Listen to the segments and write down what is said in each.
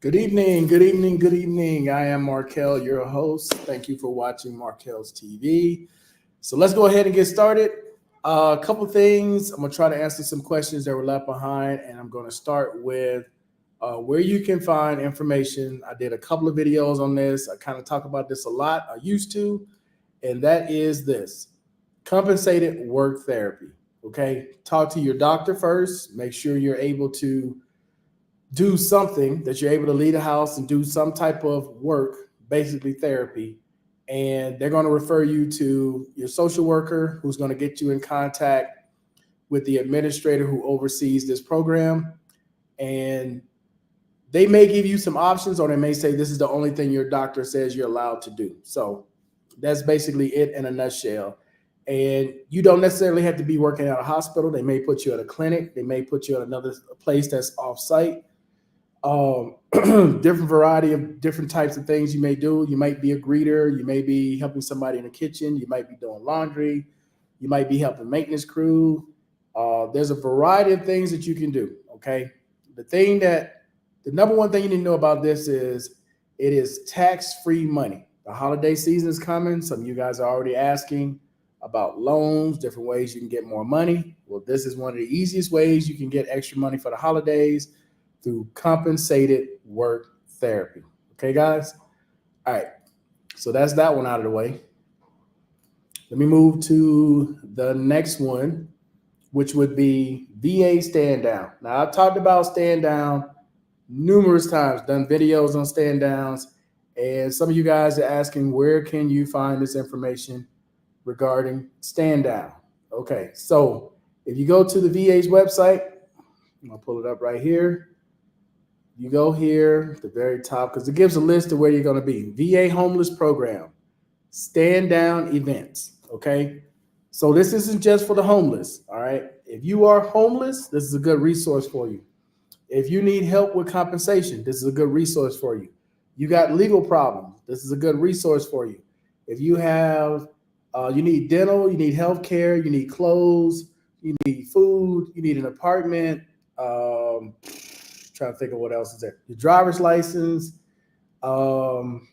Good evening, good evening, good evening. I am Markel, your host. Thank you for watching Markel's TV. So let's go ahead and get started. A couple things. I'm going to try to answer some questions that were left behind, and I'm going to start with where you can find information. I did a couple of videos on this. I kind of talk about this a lot. I used to, and that is this compensated work therapy. Okay. Talk to your doctor first. Make sure you're able to do something, that you're able to leave the house and do some type of work, basically therapy. And they're going to refer you to your social worker, who's going to get you in contact with the administrator who oversees this program. And they may give you some options, or they may say this is the only thing your doctor says you're allowed to do. So that's basically it in a nutshell. And you don't necessarily have to be working at a hospital. They may put you at a clinic. They may put you at another place that's off site. Different variety of different types of things you may do. You might be a greeter. You may be helping somebody in the kitchen. You might be doing laundry. You might be helping maintenance crew. There's a variety of things that you can do. Okay. The number one thing you need to know about this is it is tax-free money. The holiday season is coming. Some of you guys are already asking about loans, different ways you can get more money. Well, this is one of the easiest ways you can get extra money for the holidays through compensated work therapy. Okay, guys? All right. So that's that one out of the way. Let me move to the next one, which would be VA stand down. Now, I've talked about stand down numerous times, done videos on stand downs, and some of you guys are asking, where can you find this information regarding stand down? Okay, so if you go to the VA's website, I'm gonna pull it up right here. You go here at the very top because it gives a list of where you're going to be. VA homeless program, stand down events. Okay. So this isn't just for the homeless. All right. If you are homeless, this is a good resource for you. If you need help with compensation, this is a good resource for you. You got legal problems, this is a good resource for you. If you have, you need dental, you need health care, you need clothes, you need food, you need an apartment. Trying to think of what else is there. Your driver's license, help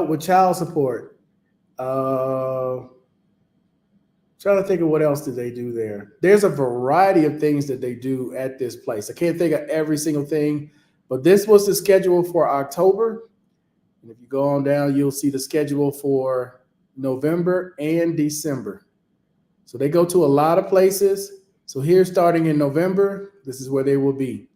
with child support. Trying to think of what else did they do there. There's a variety of things that they do at this place. I can't think of every single thing, but this was the schedule for October. And if you go on down, you'll see the schedule for November and December. So they go to a lot of places. So here, starting in November, this is where they will be.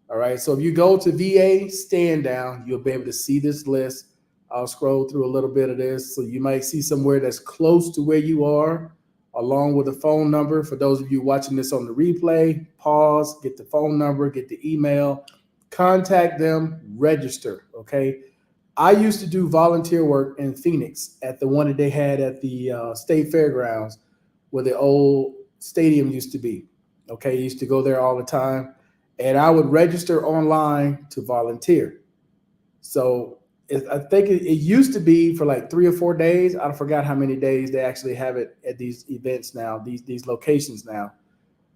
All right. So if you go to VA stand down, you'll be able to see this list. I'll scroll through a little bit of this. So you might see somewhere that's close to where you are, along with a phone number. For those of you watching this on the replay, pause, get the phone number, get the email, contact them, register. Okay. I used to do volunteer work in Phoenix at the one that they had at the state fairgrounds where the old stadium used to be. Okay, I used to go there all the time, and I would register online to volunteer. So I think it used to be for like 3 or 4 days. I forgot how many days they actually have it at these events now, these locations now.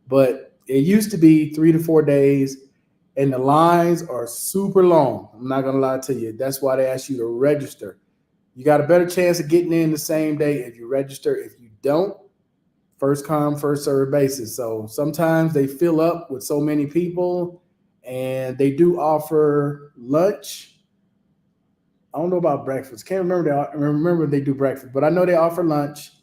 But it used to be 3 to 4 days, and the lines are super long. I'm not gonna lie to you. That's why they ask you to register. You got a better chance of getting in the same day if you register. If you don't, first come, first served basis. So sometimes they fill up with so many people, and they do offer lunch. I don't know about breakfast. Can't remember. Remember they do breakfast, but I know they offer lunch,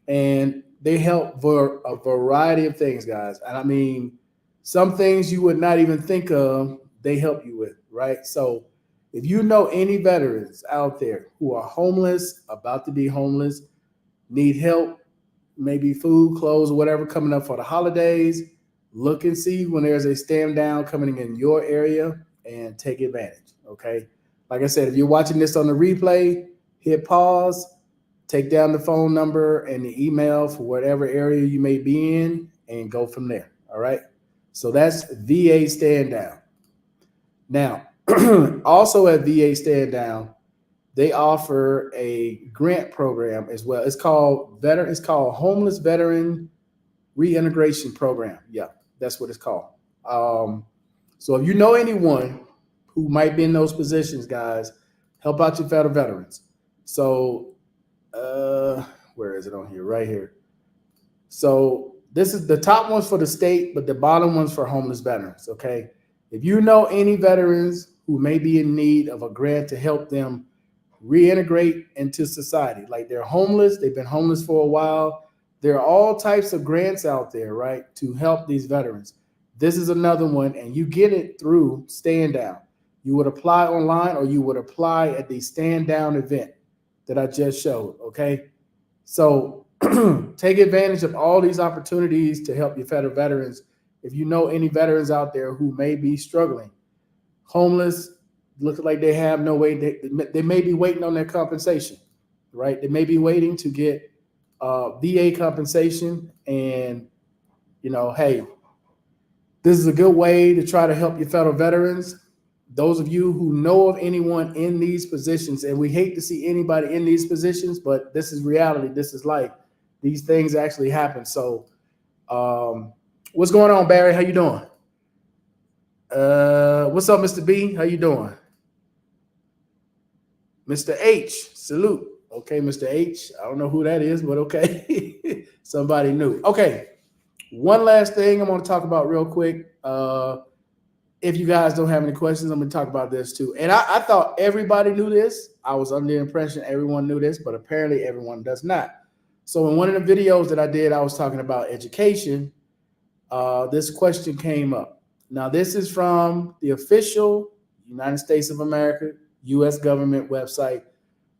and they help for a variety of things, guys. And I mean, some things you would not even think of, they help you with, right? So if you know any veterans out there who are homeless, about to be homeless, need help, maybe food, clothes, or whatever coming up for the holidays, look and see when there's a stand down coming in your area and take advantage. Okay. Like I said, if you're watching this on the replay, hit pause, take down the phone number and the email for whatever area you may be in, and go from there. All right. So that's VA stand down. Now, also at VA stand down, they offer a grant program as well. It's called Homeless Veteran Reintegration Program. Yeah, that's what it's called. So if you know anyone who might be in those positions, guys. Help out your federal veterans. So, where is it on here? Right here. So this is the top ones for the state, but the bottom ones for homeless veterans. Okay. If you know any veterans who may be in need of a grant to help them reintegrate into society, like they're homeless, they've been homeless for a while. There are all types of grants out there, right, to help these veterans. This is another one, and you get it through Stand Down. You would apply online or you would apply at the Stand Down event that I just showed. Okay. So take advantage of all these opportunities to help your federal veterans. If you know any veterans out there who may be struggling, homeless, look like they have no way, they may be waiting on their compensation, right? They may be waiting to get VA compensation. And, hey, this is a good way to try to help your federal veterans. Those of you who know of anyone in these positions, and we hate to see anybody in these positions, but this is reality. This is life. These things actually happen. So, what's going on, Barry? How you doing? What's up, Mr. B? How you doing? Mr. H, salute. Okay, Mr. H. I don't know who that is, but okay. Somebody new. Okay. One last thing I'm going to talk about real quick. If you guys don't have any questions, I'm going to talk about this too. And I thought everybody knew this. I was under the impression everyone knew this, but apparently everyone does not. So in one of the videos that I did, I was talking about education. This question came up. Now, this is from the official United States of America, U.S. government website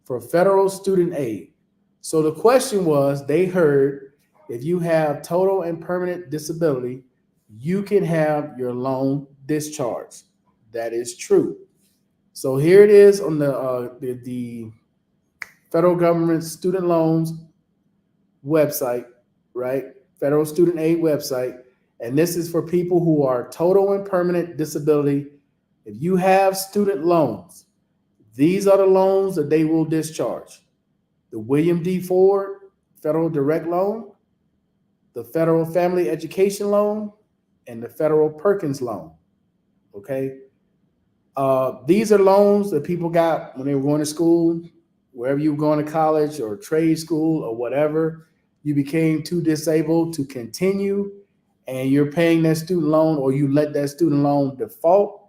for federal student aid. So the question was, they heard if you have total and permanent disability, you can have your loan discharged. That is true. So here it is on the federal government student loans website, right? Federal student aid website. And this is for people who are total and permanent disability. If you have student loans, these are the loans that they will discharge. The William D. Ford Federal Direct Loan, the Federal Family Education Loan, and the Federal Perkins Loan. Okay. These are loans that people got when they were going to school, wherever you were going to college or trade school or whatever. You became too disabled to continue, and you're paying that student loan, or you let that student loan default.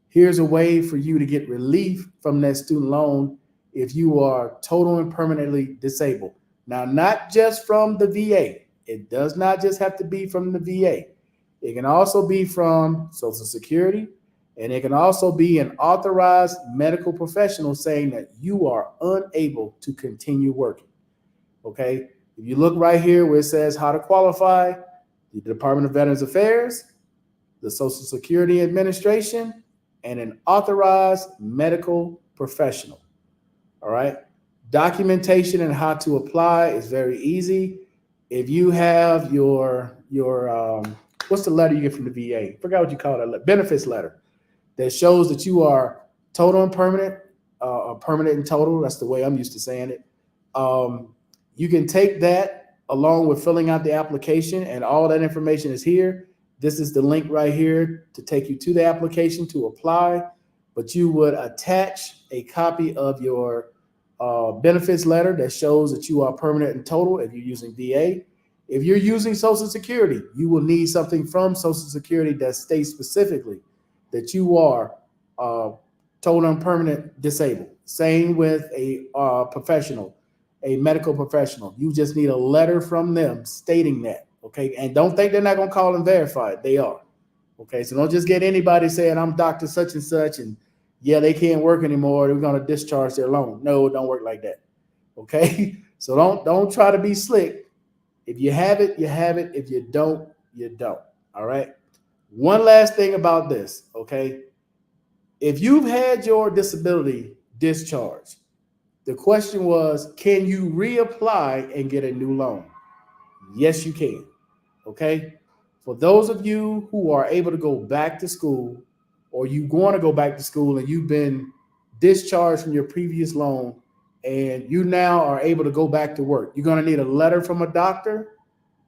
Here's a way for you to get relief from that student loan if you are total and permanently disabled. Now, not just from the VA. It does not just have to be from the VA. It can also be from Social Security, and it can also be an authorized medical professional saying that you are unable to continue working. Okay? If you look right here where it says how to qualify, the Department of Veterans Affairs, the Social Security Administration, and an authorized medical professional. All right. Documentation and how to apply is very easy. If you have your what's the letter you get from the VA? I forgot what you call that, benefits letter that shows that you are total and permanent, permanent and total. That's the way I'm used to saying it. You can take that along with filling out the application, and all that information is here. This is the link right here to take you to the application to apply, but you would attach a copy of your benefits letter that shows that you are permanent and total if you're using VA. If you're using Social Security, you will need something from Social Security that states specifically that you are total and permanent disabled. Same with a professional, a medical professional. You just need a letter from them stating that. Okay, and don't think they're not going to call and verify it. They are. Okay, so don't just get anybody saying I'm Dr. Such and such, and yeah, they can't work anymore. They're going to discharge their loan. No, it don't work like that. Okay, so don't try to be slick. If you have it, you have it. If you don't, you don't. All right. One last thing about this. Okay, if you've had your disability discharged, the question was, can you reapply and get a new loan? Yes, you can. Okay. For those of you who are able to go back to school, or you want to go back to school and you've been discharged from your previous loan and you now are able to go back to work, you're going to need a letter from a doctor,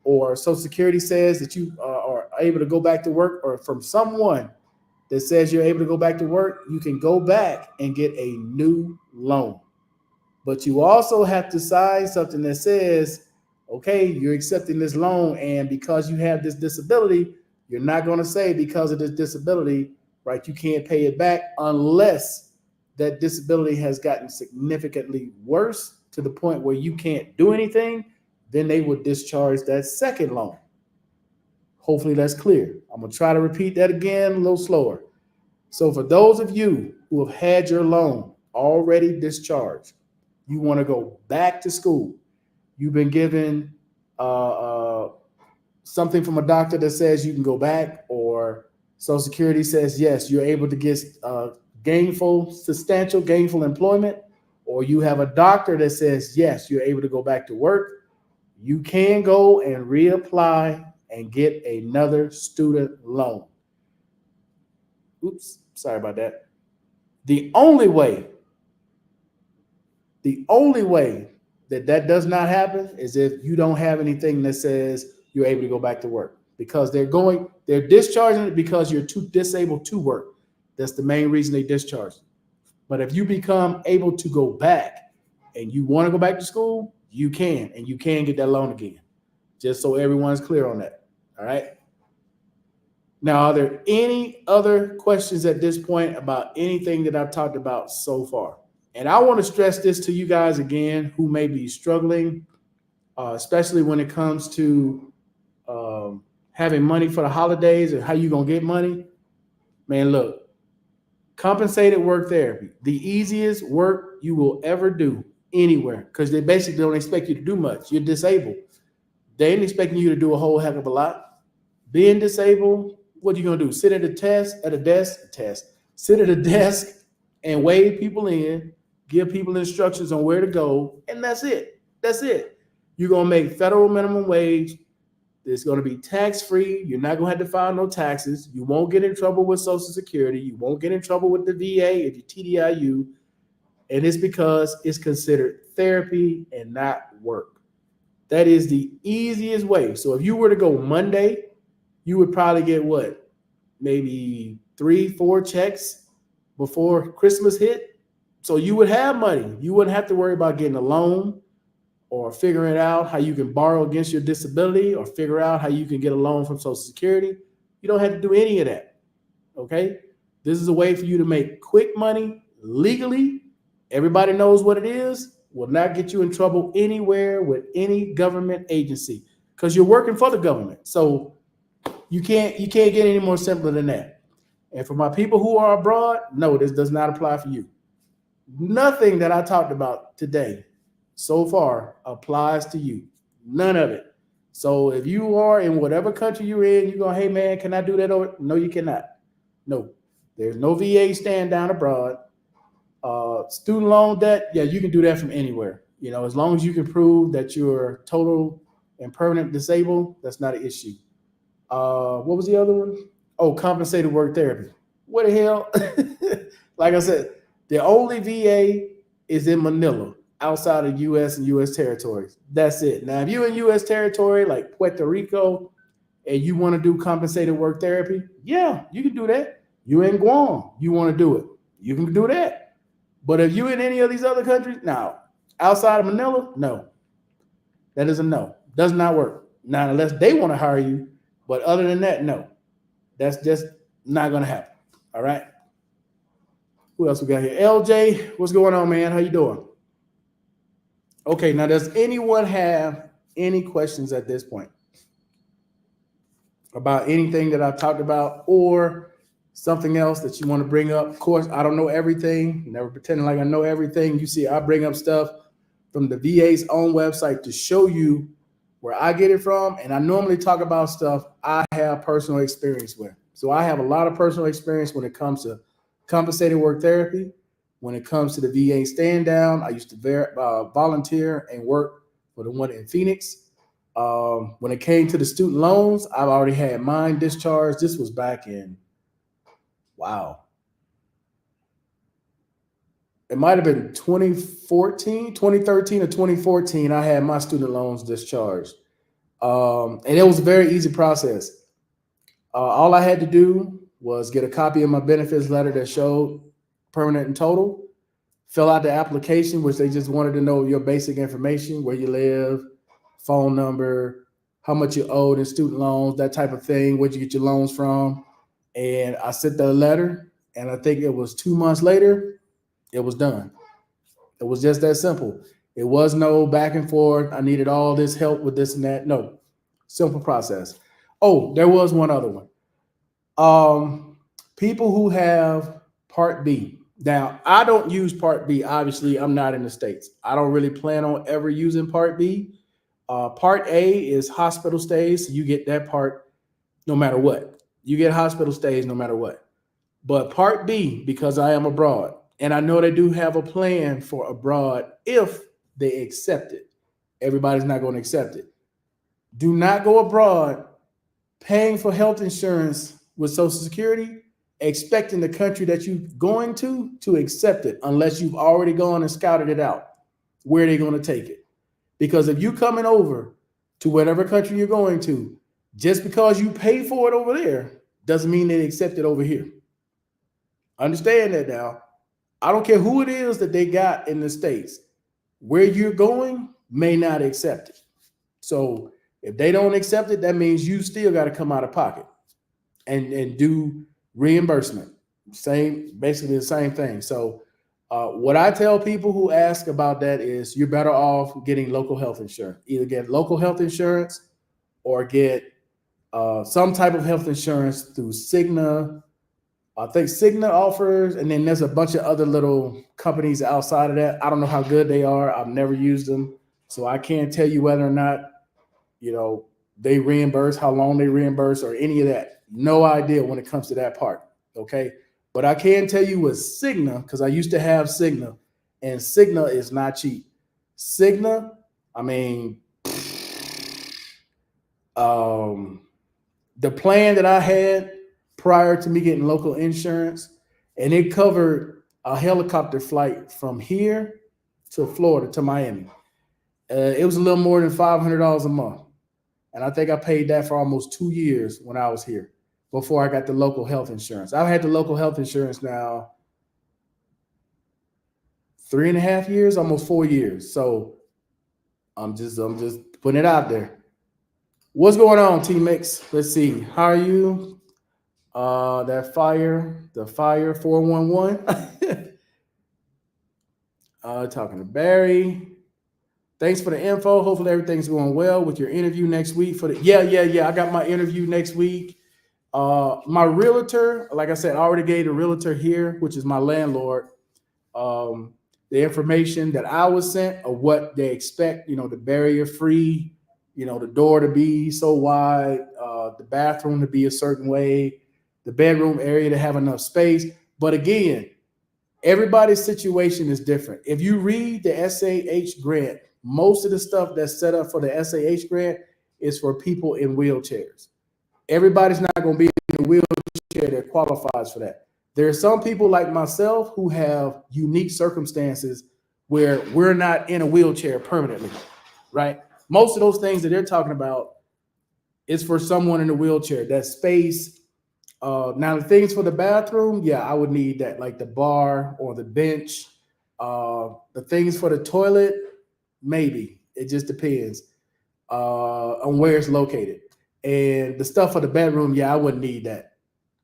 or Social Security says that you are able to go back to work, or from someone that says you're able to go back to work, you can go back and get a new loan. But you also have to sign something that says, okay, you're accepting this loan, and because you have this disability, you're not going to say because of this disability, right, you can't pay it back unless that disability has gotten significantly worse to the point where you can't do anything. Then they would discharge that second loan. Hopefully that's clear. I'm going to try to repeat that again a little slower. So for those of you who have had your loan already discharged, you want to go back to school, you've been given something from a doctor that says you can go back, or Social Security says, yes, you're able to get substantial gainful employment, or you have a doctor that says, yes, you're able to go back to work, you can go and reapply and get another student loan. Oops, sorry about that. The only way that does not happen is if you don't have anything that says you're able to go back to work, because they're discharging it because you're too disabled to work. That's the main reason they discharge. But if you become able to go back and you want to go back to school, you can, and you can get that loan again. Just so everyone's clear on that. All right. Now, are there any other questions at this point about anything that I've talked about so far? And I want to stress this to you guys again who may be struggling, especially when it comes to having money for the holidays and how you going to get money. Man, look, compensated work therapy, the easiest work you will ever do anywhere, because they basically don't expect you to do much. You're disabled. They ain't expecting you to do a whole heck of a lot. Being disabled, what are you going to do? Sit at a desk, sit at a desk and wave people in, give people instructions on where to go, and that's it. That's it. You're going to make federal minimum wage. It's going to be tax-free. You're not going to have to file no taxes. You won't get in trouble with Social Security. You won't get in trouble with the VA if you TDIU. And it's because it's considered therapy and not work. That is the easiest way. So if you were to go Monday, you would probably get what? Maybe 3-4 checks before Christmas hit. So you would have money. You wouldn't have to worry about getting a loan or figuring out how you can borrow against your disability or figure out how you can get a loan from Social Security. You don't have to do any of that. Okay? This is a way for you to make quick money legally. Everybody knows what it is. Will not get you in trouble anywhere with any government agency because you're working for the government. So you can't get any more simpler than that. And for my people who are abroad, no, this does not apply for you. Nothing that I talked about today so far applies to you. None of it. So if you are in whatever country you're in, you go, hey man, can I do that? No, you cannot. No, there's no VA stand down abroad. Student loan debt, yeah, you can do that from anywhere. You know, as long as you can prove that you're total and permanent disabled, that's not an issue. What was the other one? Oh, compensated work therapy. What the hell? Like I said, the only VA is in Manila, outside of U.S. and U.S. territories. That's it. Now, if you're in U.S. territory like Puerto Rico and you want to do compensated work therapy, yeah, you can do that. You're in Guam, you want to do it, you can do that. But if you're in any of these other countries, now, outside of Manila, no. That is a no. Does not work. Not unless they want to hire you. But other than that, no. That's just not going to happen. All right? Who else we got here? LJ, what's going on, man? How you doing? Okay, now does anyone have any questions at this point about anything that I've talked about or something else that you want to bring up? Of course, I don't know everything. Never pretending like I know everything. You see, I bring up stuff from the VA's own website to show you where I get it from. And I normally talk about stuff I have personal experience with. So I have a lot of personal experience when it comes to compensated work therapy. When it comes to the VA stand down, I used to volunteer and work for the one in Phoenix. When it came to the student loans, I've already had mine discharged. This was back in, wow. It might have been 2013 or 2014. I had my student loans discharged. And it was a very easy process. All I had to do was get a copy of my benefits letter that showed permanent and total, fill out the application, which they just wanted to know your basic information, where you live, phone number, how much you owed in student loans, that type of thing, where'd you get your loans from. And I sent the letter, and I think it was 2 months later, it was done. It was just that simple. It was no back and forth. I needed all this help with this and that. No, simple process. Oh, there was one other one. People who have Part B. Now, I don't use Part B. Obviously, I'm not in the States. I don't really plan on ever using Part B. Part A is hospital stays. So you get that part no matter what. You get hospital stays no matter what. But Part B, because I am abroad, and I know they do have a plan for abroad if they accept it. Everybody's not going to accept it. Do not go abroad paying for health insurance with Social Security, expecting the country that you're going to accept it unless you've already gone and scouted it out. Where are they going to take it? Because if you're coming over to whatever country you're going to, just because you pay for it over there doesn't mean they accept it over here. Understand that now. I don't care who it is that they got in the States. Where you're going may not accept it. So if they don't accept it, that means you still got to come out of pocket and do reimbursement. Basically the same thing. So what I tell people who ask about that is you're better off getting local health insurance. Either get local health insurance or get some type of health insurance through Cigna. I think Cigna offers, and then there's a bunch of other little companies outside of that. I don't know how good they are. I've never used them. So I can't tell you whether or not, they reimburse, how long they reimburse, or any of that. No idea when it comes to that part. Okay. But I can tell you with Cigna, because I used to have Cigna, and Cigna is not cheap. Cigna, I mean, the plan that I had prior to me getting local insurance, and it covered a helicopter flight from here to Florida to Miami. It was a little more than $500 a month. And I think I paid that for almost 2 years when I was here before I got the local health insurance. I've had the local health insurance now 3.5 years, almost 4 years. So I'm just putting it out there. What's going on, T-Mix? Let's see. How are you? The fire 411. Talking to Barry. Thanks for the info. Hopefully everything's going well with your interview next week. Yeah. I got my interview next week. My realtor, like I said, I already gave the realtor here, which is my landlord, the information that I was sent of what they expect, the barrier free, the door to be so wide, the bathroom to be a certain way, the bedroom area to have enough space. But again, everybody's situation is different. If you read the SAH grant, most of the stuff that's set up for the SAH grant is for people in wheelchairs. Everybody's not going to be in a wheelchair that qualifies for that. There are some people like myself who have unique circumstances where we're not in a wheelchair permanently, right? Most of those things that they're talking about is for someone in a wheelchair. That space. Now, the things for the bathroom, yeah, I would need that, like the bar or the bench. The things for the toilet, maybe. It just depends on where it's located. And the stuff for the bedroom, yeah, I wouldn't need that.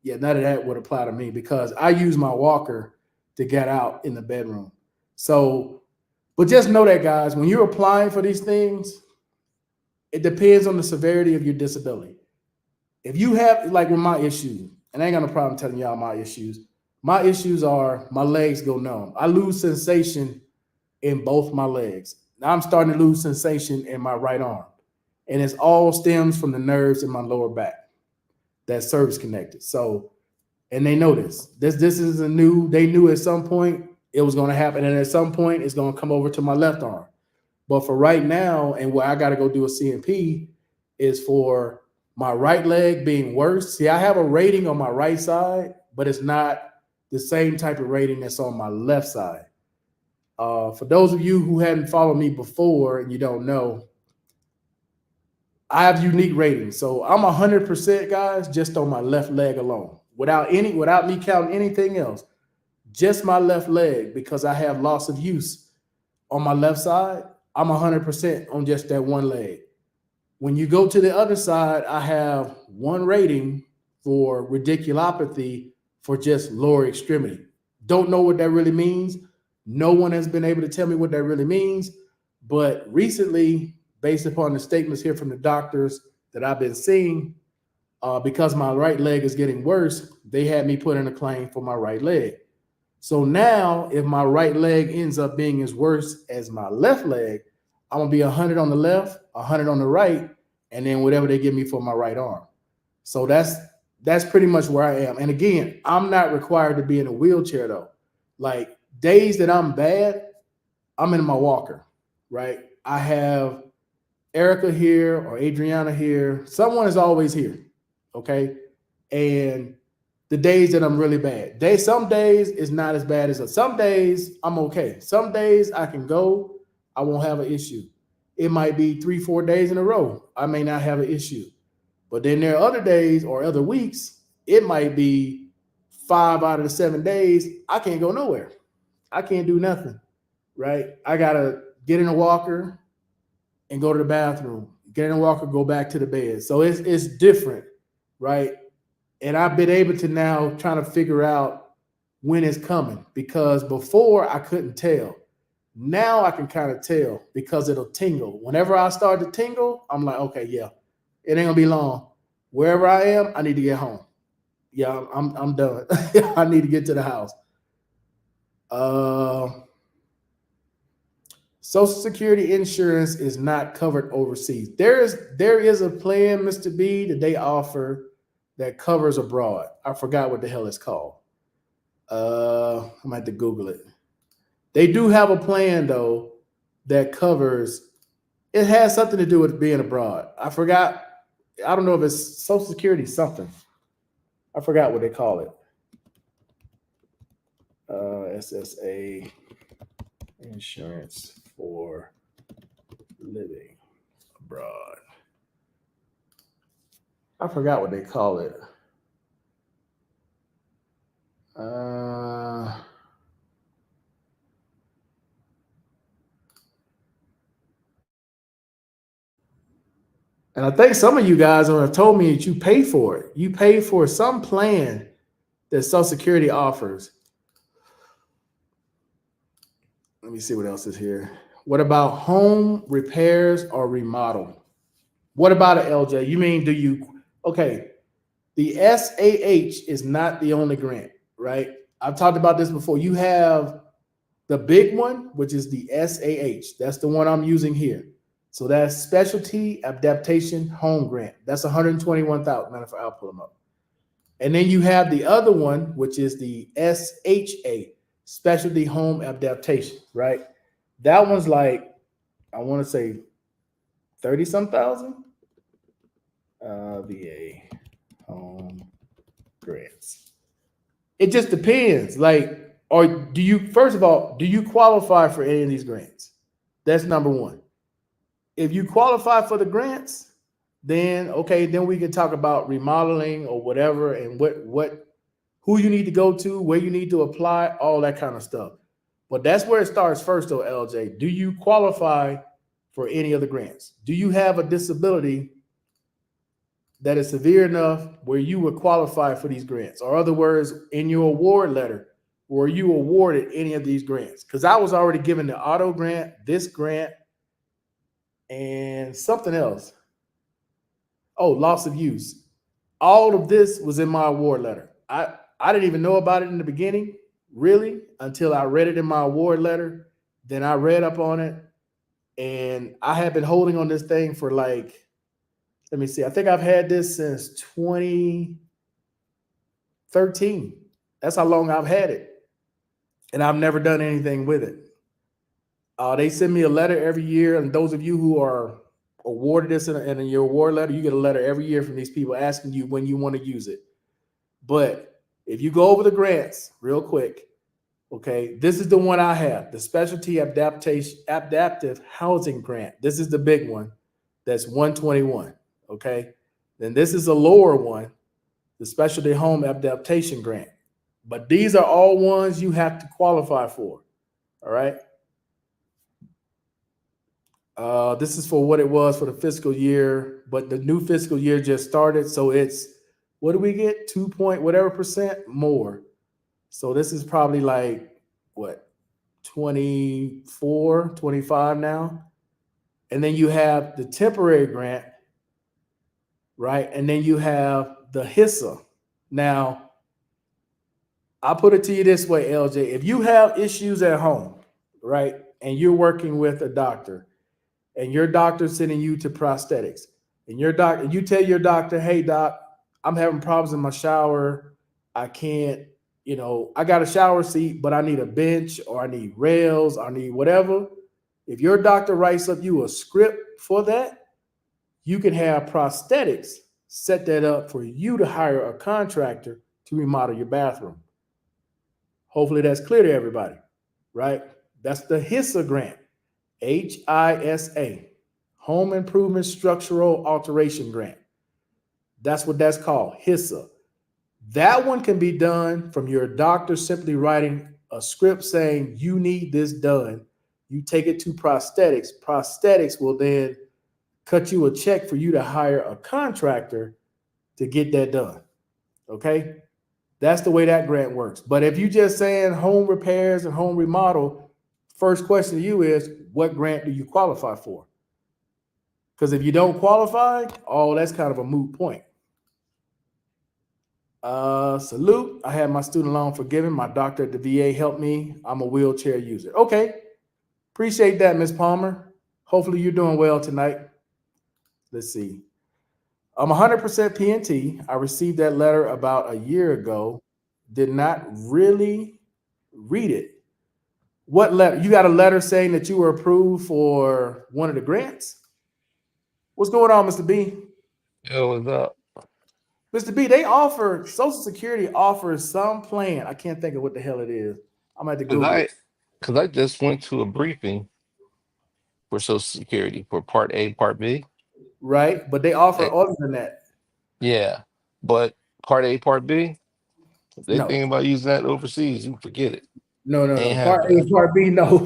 Yeah, none of that would apply to me because I use my walker to get out in the bedroom. So, but just know that, guys, when you're applying for these things, it depends on the severity of your disability. If you have, like with my issues, and I ain't got no problem telling y'all my issues. My issues are my legs go numb. I lose sensation in both my legs. Now I'm starting to lose sensation in my right arm. And it's all stems from the nerves in my lower back that's service connected. So, and they know this. This is they knew at some point it was going to happen. And at some point it's going to come over to my left arm. But for right now, and where I got to go do a CMP is for my right leg being worse. See, I have a rating on my right side, but it's not the same type of rating that's on my left side. For those of you who hadn't followed me before and you don't know, I have unique ratings. So I'm 100%, guys, just on my left leg alone. without me counting anything else, just my left leg, because I have loss of use on my left side, I'm 100% on just that one leg. When you go to the other side, I have one rating for radiculopathy for just lower extremity. Don't know what that really means. No one has been able to tell me what that really means. But recently, based upon the statements here from the doctors that I've been seeing, because my right leg is getting worse, they had me put in a claim for my right leg. So now, if my right leg ends up being as worse as my left leg, I'm gonna be 100 on the left, 100 on the right, and then whatever they give me for my right arm. So that's pretty much where I am. And again, I'm not required to be in a wheelchair though. Like days that I'm bad, I'm in my walker, right? I have Erica here or Adriana here. Someone is always here, okay? And the days that I'm really bad, some days is not as bad as others. Some days I'm okay. Some days I can go, I won't have an issue. It might be 3-4 days in a row, I may not have an issue. But then there are other days or other weeks, it might be 5 out of the 7 days, I can't go nowhere. I can't do nothing, right? I gotta get in a walker and go to the bathroom. Get in a walker, go back to the bed. So it's different, right? And I've been able to now trying to figure out when it's coming, because before I couldn't tell. Now I can kind of tell because it'll tingle. Whenever I start to tingle, I'm like, okay, yeah, it ain't gonna be long. Wherever I am, I need to get home. Yeah, I'm done. I need to get to the house. Social Security insurance is not covered overseas. There is a plan, Mr. B, that they offer that covers abroad. I forgot what the hell it's called. I'm gonna have to Google it. They do have a plan though that covers. It has something to do with being abroad. I forgot. I don't know if it's Social Security something. I forgot what they call it. SSA insurance for living abroad. I forgot what they call it. And I think some of you guys have told me that you pay for it. You pay for some plan that Social Security offers. Let me see what else is here. What about home repairs or remodel? What about it, LJ? You mean okay, the SAH is not the only grant, right? I've talked about this before. You have the big one, which is the SAH. That's the one I'm using here. So that's Specialty Adaptation Home Grant. That's $121,000. Matter of fact, I'll pull them up. And then you have the other one, which is the SHA, Specialty Home Adaptation, right? That one's like, I want to say 30-some thousand. VA home grants. It just depends. Like, or do you, first of all, do you qualify for any of these grants? That's number one. If you qualify for the grants, then okay, then we can talk about remodeling or whatever, and who you need to go to, where you need to apply, all that kind of stuff. But that's where it starts first, though, LJ. Do you qualify for any of the grants? Do you have a disability that is severe enough where you would qualify for these grants? Or other words, in your award letter, were you awarded any of these grants? Because I was already given the auto grant, this grant, and something else. Oh, loss of use. All of this was in my award letter. I didn't even know about it in the beginning, really, until I read it in my award letter. Then I read up on it, and I have been holding on this thing for like, let me see, I think I've had this since 2013. That's how long I've had it. And I've never done anything with it. They send me a letter every year, and those of you who are awarded this in your award letter, you get a letter every year from these people asking you when you want to use it. But if you go over the grants real quick, okay, this is the one I have, the Specialty Adaptive Housing Grant. This is the big one. That's $121. Okay. Then this is a lower one. the Specialty Home Adaptation Grant. But these are all ones you have to qualify for. All right. This is for what it was for the fiscal year, but the new fiscal year just started. So it's, what do we get? 2 point whatever percent more. So this is probably like what, 24, 25 now. And then you have the temporary grant, right? And then you have the HISA. Now, I'll put it to you this way, LJ. If you have issues at home, right, and you're working with a doctor, and your doctor's sending you to prosthetics, and you tell your doctor, hey doc, I'm having problems in my shower. I can't, I got a shower seat, but I need a bench or I need rails, I need whatever. If your doctor writes up you a script for that, you can have prosthetics set that up for you to hire a contractor to remodel your bathroom. Hopefully that's clear to everybody, right? That's the HISA grant. HISA, Home Improvement Structural Alteration Grant. That's what that's called, HISA. That one can be done from your doctor simply writing a script saying you need this done. You take it to prosthetics. Prosthetics will then cut you a check for you to hire a contractor to get that done. Okay? That's the way that grant works. But if you just saying home repairs and home remodel, first question to you is, what grant do you qualify for? Because if you don't qualify, oh, that's kind of a moot point. Salute. I had my student loan forgiven. My doctor at the VA helped me. I'm a wheelchair user. Okay. Appreciate that, Miss Palmer. Hopefully you're doing well tonight. Let's see. I'm 100% PNT. I received that letter about a year ago. Did not really read it. What letter? You got a letter saying that you were approved for one of the grants? What's going on, Mr. B? Yo, what's up? Mr. B, they offer, Social Security offers some plan. I can't think of what the hell it is. I'm going to have to Cause Google it. I, cause I just went to a briefing for Social Security for Part A, Part B. Right? But they offer Eh, other than that. yeah, but Part A, Part B, if they No, think about using that overseas, you can forget it. no, no, no. Ain't Part A happening. and Part B, no.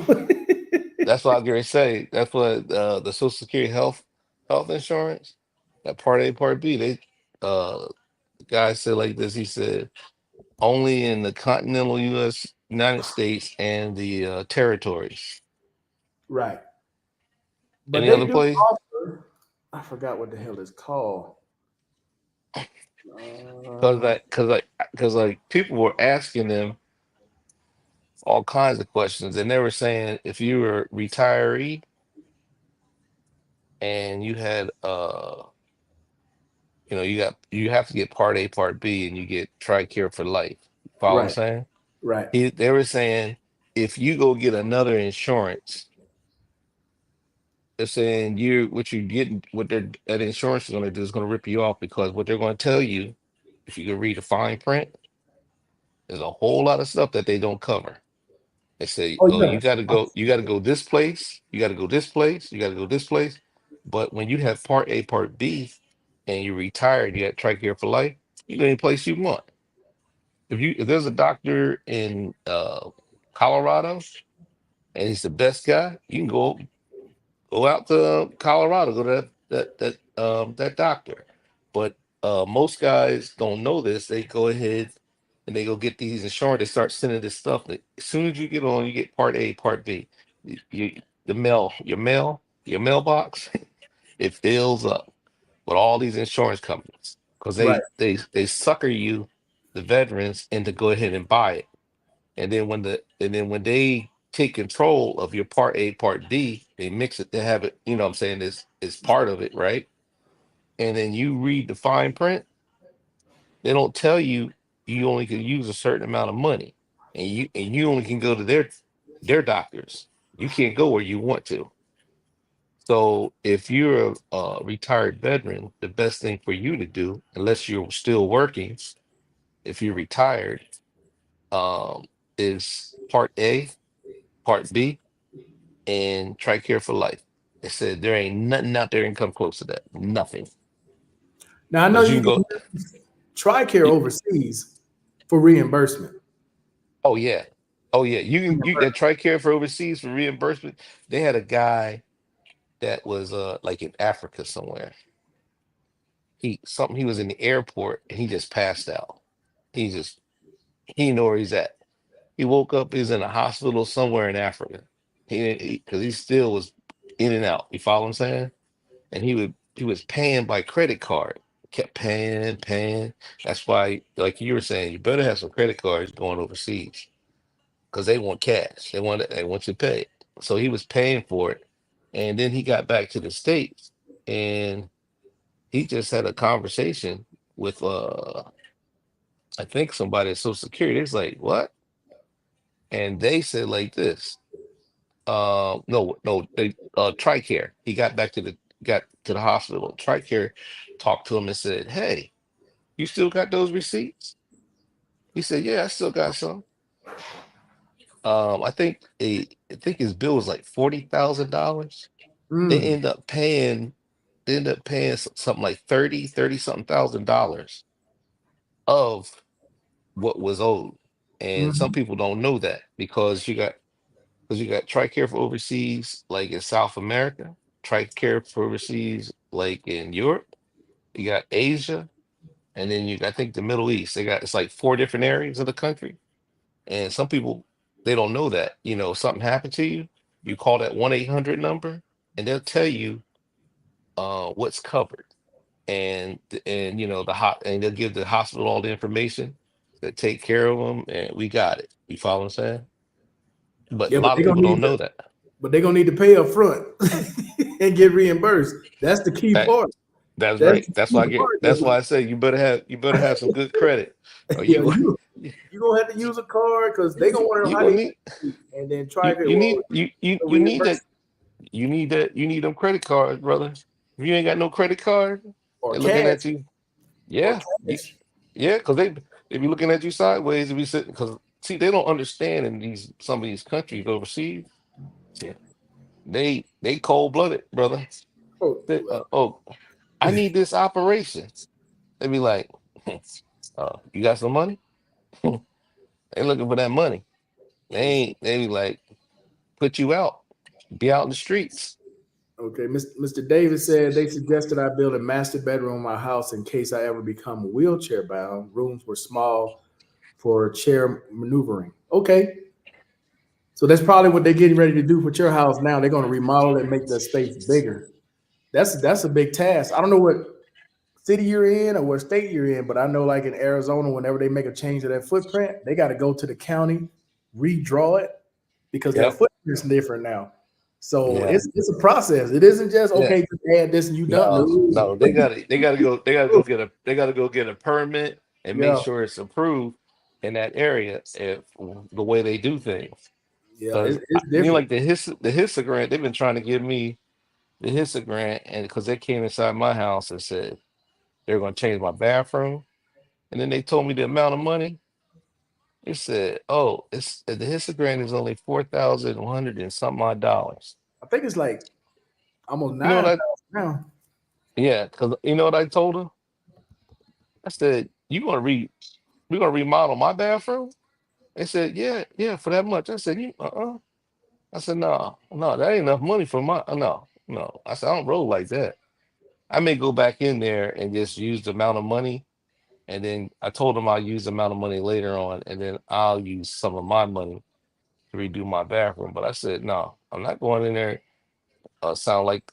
That's what I was gonna say. That's what the Social Security health insurance, that Part A, Part B. The guy said like this. He said only in the continental U.S. United States and the territories. Right. But Any they other do place? offer, I forgot what the hell it's called. Cause Uh, like, cause like, cause like people were asking them all kinds of questions, and they were saying if you were retiree and you had you have to get Part A, Part B, and you get TRICARE for life. Follow what I'm right, saying? right. They were saying if you go get another insurance, they're saying what you getting what that insurance is going to do is going to rip you off because what they're going to tell you, if you can read the fine print, there's a whole lot of stuff that they don't cover. They say, Oh, "Oh, yeah. you got to go this place, you got to go this place, you got to go this place." But when you have Part A, Part B, and you're retired, you got TRICARE for life. You go any place you want. If there's a doctor in Colorado and he's the best guy, you can go out to Colorado, go to that doctor. But most guys don't know this. They go ahead and they go get these insurance. They start sending this stuff. As soon as you get on, you get Part A, Part B. Your mailbox, it fills up with all these insurance companies because Right. they sucker you, the veterans, into go ahead and buy it. And then when they take control of your Part A, Part B, they mix it. They have it. You know what I'm saying? Is part of it, right? And then you read the fine print. They don't tell you you only can use a certain amount of money, and you only can go to their doctors. You can't go where you want to. So if you're a retired veteran, the best thing for you to do, unless you're still working, if you're retired, um, is Part A, Part B, and TRICARE for life. They said there ain't nothing out there that can come close to that. Nothing. Now, I know Because you you can can go. TRICARE overseas for reimbursement. Oh yeah. Oh yeah. You that TRICARE for overseas for reimbursement. They had a guy that was like in Africa somewhere. He was in the airport and he just passed out. He just he didn't know where he's at. He woke up, he's in a hospital somewhere in Africa. Because he still was in and out. You follow what I'm saying? And he was paying by credit card. Kept paying, paying. That's why, like you were saying, you better have some credit cards going overseas because they want cash. They want you to pay. So he was paying for it, and then he got back to the States, and he just had a conversation with I think somebody at Social Security. It's like, what? And they said like this. No, they TRICARE. He got to the hospital. TRICARE talked to him and said, "Hey, you still got those receipts?" He said, "Yeah, I still got some." I think his bill was like $40,000. They Mm, end up paying they end up paying something like 30 something thousand dollars of what was owed. And some mhm. people don't know that because you got TRICARE for overseas, like in South America, TRICARE for overseas, like in Europe, you got Asia, and then I think the Middle East. It's like four different areas of the country. And some people they don't know that. If something happened to you, you call that 1-800 number and they'll tell you what's covered. And they'll give the hospital all the information that take care of them, and we got it. You follow what I'm saying? But Yeah, a lot of people don't know that. but they're gonna need to pay up front and get reimbursed. That's the key That part. that's That's right. the That's key why part. that's why I say you better have some good credit, or Yeah, you you gonna have to use a card because they gonna want to know you how gonna they need pay, and then try to you well need you the you need that reimbursement you need them credit cards, brother. If you ain't got no credit card, or they're looking cash at you. or Yeah, cash. yeah, because they be looking at you sideways. They be sitting because see they don't understand in these some of these countries overseas. Yeah, they cold blooded, brother. Oh, well, Oh, I need this operation. They be like, you got some money? They looking for that money. They be like, put you out, be out in the streets. okay. Mr. Davis said they suggested I build a master bedroom in my house in case I ever become wheelchair bound. Rooms were small for chair maneuvering. Okay. So that's probably what they're getting ready to do with your house now. They're going to remodel it and make the space bigger. That's a big task. I don't know what city you're in or what state you're in, but I know like in Arizona, whenever they make a change to that footprint, they got to go to the county, redraw it because that Yep. footprint's different now. So Yeah. it's a process. It isn't just Yeah. okay, just add this and you done. No, No. no, they gotta go get a permit and make Yeah, sure it's approved in that area if the way they do things. yeah, Because it's like different. the HISA grant, they've been trying to give me the HISA grant, and because they came inside my house and said they're going to change my bathroom, and then they told me the amount of money. They said, "Oh, it's the HISA grant is only 4,100 and something odd dollars." I think it's like almost You know what 9,000 now. Yeah, because you know what I told them. I said, we're gonna remodel my bathroom." They said, "Yeah, yeah, for that much." I said, I said, "No, no, that ain't enough money for my no, no." I said, "I don't roll like that. I may go back in there and just use the amount of money." And then I told them I'll use the amount of money later on, and then I'll use some of my money to redo my bathroom. But I said, no, I'm not going in there sound like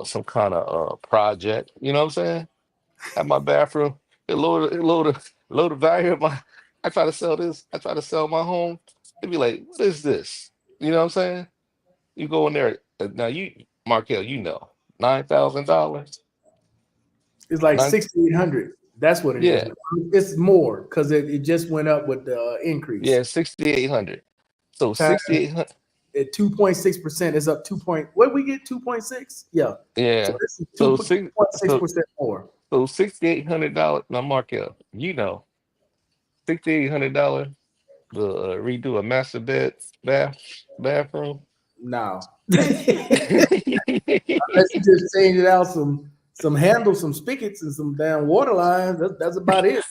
some kind of project. You know what I'm saying? At my bathroom, load the value of my. I try to sell this. I try to sell my home. They'd be like, "What is this?" You know what I'm saying? You go in there now. Markel, $9,000. It's like Nine, 6,800. That's what it is yeah, now. It's more because it just went up with the increase. yeah, 6,800. So Time 6,800. at 2.6% is up 2 point. What did we get? 2.6? Yeah. So Yeah. this is So 2.6% more. $6,800. Now, Markel, $6,800 to redo a master bathroom. No. Unless you just change it out some handles, some spigots, and some damn water lines. That's about it.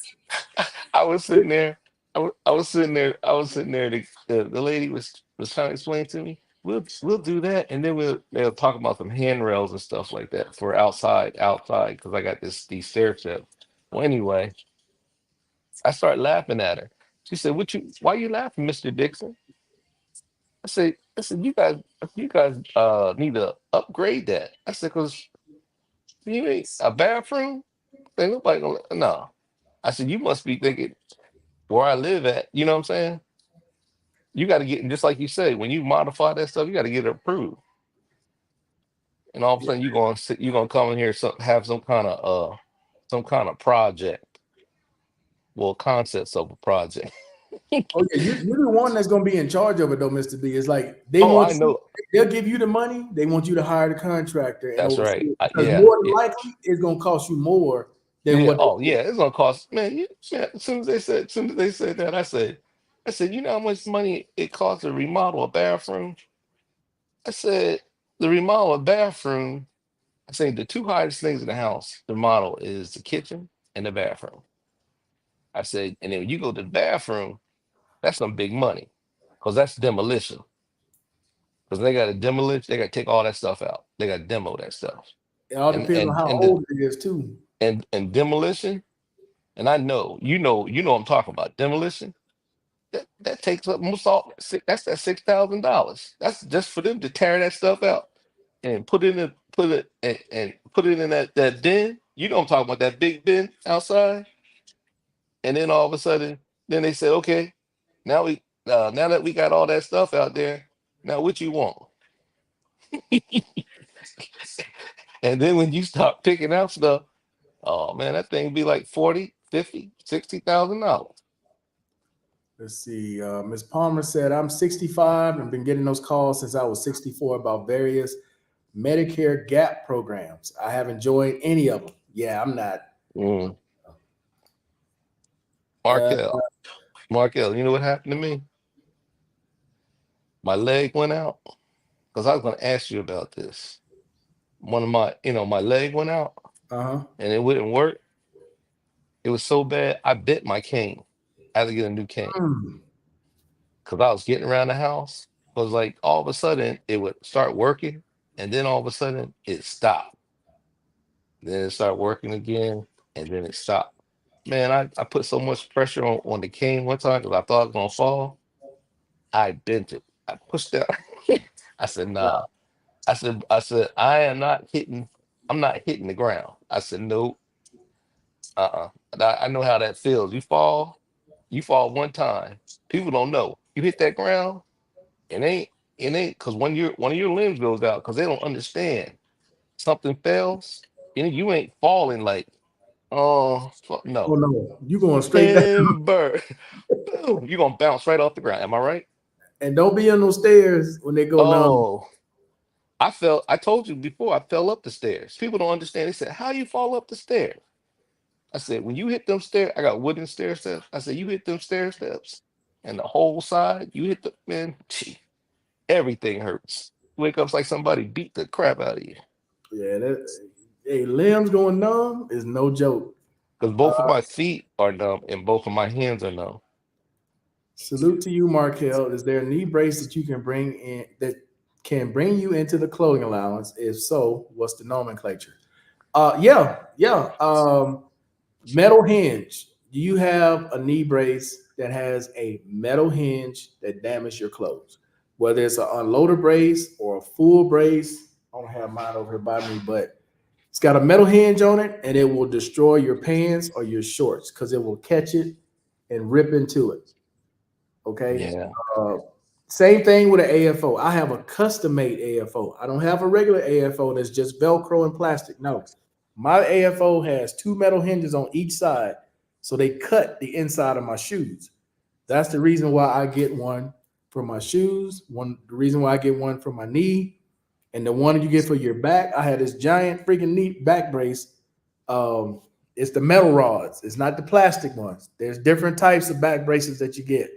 I was sitting there. I was sitting there. I was sitting there. The lady was trying to explain to me. We'll do that, and then they'll talk about some handrails and stuff like that for outside because I got these stair steps. Well, anyway, I started laughing at her. She said, "What you? Why you laughing, Mister Dixon?" I said, you guys need to upgrade that. I said, because you ain't a bathroom. Ain't nobody gonna no. I said, you must be thinking where I live at. You know what I'm saying? You got to get just like you say, when you modify that stuff, you got to get it approved. And all of a Yeah. sudden you're gonna come in here have some kind of project. Well, concepts of a project. Oh yeah, you're the one that's gonna be in charge of it though, Mr. B. It's like they Oh, want I you, know. they'll give you the money, they want you to hire the contractor and That's oversee right. it because Yeah, more than yeah. likely it's gonna cost you more than Yeah. what Oh, they yeah. It's gonna cost, man. Yeah, as soon as they said that, I said, you know how much money it costs to remodel a bathroom? I said, the remodel a bathroom. I say the two hardest things in the house to remodel is the kitchen and the bathroom. I said, and then when you go to the bathroom, that's some big money, because that's demolition. Because they got to demolish, they got to take all that stuff out. They got to demo that stuff, it all and depends on and how and the old it is too. and demolition. And I know, what I'm talking about. Demolition, that takes up most all. That's that $6,000. That's just for them to tear that stuff out and put it in that den. You know what I'm talking about, that big bin outside. And then all of a sudden, then they said, okay, now that we got all that stuff out there, now what you want? And then when you start picking out stuff, oh man, that thing be like 40, 50, $60,000. Let's see. Ms. Palmer said, I'm 65 and been getting those calls since I was 64 about various Medicare gap programs. I haven't joined any of them. Yeah, I'm not. Mm. Uh, Markel, Markel, you know what happened to me? My leg went out because I was going to ask you about this. One of my leg went out uh-huh. and it wouldn't work. It was so bad, I bit my cane. I had to get a new cane Hmm. because I was getting around the house. It was like all of a sudden it would start working, and then all of a sudden it stopped. Then it started working again, and then it stopped. Man, I put so much pressure on the cane one time because I thought I was gonna fall. I bent it. I pushed down. I said, nah. I said, I'm not hitting the ground. I said, nope. I know how that feels. You fall one time. People don't know. You hit that ground, it ain't, it ain't because one of your limbs goes out because they don't understand. Something fails, you ain't falling like, oh Oh no. no, you going straight down. Timber. Boom. You're gonna bounce right off the ground. Am I right? And don't be on those stairs when they go down. Oh, I told you before, I fell up the stairs. People don't understand. They said, how you fall up the stairs? I said, when you hit them stairs, I got wooden stair steps. I said, you hit them stair steps and the whole side, you hit the man, everything hurts. Wake up like somebody beat the crap out of you. Yeah, hey, limbs going numb is no joke. Because both of my feet are numb and both of my hands are numb. Salute to you, Markel. Is there a knee brace that you can bring in that can bring you into the clothing allowance? If so, what's the nomenclature? Yeah. Metal hinge. Do you have a knee brace that has a metal hinge that damage your clothes? Whether it's an unloader brace or a full brace, I don't have mine over here by me, but it's got a metal hinge on it and it will destroy your pants or your shorts because it will catch it and rip into it. Okay. Yeah. Uh, Same thing with an AFO. I have a custom made AFO. I don't have a regular AFO that's just Velcro and plastic. No, my AFO has two metal hinges on each side. So they cut the inside of my shoes. That's the reason why I get one for my shoes, the reason why I get one for my knee, and the one you get for your back. I had this giant freaking knee back brace. Um, it's the metal rods. It's not the plastic ones. There's different types of back braces that you get.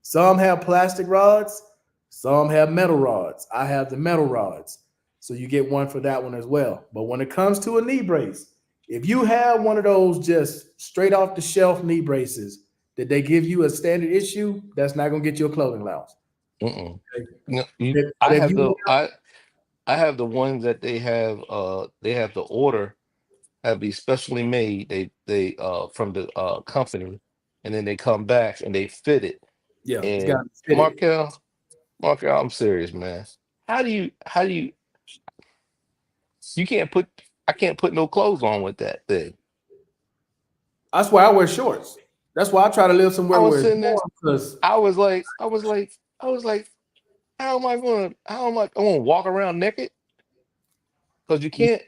Some have plastic rods. Some have metal rods. I have the metal rods. So you get one for that one as well. But when it comes to a knee brace, if you have one of those just straight off the shelf knee braces that they give you a standard issue, that's not gonna get you a clothing allowance. Mm-mm. Okay? No, But if you I have the ones that they have the order have be specially made. They from the company, and then they come back and they fit it. yeah, it's got And to be fitted. Markel, I'm serious, man. How do you can't put I can't put no clothes on with that thing. That's why I wear shorts. That's why I try to live I somewhere was where it's sitting there, warm because I was like, how am I gonna walk around naked? Because you can't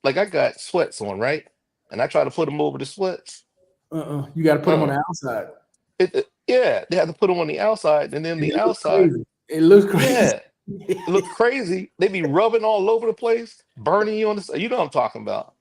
like I got sweats on, right? And I try to put them over the sweats. you got to put them on Uh, the outside. yeah, they have to put them on the outside, and then And the it looks outside, crazy. It looks crazy. yeah, it look crazy. They be rubbing all over the place, burning you on the. You know what I'm talking about.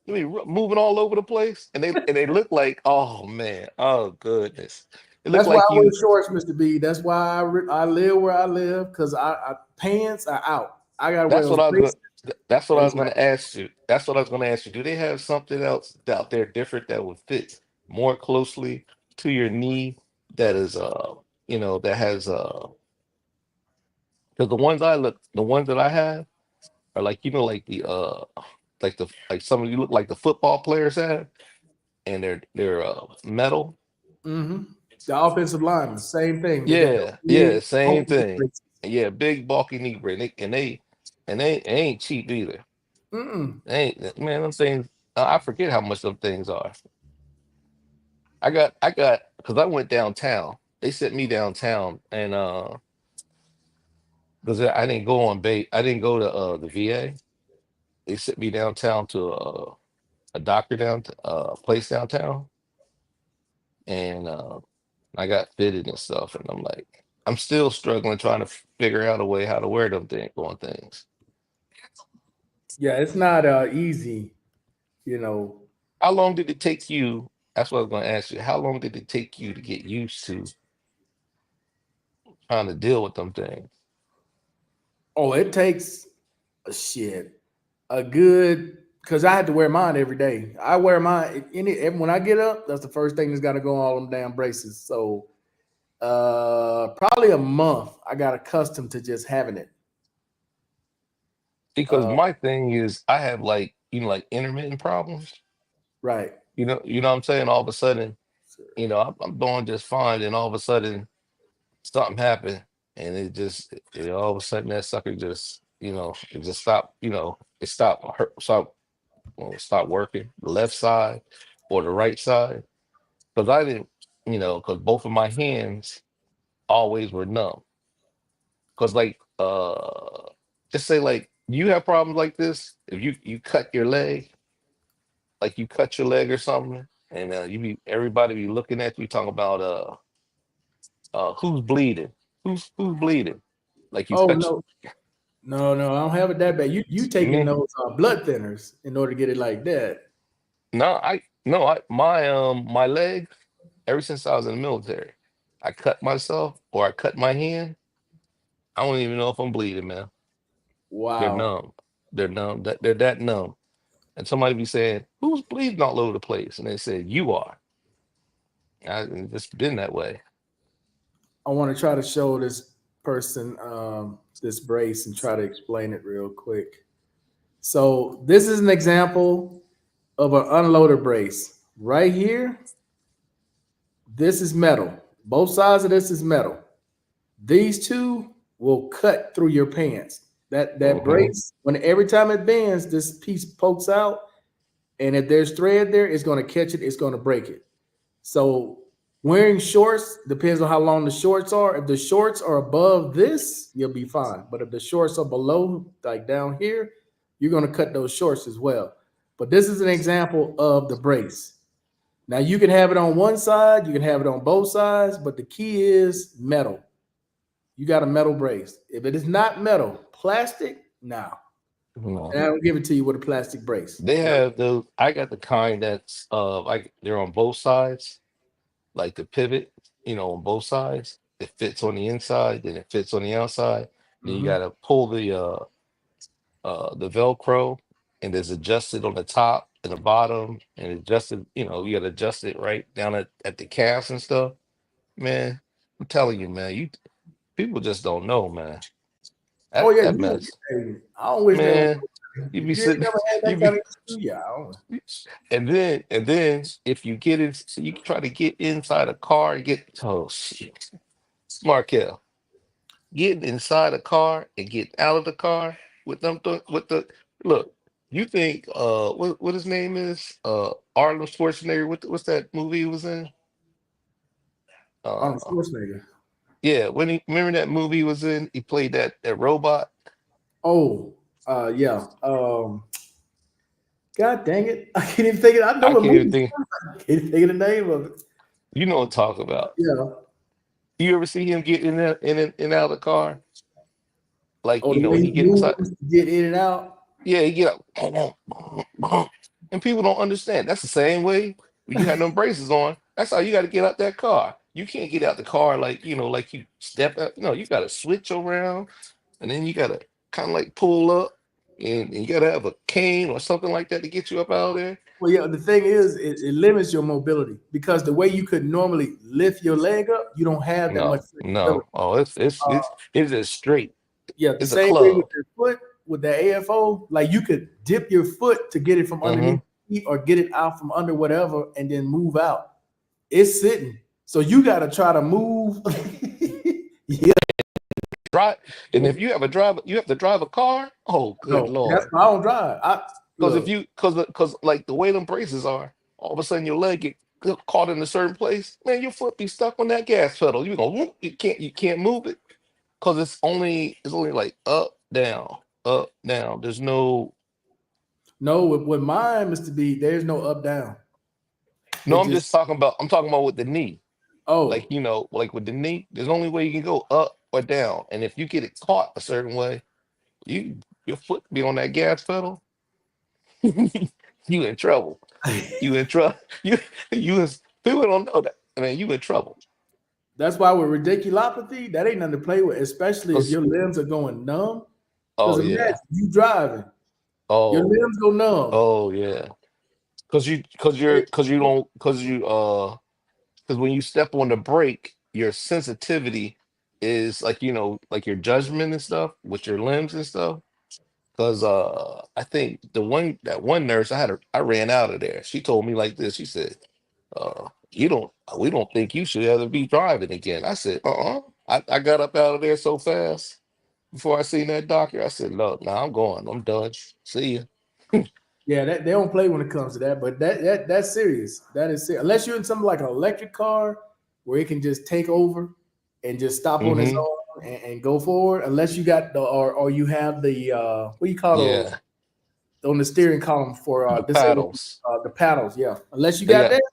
They be moving all over the place, and they look like, oh man, oh goodness, it look That's why like I wear you. shorts, Mr. B. That's why I live where I live because I pants are out. I gotta wear That's those what I was going. braces. That's what I was going to Exactly. ask you. That's what I was going to ask you. Do they have something else out there different that would fit more closely to your knee? That is, that has because the ones that I have are like like like some of you look like the football players have, and they're metal. hmm The offensive lineman, same thing. They got those Yeah, yeah, big, same bulky thing. braces. Yeah, big bulky knee brace, they ain't cheap either. Mm-mm. They ain't man, them things. I forget how much them things are. I got because I went downtown. They sent me downtown, and because I didn't go to the VA. They sent me downtown to a doctor place downtown, and I got fitted and stuff. And I'm like, I'm still struggling trying to figure out a way how to wear them going things. Yeah, it's not easy. You know, How long did it take you? That's what I was going to ask you. How long did it take you to get used to trying to deal with them things? oh, it takes a shit a good because I had to wear mine every day. I wear mine when I get up. That's the first thing that's got to go on all them damn braces. So probably a month. I got accustomed to just having it. Because Uh, my thing is I have like like intermittent problems. right. You know what I'm saying? All of a sudden, I'm doing just fine, and all of a sudden something happened, and all of a sudden that sucker just it just stopped. It stopped stopped working the left side or the right side because I didn't because both of my hands always were numb. Because like just say like you have problems like this if you cut your leg, like you cut your leg or something, and everybody be looking at you talking about who's bleeding, who's bleeding, like you Oh cut no, no, I don't have it that bad. You taking me. those blood thinners in order to get it like that? No, I my leg ever since I was in the military, I cut myself or I cut my hand. I don't even know if I'm bleeding, man. They're Wow. numb. They're numb. They're that numb. And somebody be saying, "Who's bleeding all over the place?" And they said, "You are." It's been that way. I want to try to show this person this brace and try to explain it real quick. So this is an example of an unloaded brace. Right here, this is metal. Both sides of this is metal. These two will cut through your pants. That Hmm. brace, when every time it bends, this piece pokes out, and if there's thread there, it's going to catch it. It's going to break it. So wearing shorts depends on how long the shorts are. If the shorts are above this, you'll be fine. But if the shorts are below, like down here, you're going to cut those shorts as well. But this is an example of the brace. Now you can have it on one side, you can have it on both sides, but the key is metal. You got a metal brace. If it is not metal, plastic, no. No. And I don't give it to you with a plastic brace. They No. have those. I got the kind that's like they're on both sides, like the pivot, on both sides. It fits on the inside, then it fits on the outside. Then you Hmm. gotta pull the Velcro, and there's adjusted on the top and the bottom, and adjusted. You know, you gotta adjust it right down at the calves and stuff. Man, I'm telling you, man, you people just don't know, man. Oh That yeah, that you. mess, Hey, I don't wish that. man. You If be you ain't sitting, never had you that be, kind of issue, yeah, I don't. and then if you get in, so you try to get inside a car and get oh shit, Markel, getting inside a car and getting out of the car with them with the look. You think what his name is Arnold Schwarzenegger? What's that movie he was in? Arnold Uh, Schwarzenegger. yeah, when he remember that movie he was in? He played that robot. Oh, yeah. God dang it! I can't even think of. I know I what can't even movie. think. I can't even think of the name of it. You know what I'm talking about. Yeah. You ever see him get in and out of the car? Like, Oh, the way when he he get inside, moves to get in and out. yeah, he get up, and people don't understand. That's the same way when you have them braces on. That's how you got to get out that car. You can't get out the car like like you step up. No, you got to switch around, and then you got to kind of like pull up, and you got to have a cane or something like that to get you up out of there. Well, yeah. The thing is, it limits your mobility because the way you could normally lift your leg up, you don't have that much No, flexibility. no. Oh, it's just straight. Yeah, the It's a same way with club. your foot with the AFO, like you could dip your foot to get it from Hmm. underneath your feet or get it out from under whatever and then move out. It's sitting. So you gotta try to move. Yeah, Drive, and if you have a drive, you have to drive a car. Oh, good no, that's lord! why I don't drive. I Because if look, you, because like the way them braces are, all of a sudden your leg get caught in a certain place, man, your foot be stuck on that gas pedal. You go, whoop, you can't move it because it's only like up, down, up, down. There's no, no, with mine, Mr. B, there's no up down. no. It I'm just just talking about. I'm talking about with the knee. Like oh like with the knee, there's only way you can go up or down. And if you get it caught a certain way, you your foot be on that gas pedal, you in trouble. You in trouble. You you is people don't know that. I mean, you in trouble. that's why with radiculopathy, that ain't nothing to play with, especially if Cause your limbs are going numb. Because oh imagine yeah. you driving, your Oh limbs go numb. oh yeah. Cause when you step on the brake, your sensitivity is like like your judgment and stuff with your limbs and stuff. Cause I think that one nurse I ran out of there. She told me like this. She said, you don't we don't think you should ever be driving again. I said, uh-uh. I got up out of there so fast before I seen that doctor. I said, look, nah, I'm going. I'm done. See ya. Yeah, that, they don't play when it comes to that, but that's serious. That is serious. Unless you're in something like an electric car where it can just take over and just stop on its Hmm. own and go forward. Unless you got the or you have the what do you call those Yeah. on the steering column for The disabled paddles. the paddles. Yeah, unless you got Yeah. that,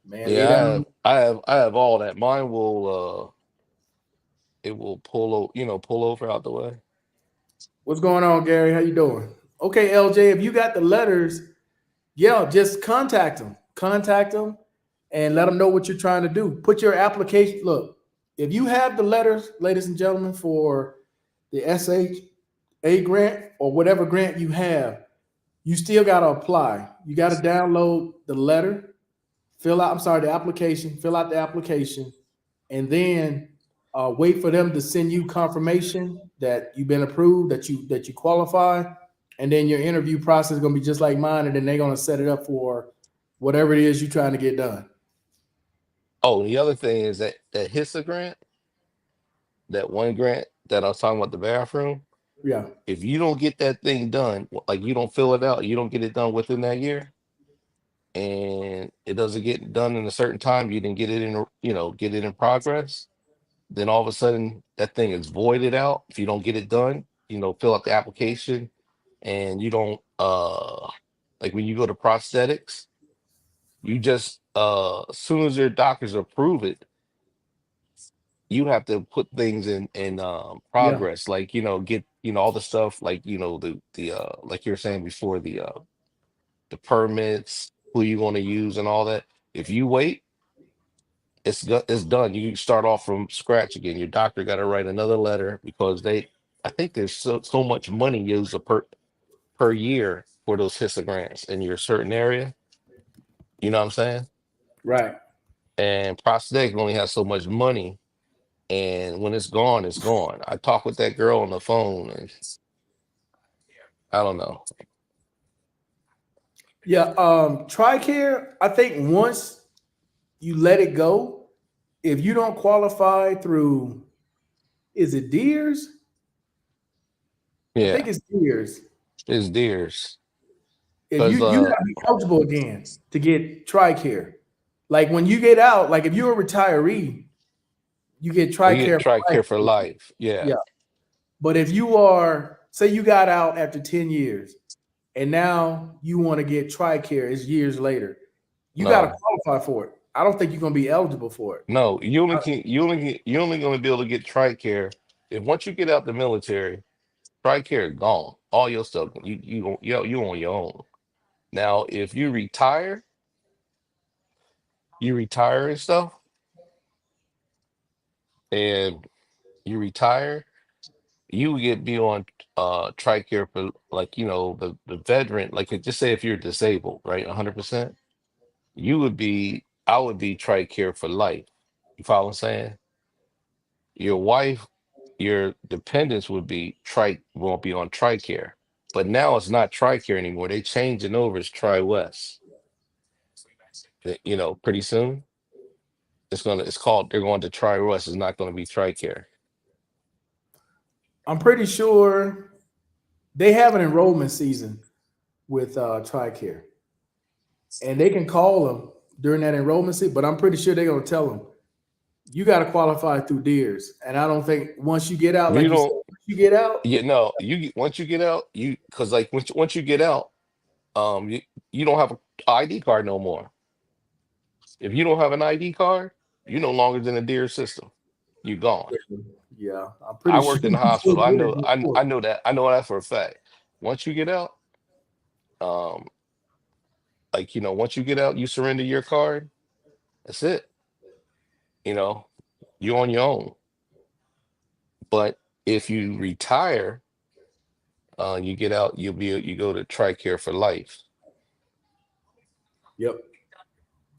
man, lay Yeah, I down. have I have I have all that. Mine will it will pull over out the way. What's going on, Gary? How you doing? Okay, LJ, if you got the letters, yeah, just contact them, and let them know what you're trying to do. Put your application. Look, if you have the letters, ladies and gentlemen, for the SHA grant or whatever grant you have, you still got to apply. You got to download the letter, fill out. I'm sorry, the application. Fill out the application, and then wait for them to send you confirmation that you've been approved, that you qualify, and then your interview process is going to be just like mine, and then they're going to set it up for whatever it is you're trying to get done. Oh, the other thing is that HISA grant, that one grant that I was talking about the bathroom. Yeah, If you don't get that thing done, like you don't fill it out, you don't get it done within that year, and it doesn't get done in a certain time, you didn't get it in progress, then all of a sudden that thing is voided out if you don't get it done, fill out the application, and you don't like when you go to prosthetics, you just as soon as your doctors approve it, you have to put things in yeah, progress, like get all the stuff, like the like you were saying before, the permits, who you want to use and all that. If you wait, it's done. You start off from scratch again. Your doctor got to write another letter because they I think there's so much money used per year for those histograms in your certain area. You know what I'm saying? Right. And prosthetic only has so much money, and when it's gone, it's gone. I talked with that girl on the phone, and I don't know. Yeah. TRICARE, I think once you let it go, if you don't qualify through, is it Deers? I think Yeah, it's Deers. it's deers If because you gotta be eligible again to get TRICARE. Like when you get out, like if you're a retiree, you get you get TRICARE try for life. care for life. Yeah, Yeah. But if you are, say you got out after 10 years and now you want to get TRICARE, it's years later, you got to no, qualify for it. I don't think you're going to be eligible for it. no. Uh, You only going to be able to get tri care if once you get out the military. Tri care gone. All your stuff you on your own. Now, if you retire and stuff, and you retire, you get be on TRICARE for like the veteran. Like just say if you're disabled, right, 100%, I would be TRICARE for life. You follow what I'm saying? Your wife, your dependents would be tri won't be on TRICARE, but now it's not TRICARE anymore. They changing over. It's TriWest. Pretty soon it's called. They're going to TriWest. It's not going to be TRICARE. I'm pretty sure they have an enrollment season with TRICARE, and they can call them during that enrollment season. But I'm pretty sure they're going to tell them you got to qualify through Deers. And I don't think once you get out, If you like you said, don't, once you get out, once you get out, because like once you get out, you don't have a ID card no more. If you don't have an ID card, you're no longer in the DEER system. You're gone. yeah, I'm pretty I sure worked in the you hospital. can't get it before. I know that. I know that for a fact. Once you get out, um, once you get out, you surrender your card. That's it. You know, you're on your own. But if you retire, you get out, you go to TRICARE for life. Yep.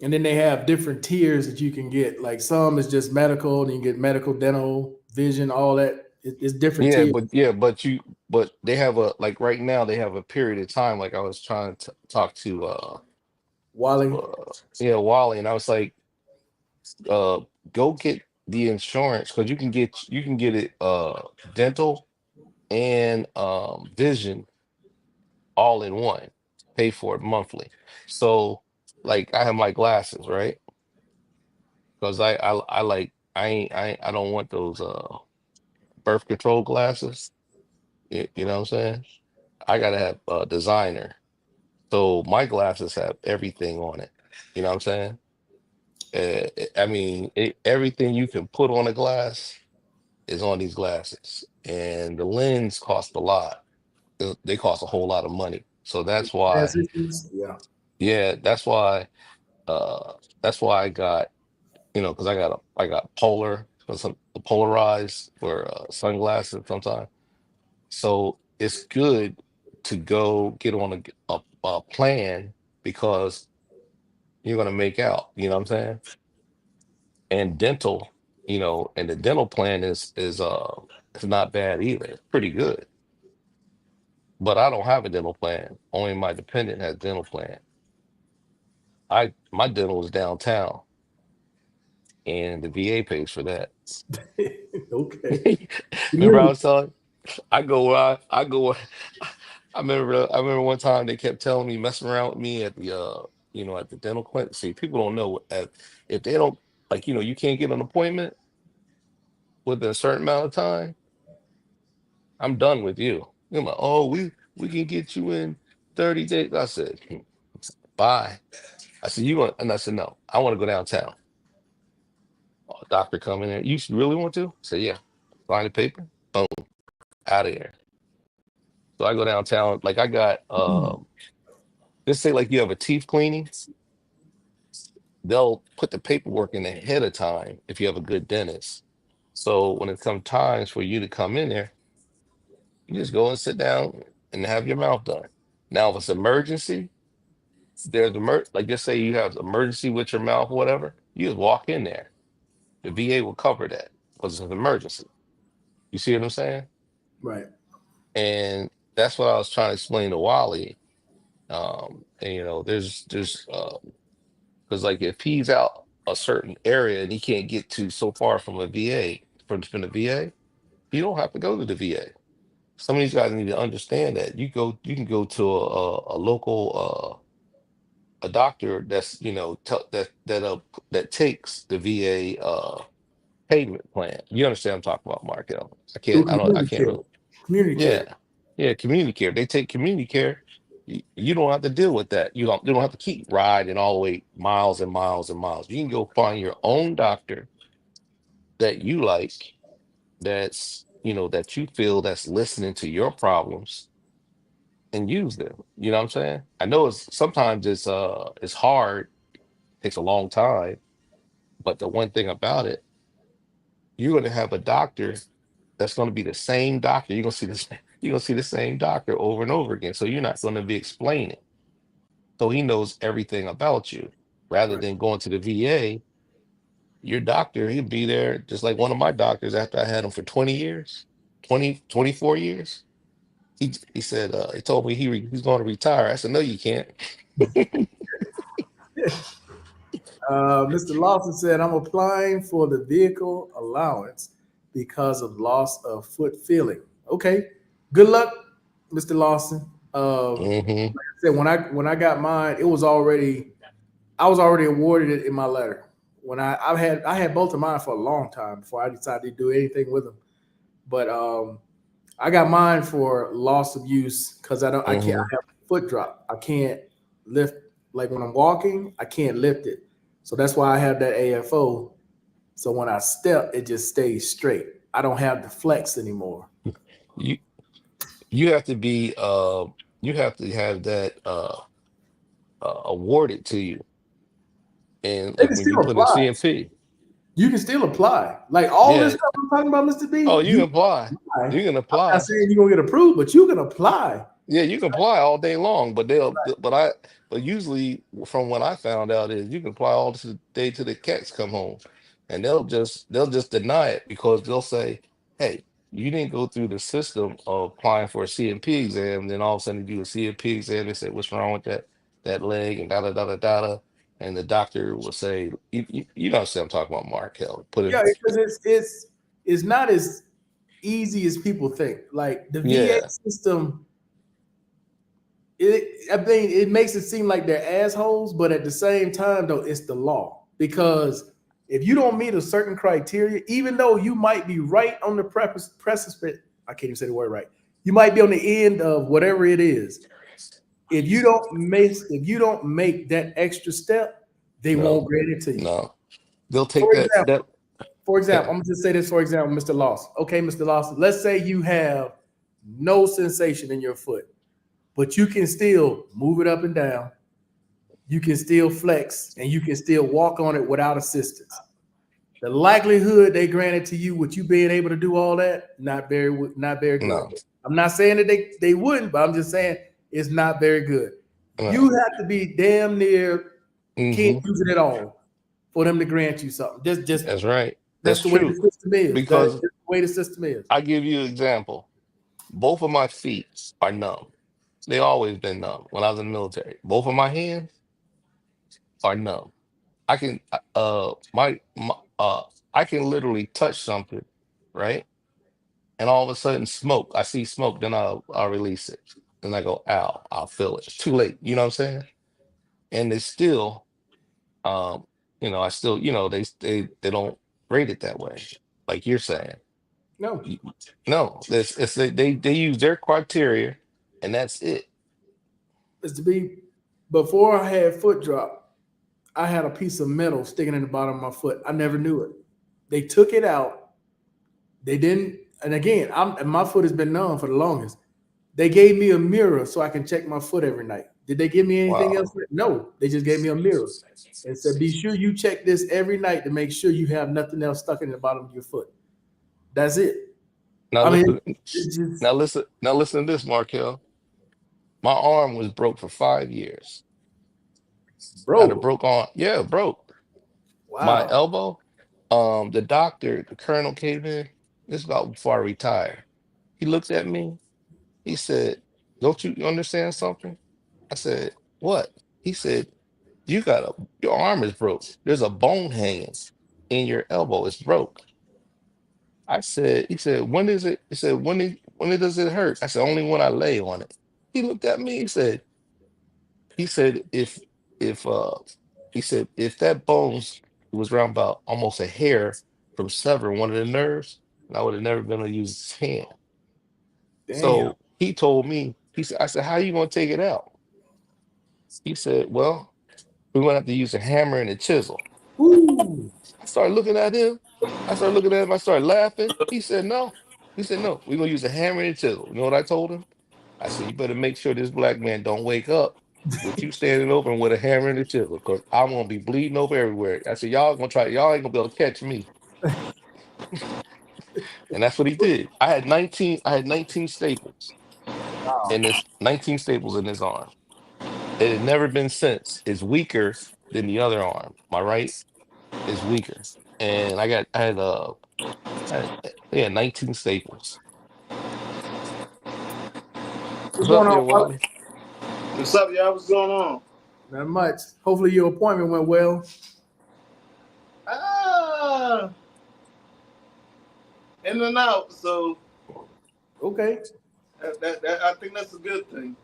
And then they have different tiers that you can get. Like some is just medical, and you get medical, dental, vision, all that. It's different Yeah, tiers. but they have a like right now they have a period of time. Like I was trying to talk to Wally. uh yeah, Wally, and I was like, uh go get the insurance because you can get it dental and vision all in one. Pay for it monthly. So like I have my glasses, right? Because I like I don't want those birth control glasses. You know what I'm saying? I gotta have a designer. So my glasses have everything on it. You know what I'm saying? I mean, everything you can put on a glass is on these glasses, and the lens cost a lot. They cost a whole lot of money. So Transitions. Yeah. yeah, uh, that's why I got, because I got polar, some polarized for sunglasses sometimes. So it's good to go get on a plan because you're gonna make out, you know what I'm saying? And dental, and the dental plan is not bad either. It's pretty good. But I don't have a dental plan. Only my dependent has dental plan. My dental is downtown and the VA pays for that. Okay. Remember I You. was telling I go I remember one time they kept telling me messing around with me at the at the dental clinic. See, people don't know if they don't like you can't get an appointment within a certain amount of time, I'm done with you. You're like, oh, we can get you in 30 days. I said, bye. I said, you want, and I said, no, I want to go downtown. Oh, doctor come in there. You really want to? I said, yeah. Sign the paper, boom, out of here. So I go downtown. Like I got, let's say like you have a teeth cleaning, they'll put the paperwork in ahead of time if you have a good dentist. So when it comes times for you to come in there, You just go and sit down and have your mouth done. Now, if it's emergency, like just say you have emergency with your mouth or whatever, you just walk in there. The VA will cover that because it's an emergency. You see what I'm saying? Right. And that's what I was trying to explain to Wally. And there's because like if he's out a certain area and he can't get to so far from a VA from the VA, you don't have to go to the VA. Some of these guys need to understand that you can go to a local a doctor that's that takes the VA payment plan. You understand what I'm talking about, Markel? Through I community can't care. really. Community Yeah, care. yeah, community care. They take community care. You don't have to deal with that. You don't have to keep riding all the way miles and miles and miles. You can go find your own doctor that you like, that you feel that's listening to your problems and use them. You know what I'm saying? I know sometimes it's hard, takes a long time, but the one thing about it, you're gonna have a doctor that's gonna be the same doctor. You're gonna see this you're gonna see the same doctor over and over again. So you're not gonna be explaining. So he knows everything about you. Rather Right. than going to the VA, your doctor, he'll be there just like one of my doctors after I had him for 20 years, 24 years. He said, he told me he's going to retire. I said, no, you can't. Mr. Lawson said, I'm applying for the vehicle allowance because of loss of foot feeling. Okay. Good luck, Mr. Lawson. Hmm. Like I said, when I got mine, I was already awarded it in my letter. When I had both of mine for a long time before I decided to do anything with them. But I got mine for loss of use because I can't Hmm. I have foot drop. I can't lift like when I'm walking, I can't lift it. So that's why I have that AFO. So when I step, it just stays straight. I don't have the flex anymore. You you have to be you have to have that awarded to you. And They like can when you still put in apply. CMP, You can still apply. Like all this yeah. stuff I'm talking about, Mr. Oh, B, you you can can apply. apply. You can I'm not apply. saying you're gonna get approved, but you can apply. Yeah, you can apply all day long, but usually from what I found out is you can apply all the day till the cats come home, and they'll just deny it because they'll say, "Hey, you didn't go through the system of applying for a CMP exam." Then all of a sudden you do a CMP exam. They say, "What's wrong with that leg?" And da da da da da. Da. And the doctor will say, "You know what I'm talking about, Mark Hill. Put Yeah, it, because it's not as easy as people think. Like the VA yeah, system, I mean, it makes it seem like they're assholes, but at the same time, though, it's the law. Because if you don't meet a certain criteria, even though you might be right on the precipice, I can't even say the word right. You might be on the end of whatever it is. If you don't make that extra step, they won't no, grant it to you. no, they'll take For that example, that." for example, Okay. I'm gonna just say this. For example, Mr. Lawson. Okay, Mr. Lawson. Let's say you have no sensation in your foot, but you can still move it up and down. You can still flex, and you can still walk on it without assistance. The likelihood they granted to you with you being able to do all that, not very good. No, I'm not saying that they wouldn't, but I'm just saying it's not very good. You no. have to be damn near can't Hmm. use it at all for them to grant you something. Just That's right. that's That's the way the true. system is. That's Because just the way the system is. I give you an example. Both of my feet are numb. They always been numb when I was in the military. Both of my hands are numb. I can my I can literally touch something, right? And all of a sudden smoke. I see smoke, then I'll release it. Then I go, ow, I'll feel it. It's too late. You know what I'm saying? And it's still um, I still, they don't rate it that way, like you're saying. No, Y- No, they use their criteria, and that's it. it's to be before I had foot drop, I had a piece of metal sticking in the bottom of my foot. I never knew it. They took it out. They didn't, and again, my foot has been numb for the longest. They gave me a mirror so I can check my foot every night. Did they give me anything else? Wow. No, they just gave me a mirror and said, "Be sure you check this every night to make sure you have nothing else stuck in the bottom of your foot." That's it. Now I mean, listen, it's just now listen to this, Markel. My arm was broke for 5 years. I had a broke. broke arm. Yeah, broke. My Wow. elbow. The doctor, the colonel came in. This is about before I retire. He looked at me. He said, "Don't you understand something?" I said, "What?" He said, your arm is broke. There's a bone hanging in your elbow. It's broke." He said, "When is it?" He said, does it hurt?" I said, "Only when I lay on it." He looked at me. He said, if he said, if that bones was around about almost a hair from severing one of the nerves, and I would have never been able to use his hand. Damn. So he told me, I said, "How you gonna take it out?" He said, "Well, we're gonna have to use a hammer and a chisel." Ooh. I started looking at him. I started looking at him. I started laughing. He said, "No." He said, "No, we're gonna use a hammer and a chisel." You know what I told him? I said, "You better make sure this black man don't wake up with you standing over him with a hammer and a chisel, because I'm gonna be bleeding over everywhere." I said, y'all ain't gonna be able to catch me." And that's what he did. I had 19 staples Wow. in this 19 staples in his arm. It had never been since. It's weaker than the other arm. My right is weaker. And I had 19 staples. What's What's going up on, there, Wally? Wally? What's up, y'all? What's going on? Not much. Hopefully your appointment went well. Ah, in and out. So Okay. I think that's a good thing.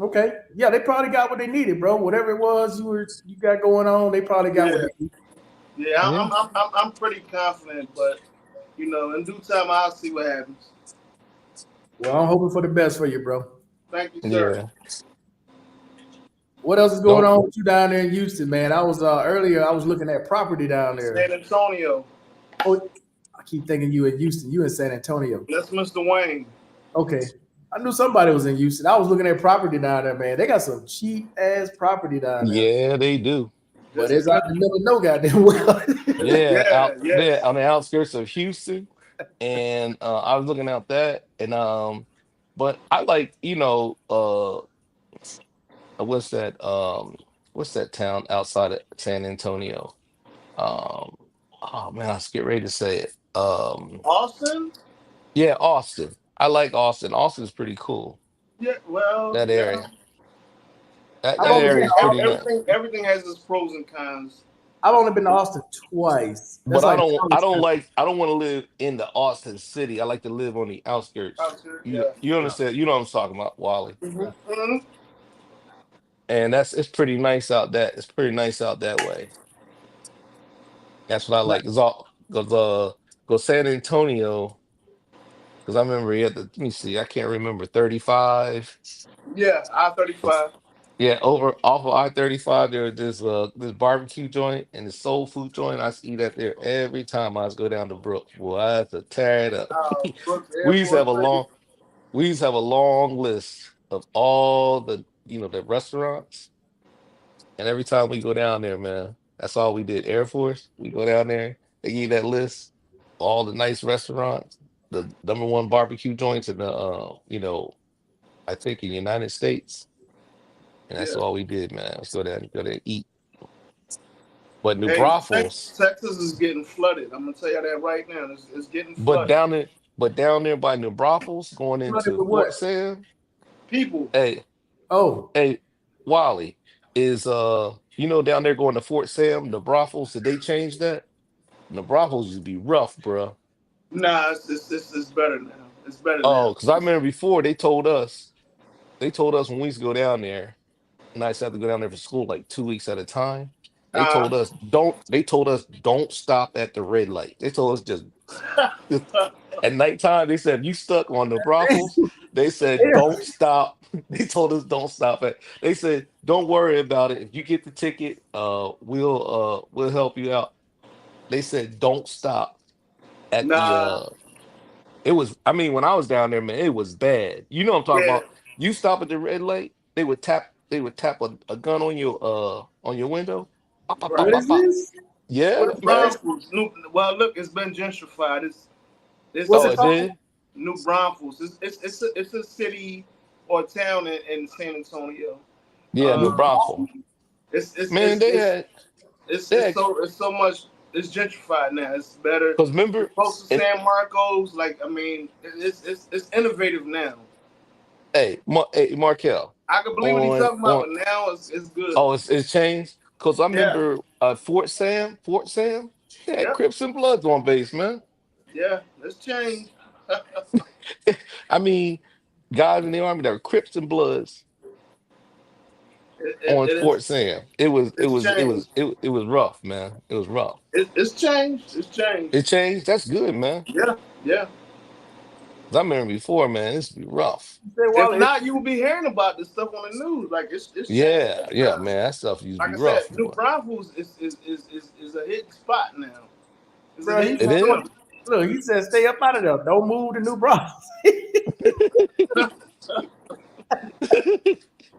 Okay. Yeah, they probably got what they needed, bro. Whatever it was you got going on, they probably got what Yeah, they needed. yeah. Yeah. I'm pretty confident, but in due time, I'll see what happens. Well, I'm hoping for the best for you, bro. Thank you, sir. Yeah. What else is going Don't on with you down there in Houston, man? I was earlier. I was looking at property down San there. Antonio. Oh, I keep thinking you in Houston. You in San Antonio. That's Mr. Wayne. Okay, I knew somebody was in Houston. I was looking at property down there, man. They got some cheap ass property down there, Yeah, they do. but That's it's out the middle of no goddamn well. Yeah, yeah, out yes, there on the outskirts of Houston. And I was looking at that, and but I like, what's that town outside of San Antonio? Um oh man, I was getting ready to say it. Austin. Yeah, Austin. I like Austin. Austin's pretty cool. Yeah, well, That yeah. area. That I've that only Everything, been area to is pretty Austin. nice. everything has its pros and cons. I've only been to Austin twice. That's But I like don't I college don't time. like I don't want to live in the Austin city. I like to live on the outskirts. Out here, You yeah. you Yeah. understand? You know what I'm talking about, Wally. hmm hmm And it's pretty nice out that it's pretty nice out that way. That's what I Right. like. It's all because go San Antonio, because I remember let me see, I can't remember 35. Yeah, I-35. Yeah, over off of I-35, there's this barbecue joint and the soul food joint. I used to eat at there every time I was go down to Brook. Boy, I had to tear it up. Brooks We used to have Airport, a baby. long we used to have a long list of all the restaurants. And every time we go down there, man, that's all we did. Air Force, we go down there, they give you that list, all the nice restaurants, the number one barbecue joints in I think in the United States. And that's Yeah. all we did, man. Let's go there and eat. But New Hey, Braunfels, Texas is getting flooded. I'm gonna tell you that right now. It's getting but flooded. down there by New Braunfels, going Flooded into with Fort what? Sam, People. hey, Oh, hey, Wally, is down there going to Fort Sam, the brothels, did they change that? The brothels used to be rough, bro. Nah, it's better now. It's better now. Oh, because I remember before they told us when we used to go down there, and I used to have to go down there for school like 2 weeks at a time. Uh, They told us don't stop at the red light. They told us just at nighttime, they said you stuck on the brothels. They said damn. don't stop. They told us don't stop it. They said don't worry about it. If you get the ticket, we'll help you out. They said don't stop at the nah, it was, I mean, when I was down there, man, it was bad. You know what I'm talking yeah, about. You stop at the red light, they would tap a gun on your window. Pop, pop, pop, What right. is pop, pop. this? What Yeah, is man. this? Well, look, it's been gentrified. It's What's Oh, it it uh, called? did? New Braunfels. It's a city or town in San Antonio. Yeah, New Um, Braunfels. it's it's Man, it's it's it's, they it's had, so it's so much. It's gentrified now. It's better. because It's remember, close to and San Marcos. Like I mean, it's innovative now. hey, Markel, I can believe what he's talking about, on, but now it's good. oh, it's changed. Because I Yeah, remember Fort Sam, they had yeah, Crips and Bloods on base, man. yeah. It's changed. I mean, guys in the army that were Crips and Bloods It, it, on it is. Fort Sam. It was, it It's was, it changed. was, it was rough, man. It was rough. It's changed. It's changed. It changed. That's good, man. Yeah, yeah. 'Cause I remember before, man. This be rough. Say, If Wally, not, you will be hearing about this stuff on the news. Like it's changed Yeah, big yeah, time. man. That stuff used to Like be I said, rough, New boy. Braunfels is a hidden spot now. It's a bro, he hidden It said, is. joint. look, he said, stay up out of there. Don't move to New Braunfels.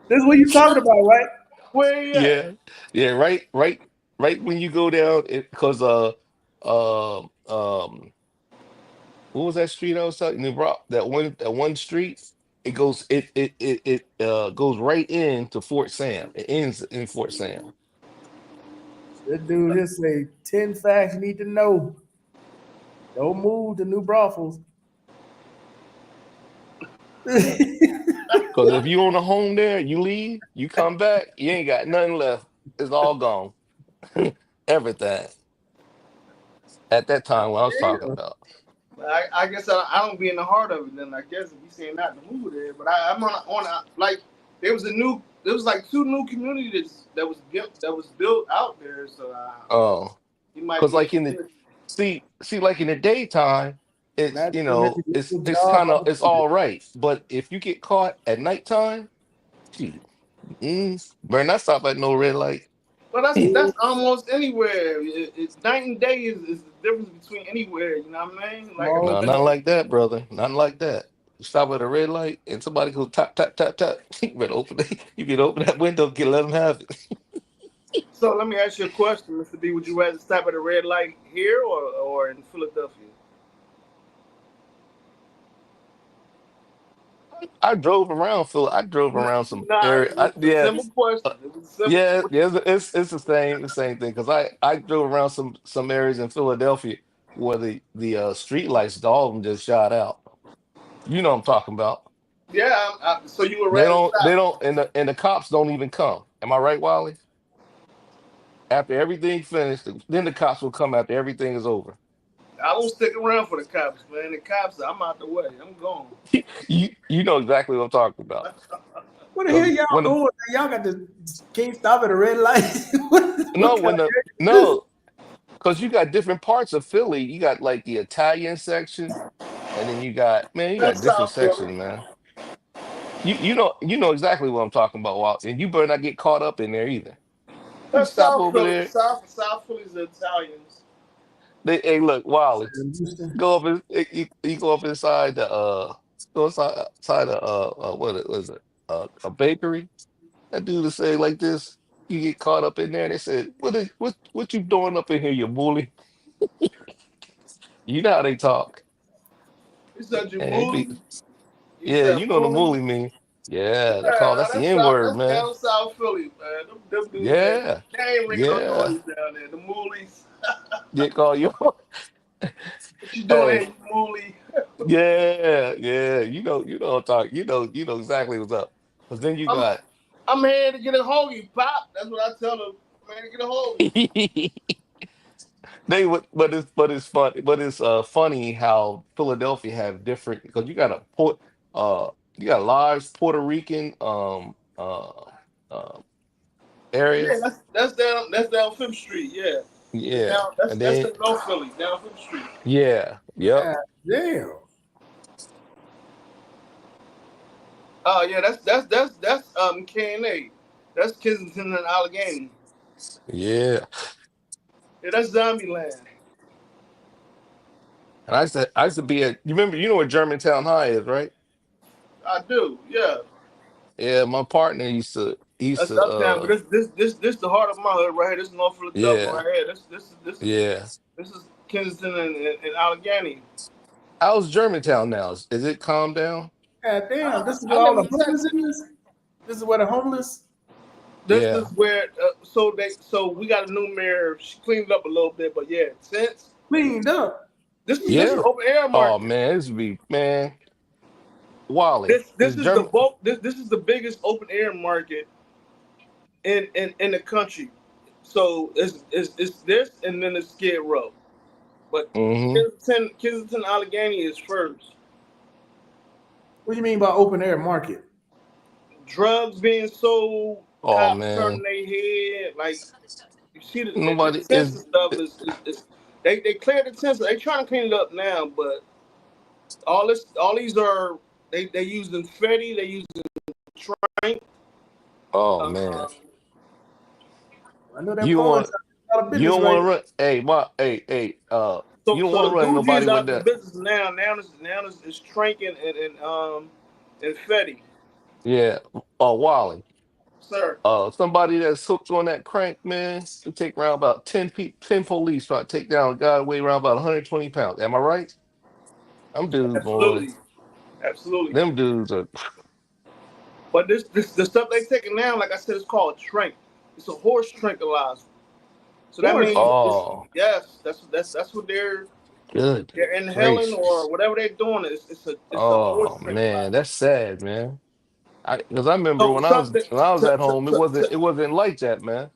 This is what you talking about, right? Where you at? Yeah, yeah. Right when you go down, because what was that street I was talking about? That one street. It goes right into Fort Sam. It ends in Fort Sam. This dude here say 10 facts you need to know. Don't move to New Braunfels. Because if you own a home there, you leave, you come back, you ain't got nothing left. It's all gone. Everything. At that time, what I was talking Yeah. about. I guess I don't be in the heart of it. Then I guess if you saying not to move there, but I'm like there was like two new communities that was built out there. So Oh, you might because be. like in the see, like in the daytime, it's Not too many it's local it's job kind of it's all opportunities. right. But if you get caught at nighttime, gee, better not stop at no red light. But that's almost anywhere. Night and day is the difference between anywhere. You know what I mean? Like Small No, that's, nothing town. like that, brother. Nothing like that. You stop at a red light and somebody goes tap tap tap tap. You better open it. You can open that window, get let them have it. so let me ask you a question, Mr. B. Would you rather stop at a red light here or in Philadelphia? I drove around Phil. I drove No, around some nah, area. it was a Yeah, simple question. It was a simple. yeah, yeah. It's the same thing. Because I drove around some areas in Philadelphia where the street lights, all of them just shot out. You know what I'm talking about. Yeah. So you would They rather don't they stop? don't and the cops don't even come. Am I right, Wally? After everything finished, then the cops will come after everything is over. I don't stick around for the cops, man. The cops, I'm out the way. I'm gone. You know exactly what I'm talking about. What the hell Because y'all when the doing? Y'all got the can't stop at a red light. what no kind when of the area is this? no because you got different parts of Philly. You got like the Italian section, and then you got That's different South Philly. sections, man. You know exactly what I'm talking about, Walt, and you better not get caught up in there either. You That's stop South over Philly. there. South Philly's the Italians. Hey, look, Wally, Sam Houston. go up you go up inside the go inside the what is it a bakery. That dude to say like this, you get caught up in there. They said, what you doing up in here, you bully? You know how they talk. You said you And they be, mooly. You yeah, said you know the mooly. bully mean. Yeah, Yeah, that's the N word, that's man. down South Philly, man. Them dudes there, Yeah, they ain't ringing no yeah. noise down there. The moolies. Get call you. What you doing Hey, here, you mooly? yeah, yeah. You know what I'm talking. You know exactly what's up. Because then you I'm got I'm here to get a hold of you, Pop. That's what I tell them. I'm here to get a hold of you. they would, but it's funny, but it's funny how Philadelphia have different because uh you got a large Puerto Rican uh area. Yeah, that's down Fifth Street. Yeah, it's Yeah, down. That's and that's then in North Philly, down Fifth Street. yeah, yep, God damn. Oh yeah, that's K&A. That's Kensington and Allegheny. yeah. Yeah, that's Zombieland. And I used to be at you know where Germantown High is, right? I do. Yeah, Yeah, my partner used that's to uptown. But this the heart of my hood right here. This is North Philadelphia yeah, right here. This is yeah. Kensington and Allegheny. How's Germantown now? Is it calmed down? God damn, this is I where all live the in homeless Texas. is? This is where the homeless This Yeah. is where so we got a new mayor. She cleaned up a little bit, but yeah, since cleaned up. this is Yeah. open air Oh market. man, this would be man. Wally. This is the bulk. This is the biggest open air market in the country. So it's this and then it's Skid Row, but Mm-hmm. Kensington Allegheny is first. What do you mean by open air market? Drugs being sold, Oh cops turning man. their head. Like you see the Nobody tents is and stuff is they cleared the tents. They trying to clean it up now, but all these are they using Fetty, they using Trank. oh man. Um, I know that You pawn want shop is out of you business don't want right to run you don't so want the to run Gucci is nobody with out the that. business now. Now is Trank and Fetty, Yeah. Wally. sir. Somebody that's hooked on that crank, man, to take around about 10 police try to take down a guy weigh around about 120 pounds. Am I right? Them dudes, boy. Absolutely, absolutely. Them dudes are But this the stuff they taking now, like I said, it's called Trank. It's a horse tranquilizer. So that horse. means it's oh yes, that's what good they're inhaling or gracious. whatever they're doing. It's a horse Oh man, tranquilizer. that's sad, man. Because I remember So when I was something when I was at home, it wasn't like that, man.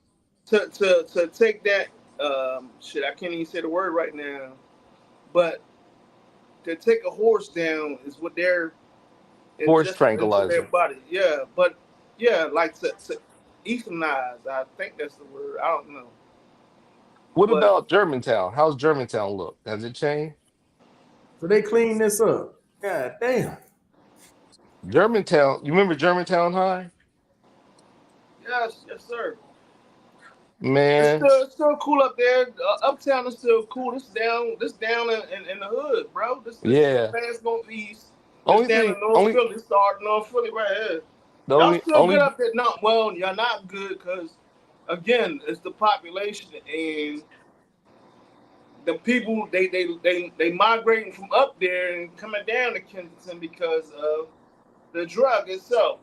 to take that shit. I can't even say the word right now, but to take a horse down is what they're Horse ingesting into their tranquilizer. body. Yeah, but yeah, like to euthanize. I think that's the word. I don't know, What but about Germantown? How's Germantown look? Has it changed? So they cleaned this up. God damn. Germantown, you remember Germantown High? yes, sir. Man, It's still cool up there. Uptown is still cool. This down in the hood, bro. This is yeah. fast northeast. This Only down thing, in North only Philly. Start North Philly right here. the Y'all only still good only up there? Not well. Y'all not good because again, it's the population and the people. They migrating from up there and coming down to Kensington because of the drug itself.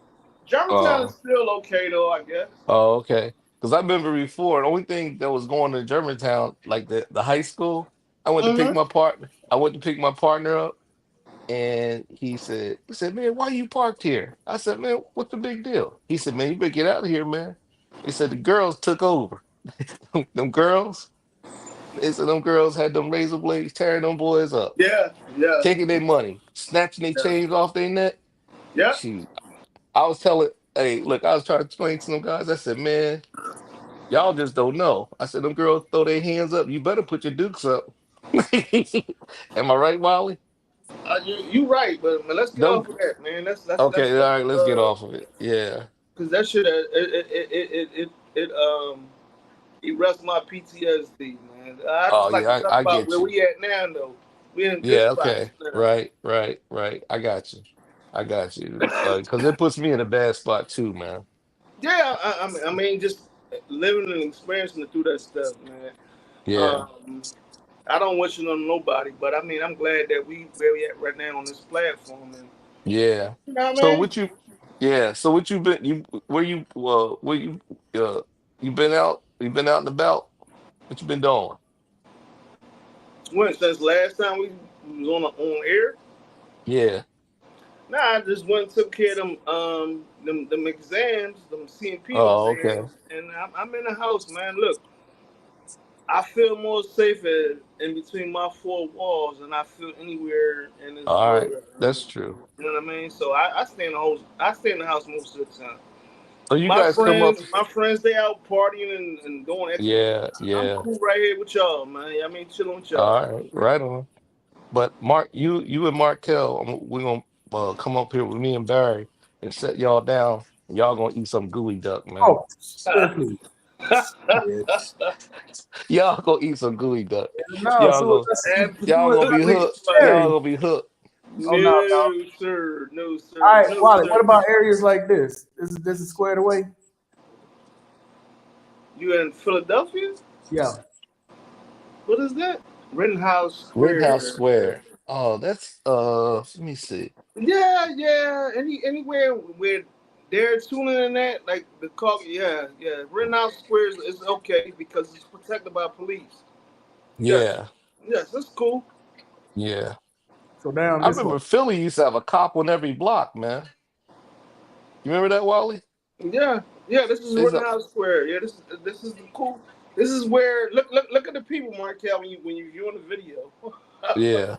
Germantown is oh still okay though, I guess. okay. Because I remember before, the only thing that was going to Germantown, like the high school, Mm-hmm. I went to pick my partner up. And he said, man, why you parked here? I said, man, what's the big deal? He said, man, you better get out of here, man. He said, the girls took over. Them girls, they said them girls had them razor blades tearing them boys up, Yeah, yeah, taking their money, snatching their yeah, chains off their neck. yeah. Shoot. I was telling, hey, look, I was trying to explain to them guys. I said, man, y'all just don't know. I said, them girls throw their hands up. You better put your dukes up. Am I right, Wally? You right, but man, let's get Them off of that, man. That's Okay, all right, let's get off of it. Yeah. because that shit it rests my PTSD, man. I Oh just like yeah, to talk I about get where you. we at now, though. We in a good Yeah, spot okay. now. Right. I got you. I got you. Because it puts me in a bad spot too, man. Yeah, I mean, just living and experiencing it through that stuff, man. Yeah, Um, I don't wish it on nobody, but I mean, I'm glad that we where we at right now on this platform, and yeah. you know what I So mean. what you yeah, so what you been uh you been out and about? What you been doing? When since last time we was on air, Yeah. nah, I just went and took care of them exams, them CMP Oh, okay. exams, and I'm in the house, man. Look, I feel more safer in between my four walls than I feel anywhere in this All world. right. That's true. You know what I mean? So I stay in the house. I stay in the house most of the time. So you guys come up My friends, they out partying and doing extra. yeah, I'm yeah. cool right here with y'all, man. I mean, chilling with y'all. All right, right on. But Mark, you and Markel, we're gonna come up here with me and Barry and set y'all down. And y'all gonna eat some gooey duck, man. Oh, shit. Shit. Y'all gonna eat some gooey duck. No, Y'all so gonna let's see. y'all gonna be Absolutely. hooked. Y'all Scary. gonna be hooked. Oh no, no. No, sir. No, All sir. right, No, Wally. What sir. about areas like this? This is squared away? You in Philadelphia? Yeah. What is that? Rittenhouse Rittenhouse Square. Square. Oh, that's let me see. Yeah. Anywhere where they're tuning in at, like the call, yeah. Rittenhouse Square is okay because it's protected by police. Yes, Yeah, yes, that's cool. yeah. So down I this one. remember Philly used to have a cop on every block, man. You remember that, Wally? Yeah. This is There's a Rittenhouse Square. Yeah, this is the cool. This is where look at the people, Markel, when you viewing the video. yeah.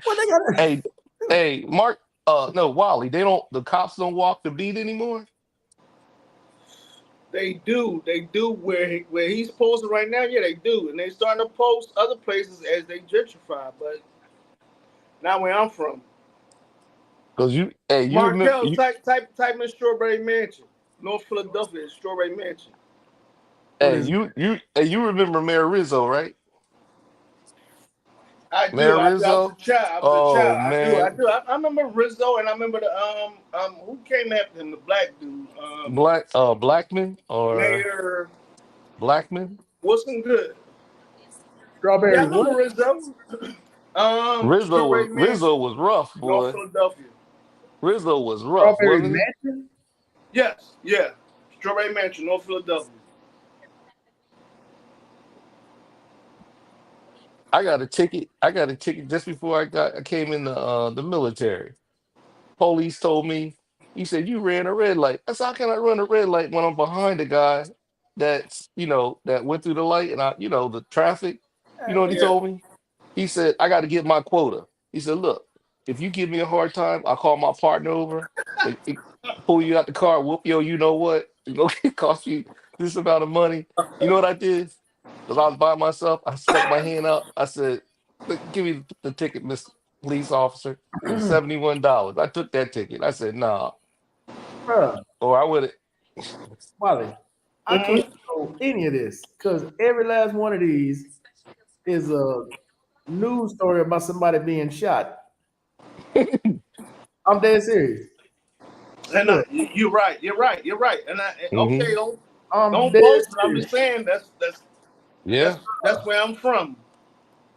What they got? Hey, hey, Mark. No, Wally. They don't. The cops don't walk the beat anymore. They do where he's posting right now. Yeah, they do, and they starting to post other places as they gentrify. But not where I'm from. Cause hey, you remember Markel, type in Strawberry Mansion, North Philadelphia, Strawberry Mansion. What is it? hey, you remember Mayor Rizzo, right? I do. Mayor I was a Rizzo. child. I was a Oh child. I do. I man, do. I remember Rizzo, and I remember the who came after him, the black dude, Blackman or Mayor Blackman. wasn't good. Yeah, I Strawberry remember what? Rizzo. Strawberry Rizzo Mansion, was rough, North boy. Philadelphia. Rizzo was rough, Strawberry wasn't he? Mansion? Yes, yeah. Strawberry Mansion, North Philadelphia. I got a ticket. I got a ticket just before I came in the military. Police told me, he said, you ran a red light. I said, how can I run a red light when I'm behind a guy that's, that went through the light and the traffic? You know what he Yeah. told me? He said, I got to get my quota. He said, look, if you give me a hard time, I'll call my partner over, it pull you out the car, whoop yo, you know what? It cost you this amount of money. You know what I did? Because I was by myself. I stuck my hand out. I said, "Look, give me the ticket, Mr. Police Officer." It was $71. I took that ticket. I said, nah, Bruh, or I would have. Wally, I couldn't know any of this because every last one of these is a news story about somebody being shot. I'm dead serious. And Look, you're right. Okay, Hmm. I'm don't dead post it. I'm serious. just saying Yeah, that's where I'm from.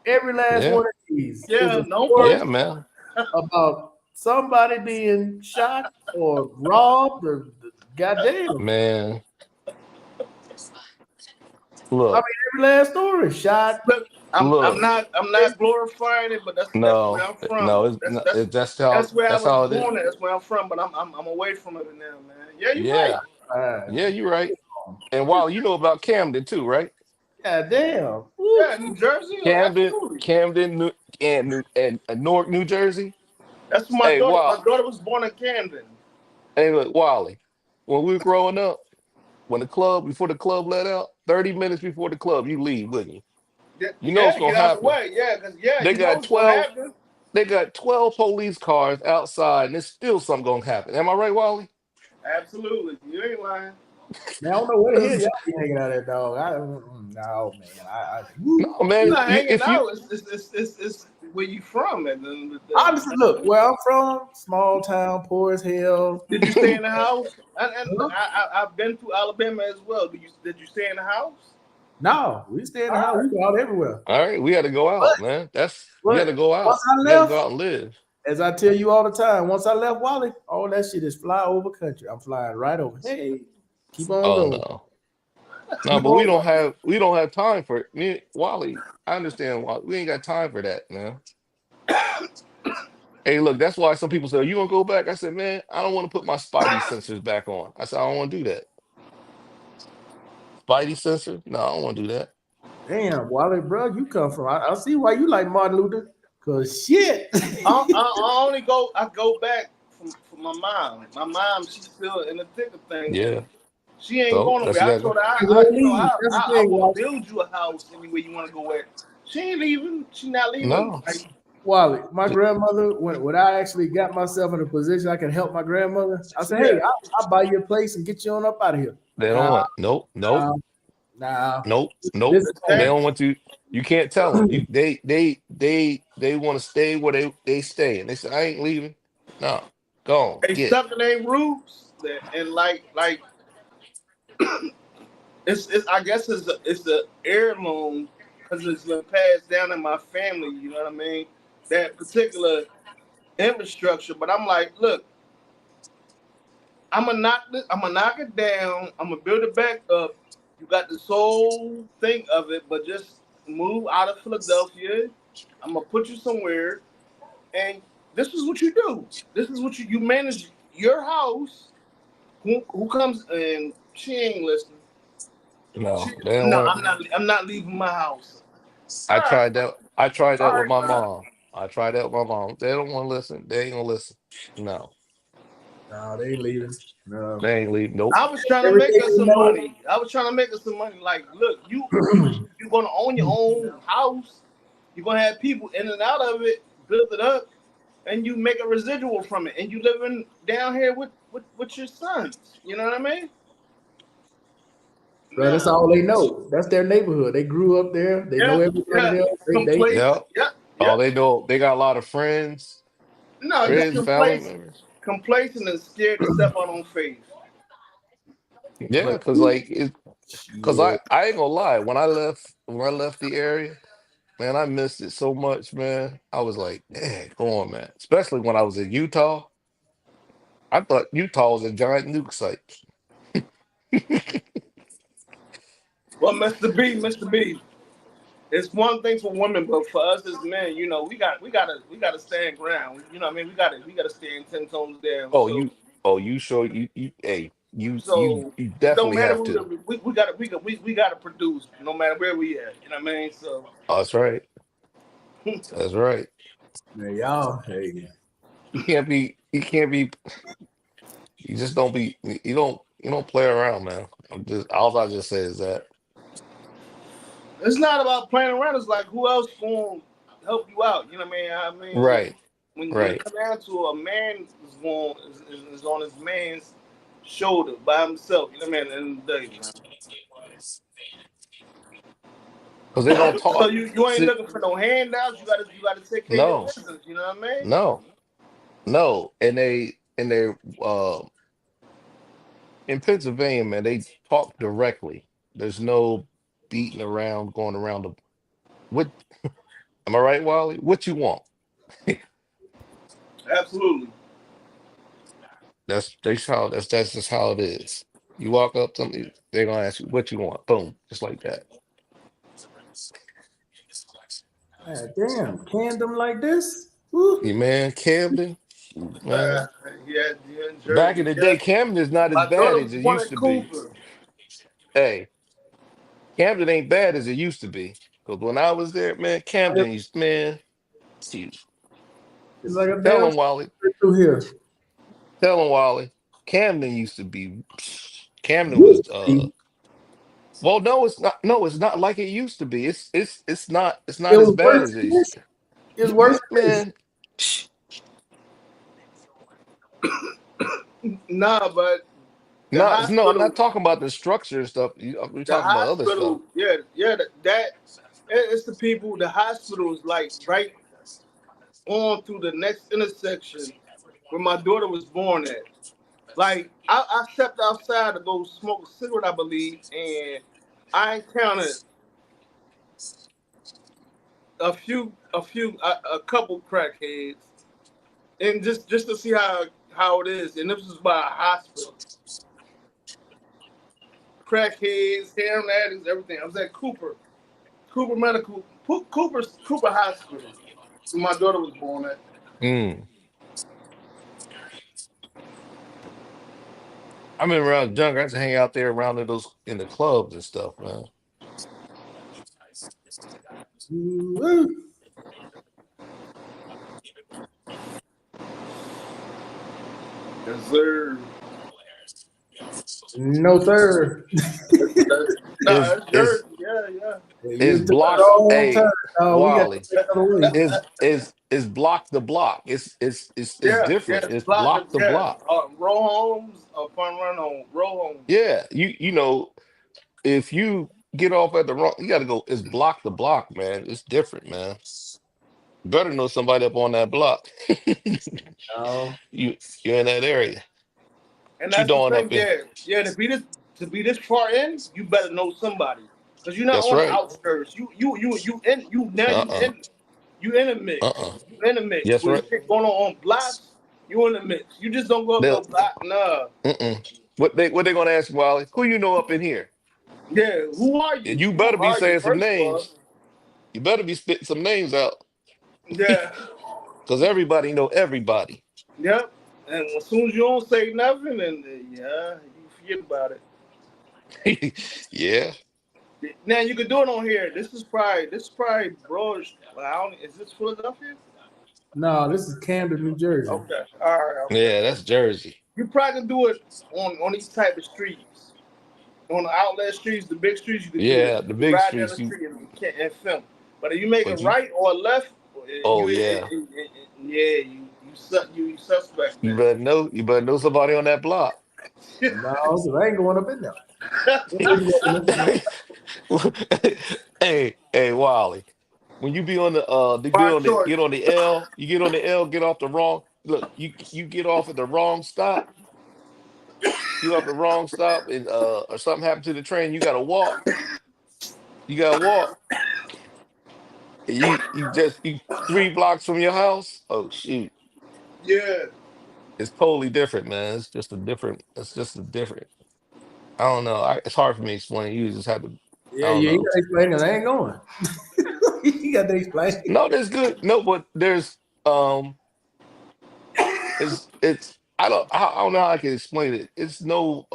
Every last yeah, one of these is Yeah, a don't story yeah, post it. man. about somebody being shot or robbed or goddamn. Man, I look, mean, every last story shot. Look, I'm look. not glorifying it, but that's where No, I'm from. no, it's not, That's where I that's was how it is. born at. That's where I'm from. But I'm away from it now, man. Yeah, you're right. Yeah, Uh, yeah, you're right. And while you know about Camden too, right? goddamn. Woo. Yeah, New Jersey, Camden, absolutely. Camden, and Newark, New Jersey. That's my Hey, daughter. My wow. daughter was born in Camden. Hey, look, Wally. When we were growing up, before the club let out, 30 minutes before the club, you leave, wouldn't you? Yeah, You know what's get gonna out the happen. way. Yeah, because They you know got what's gonna 12, happen. they got 12 police cars outside, and there's still something gonna happen. Am I right, Wally? Absolutely, you ain't lying. Man, I don't know where the hell y'all be hanging out at, dog. No, man. No, You're man. not hanging If you out. It's where you from. And honestly, look, where I'm from, small town, poor as hell. did you stay in the house? And Huh? I've been through Alabama as well. Did you stay in the house? No, we stay in the All house. right. We go out everywhere. all right, we had to go But, out, man. You had to but go once out. I You had to go left, out and live. as I tell you all the time, once I left Wally, all that shit is fly over country. I'm flying right over. Hey, keep on Oh going. no. No, Keep but on going. we don't have time for it. Me, Wally, I understand why we ain't got time for that, man. Hey, look, that's why some people say, you gonna go back? I said, man, I don't want to put my Spidey sensors back on. I said, I don't want to do that. Spidey sensor? No, I don't want to do that. Damn, Wally, bro, you come from. I see why you like Martin Luther. Cause shit. I go back from my mom. My mom, she's still in the thick of things, and Yeah. she ain't So going that's nowhere. you I gotta told go. her, She won't leave. That's the I thing, will Wally. build you a house anywhere you want to go at. She ain't leaving. She not leaving. No. Like, Wally, my grandmother, when I actually got myself in a position I can help my grandmother, I said, hey, yeah, I'll buy you a place and get you on up out of here. They don't Nah, want. Nope. Nope. nah, nah. Nope. This Nope. is They home. okay. don't want to. You can't tell them. They want to stay where they stay, and they say, I ain't leaving. No. Go on. They Get. stuck in their roots, and it's I guess it's the heirloom because it's been passed down in my family. You know what I mean? That particular infrastructure. But I'm like, look, I'm gonna knock it down. I'm gonna build it back up. You got this whole thing of it, but just move out of Philadelphia. I'm gonna put you somewhere, and this is what you do. This is what you manage your house. Who comes and she ain't listening. No, She, they don't no, want. I'm not leaving my house. I All right, tried that. I tried all that with right, my man. mom. I tried that with my mom. They don't want to listen. They ain't gonna listen. No, No, they ain't leaving. No. they ain't leave. Nope. I was trying to make Everything us we some know. money. I was trying to make us some money. Like, look, you're gonna own your own house. You're gonna have people in and out of it, build it up, and you make a residual from it. And you living down here with your sons. You know what I mean? Bro, that's Now, all they know. That's their neighborhood. They grew up there. They know yeah, everybody yeah, there. They complacent. Yep. Yep, Oh, yep. they know. They got a lot of friends, No, just friends, family complacent, members. complacent, and scared to step out on faith. Yeah, but because like, because yeah, I ain't gonna lie. When I left the area, man, I missed it so much, man. I was like, man, go on, man. Especially when I was in Utah. I thought Utah was a giant nuke site. Well, Mr. B, it's one thing for women, but for us as men, you know, we gotta stand ground. You know what I mean? We gotta stand 10 toes down. Oh, So you, oh, you sure you, hey, you, so you it don't definitely matter have who to. we gotta produce no matter where we at. You know what I mean? So Oh, that's right. That's right. man, y'all, hey, You can't be, you just don't be, you don't play around, man. All I just say is that. it's not about playing around. It's like who else gonna help you out? You know what I mean? Right, When it right. comes down to a man is on his man's shoulder by himself. You know what I mean? At the end of the day, man. Because they don't So talk. you ain't See, looking for no handouts. You gotta take care of your no, business. You know what I mean? no, no. And they uh in Pennsylvania, man, they talk directly. There's no beating around, going around the what am I right, Wally? What you want? Absolutely. That's just how it is. You walk up to them, they're gonna ask you what you want. Boom, just like that. man, damn, canned them like this. Woo. You man, Camden, man. Yeah, in Back in Jersey. the Yeah. day, Camden is not as My bad daughter as was it born used at to be. Cooper. Hey, Camden ain't bad as it used to be. Because when I was there, man, Camden used, man, shoot, It's like a tell damn him, Wally, through here. tell him, Wally. Camden used to be, Camden was, Used to be. well, no, it's not. No, it's not like it used to be. It's It not as was bad worse as it than used this. to It was be. worse than this. Man, Nah, but the no, I'm hospital, not talking about the structure and stuff. We're the talking about other stuff. hospital, it's the people. The hospital is like right on through the next intersection where my daughter was born at. Like I stepped outside to go smoke a cigarette, I believe, and I encountered a couple crackheads, and just to see how it is. And this was by a hospital. Crackheads, heroin addicts, everything. I was at Cooper Medical, Cooper Hospital. Where my daughter was born at. Mm. I remember when I was younger, I used to hang out there around in the clubs and stuff, man. Woo. Yes, sir. No, sir. Is That's is Jersey. Yeah, yeah. Yeah, you is took the block wrong turn. a Oh, we got to Wally? take the other way. Is block the block? It's Yeah, yeah. different. It's Block block of the yeah. block. Row homes upon run home. Row homes. Yeah, you know, if you get off at the wrong, you got to go. It's block the block, man. It's different, man. Better know somebody up on that block. Oh, you you're in that area. And What you that's the doing thing. up in? Yeah, yeah. To be this far in, you better know somebody. because you're not That's on the right. outskirts. You in the mix. Uh-uh. You in the mix. Yes, With right. shit going on blocks, you in the mix. You just don't go up They'll, no block. Nah. what they gonna ask you, Wally? Who you know up in here? Yeah. Who are And you? you Who better be are you? saying some First of all. names. You better be spitting some names out, Yeah. because everybody know everybody. Yep. And as soon as you don't say nothing, and yeah, you forget about it. Yeah. Now you can do it on here. This is probably broad. I don't. Is this Philadelphia? No, this is Camden, New Jersey. Okay. All right. Yeah, Okay. that's Jersey. You probably can do it on these type of streets. On the outlet streets, the big streets, you can do it. Yeah, the You big ride down streets. the You, street and, and film. But if you make a but you, right or a left, oh you, yeah, yeah, you suspect you then. better know. You better know somebody on that block. No, 'cause I ain't going up in there. Hey, Wally. When you be on By choice. get on the L, you get on the L, get off the wrong. Look, you get off at the wrong stop. You off the wrong stop, and or something happened to the train. You gotta walk. You gotta walk. You 3 blocks from your house. Oh shoot, Yeah, it's totally different, man. It's just a different. It's just a different. I don't know. It's hard for me to explain. You just have to. I Yeah, don't yeah, you know. gotta explain because I ain't going. You got to explain. No, there's good. No, but there's it's I don't know how I can explain it. It's no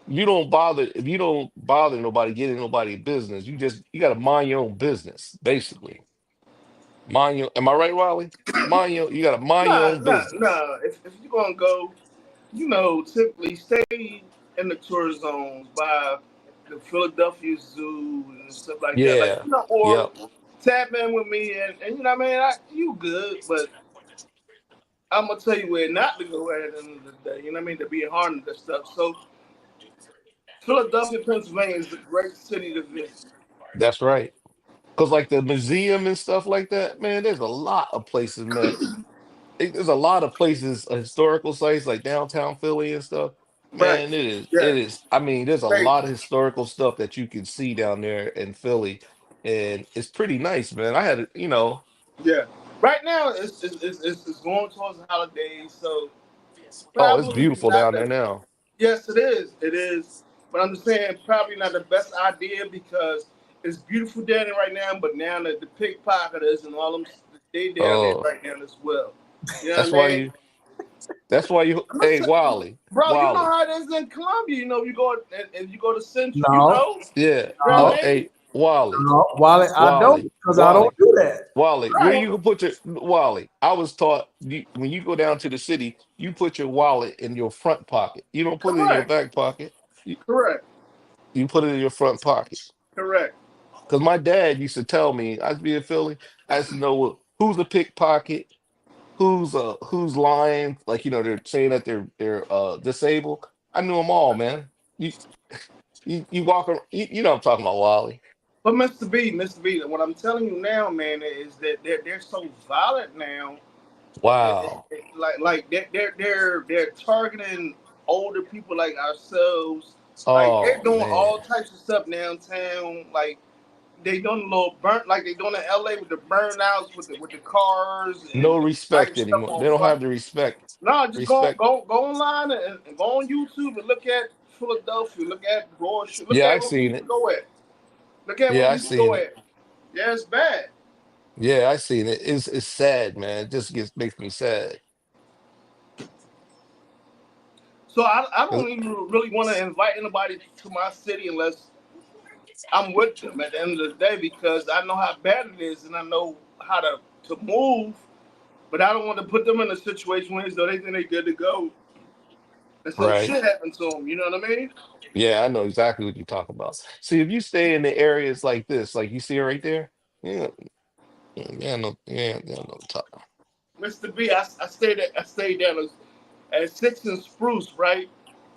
you don't bother if you don't bother nobody getting nobody business. You got to mind your own business, basically. Mind your. Am I right, Wiley? Mind your. You got to mind your nah, own nah, business. nah. If you're gonna go, typically stay in the tourist zones by the Philadelphia Zoo and stuff like that. Like Yeah. or Yep. tap in with me and you know what I mean. You good, but I'm gonna tell you where not to go at the end of the day. You know what I mean? To be harmed and stuff. So Philadelphia, Pennsylvania is a great city to visit. That's right. Cause like the museum and stuff like that, man. There's a lot of places, man. There's a lot of places, historical sites like downtown Philly and stuff. Right. Man, it is. Yeah. It is. I mean, there's a Crazy. lot of historical stuff that you can see down there in Philly, and it's pretty nice, man. I had, Yeah. Right now, it's going towards the holidays, so oh, it's probably beautiful not down there the. now. Yes, it is. It is. But I'm just saying, probably not the best idea because it's beautiful down there right now. But now that the pickpocketers and all them, they down there Oh, right now as well. You know that's what I why mean? you. That's why you. I'm not Hey, saying, Wally, bro, you know Wally. how it is in Colombia. You go and you go to Central. No, Yeah. You know no, what I mean? Hey, Wally, no. Wally, I don't Wally, because I don't Wally. do that. Wally, where Right. you can put your Wally? I was taught when you go down to the city, you put your wallet in your front pocket. You don't put it in your Correct. back pocket. Correct. You put it in your front pocket. Correct. Because my dad used to tell me, I'd be in Philly, I used to know who's a pickpocket, who's lying, like they're saying that they're disabled. I knew them all, man. You you walk around, you know what I'm talking about, Wally. But Mr. B, what I'm telling you now, man, is that they're so violent now. Wow. Like they're targeting older people like ourselves. Like they're Oh doing man. all types of stuff downtown. Like they doing a little burnt, like they doing in LA with the burnouts with the cars No and lighting respect stuff anymore. They on don't fire. have the respect. No, just Respect. go online and go on YouTube and look at Philadelphia. Look at Broad. Look Yeah, at I where seen people it. go at. Look at where Yeah, I people go seen it. at. Yeah, it's bad. Yeah, I seen it. It's sad, man. It just makes me sad. So I 'Cause- don't even really want to invite anybody to my city unless I'm with them at the end of the day because I know how bad it is and I know how to move, but I don't want to put them in a situation where they think they're good to go and some Right. shit happen to them. You know what I mean? Yeah, I know exactly what you're talking about. See, if you stay in the areas like this, like you see it right there, yeah, yeah, no talk. Mr. B, I stayed down at Six and Spruce, right?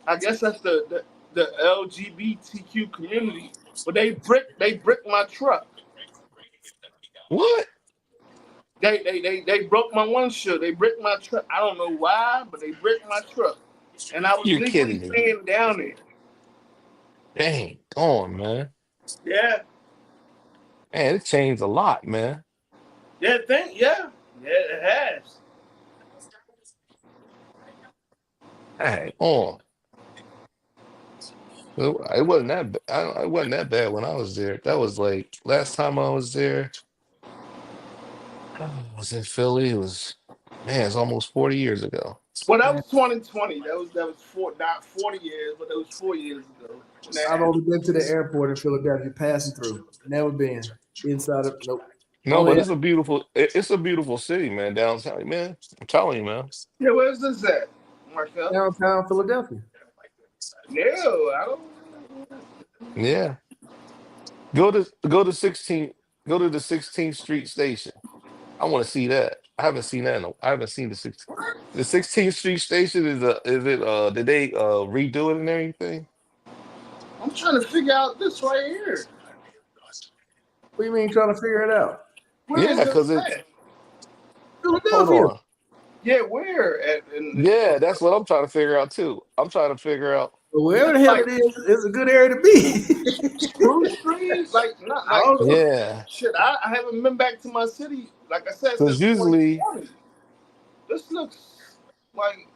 I guess that's the LGBTQ community, but they bricked my truck. What? They broke my windshield. They bricked my truck. I don't know why, but they bricked my truck. And I was You're legally kidding me. staying down there. Dang. gone, man. Yeah, Man, it changed a lot, man. yeah, it has. Hey, on. It wasn't that. It wasn't that bad when I was there. That was like last time I was there. I was in Philly. It was, man, it's almost 40 years ago. Well, that Man, was 2020. That was not 40 years, but that was 4 years ago when that I've happened. only been to the airport in Philadelphia, passing through. Never been inside of nope. No, but Only it's a beautiful. It's a beautiful city, man. Downtown, man. I'm telling you, man. Yeah, where's this at, Marcel? downtown Philadelphia. No, I don't. Yeah. Go to 16. Go to the 16th Street station. I want to see that. I haven't seen that. I haven't seen the 16th. The 16th Street station is it did they redo it and everything? I'm trying to figure out this right here. What do you mean trying to figure it out? Where is Yeah, this because it's at? hold Philadelphia. on. Yeah, where at? Yeah, that's what I'm trying to figure out too. I'm trying to figure out But wherever the It's hell like it is a good area to be. Spruce Street, like not I like don't know. yeah. shit. I haven't been back to my city, like I said, Because since usually 2020. This looks like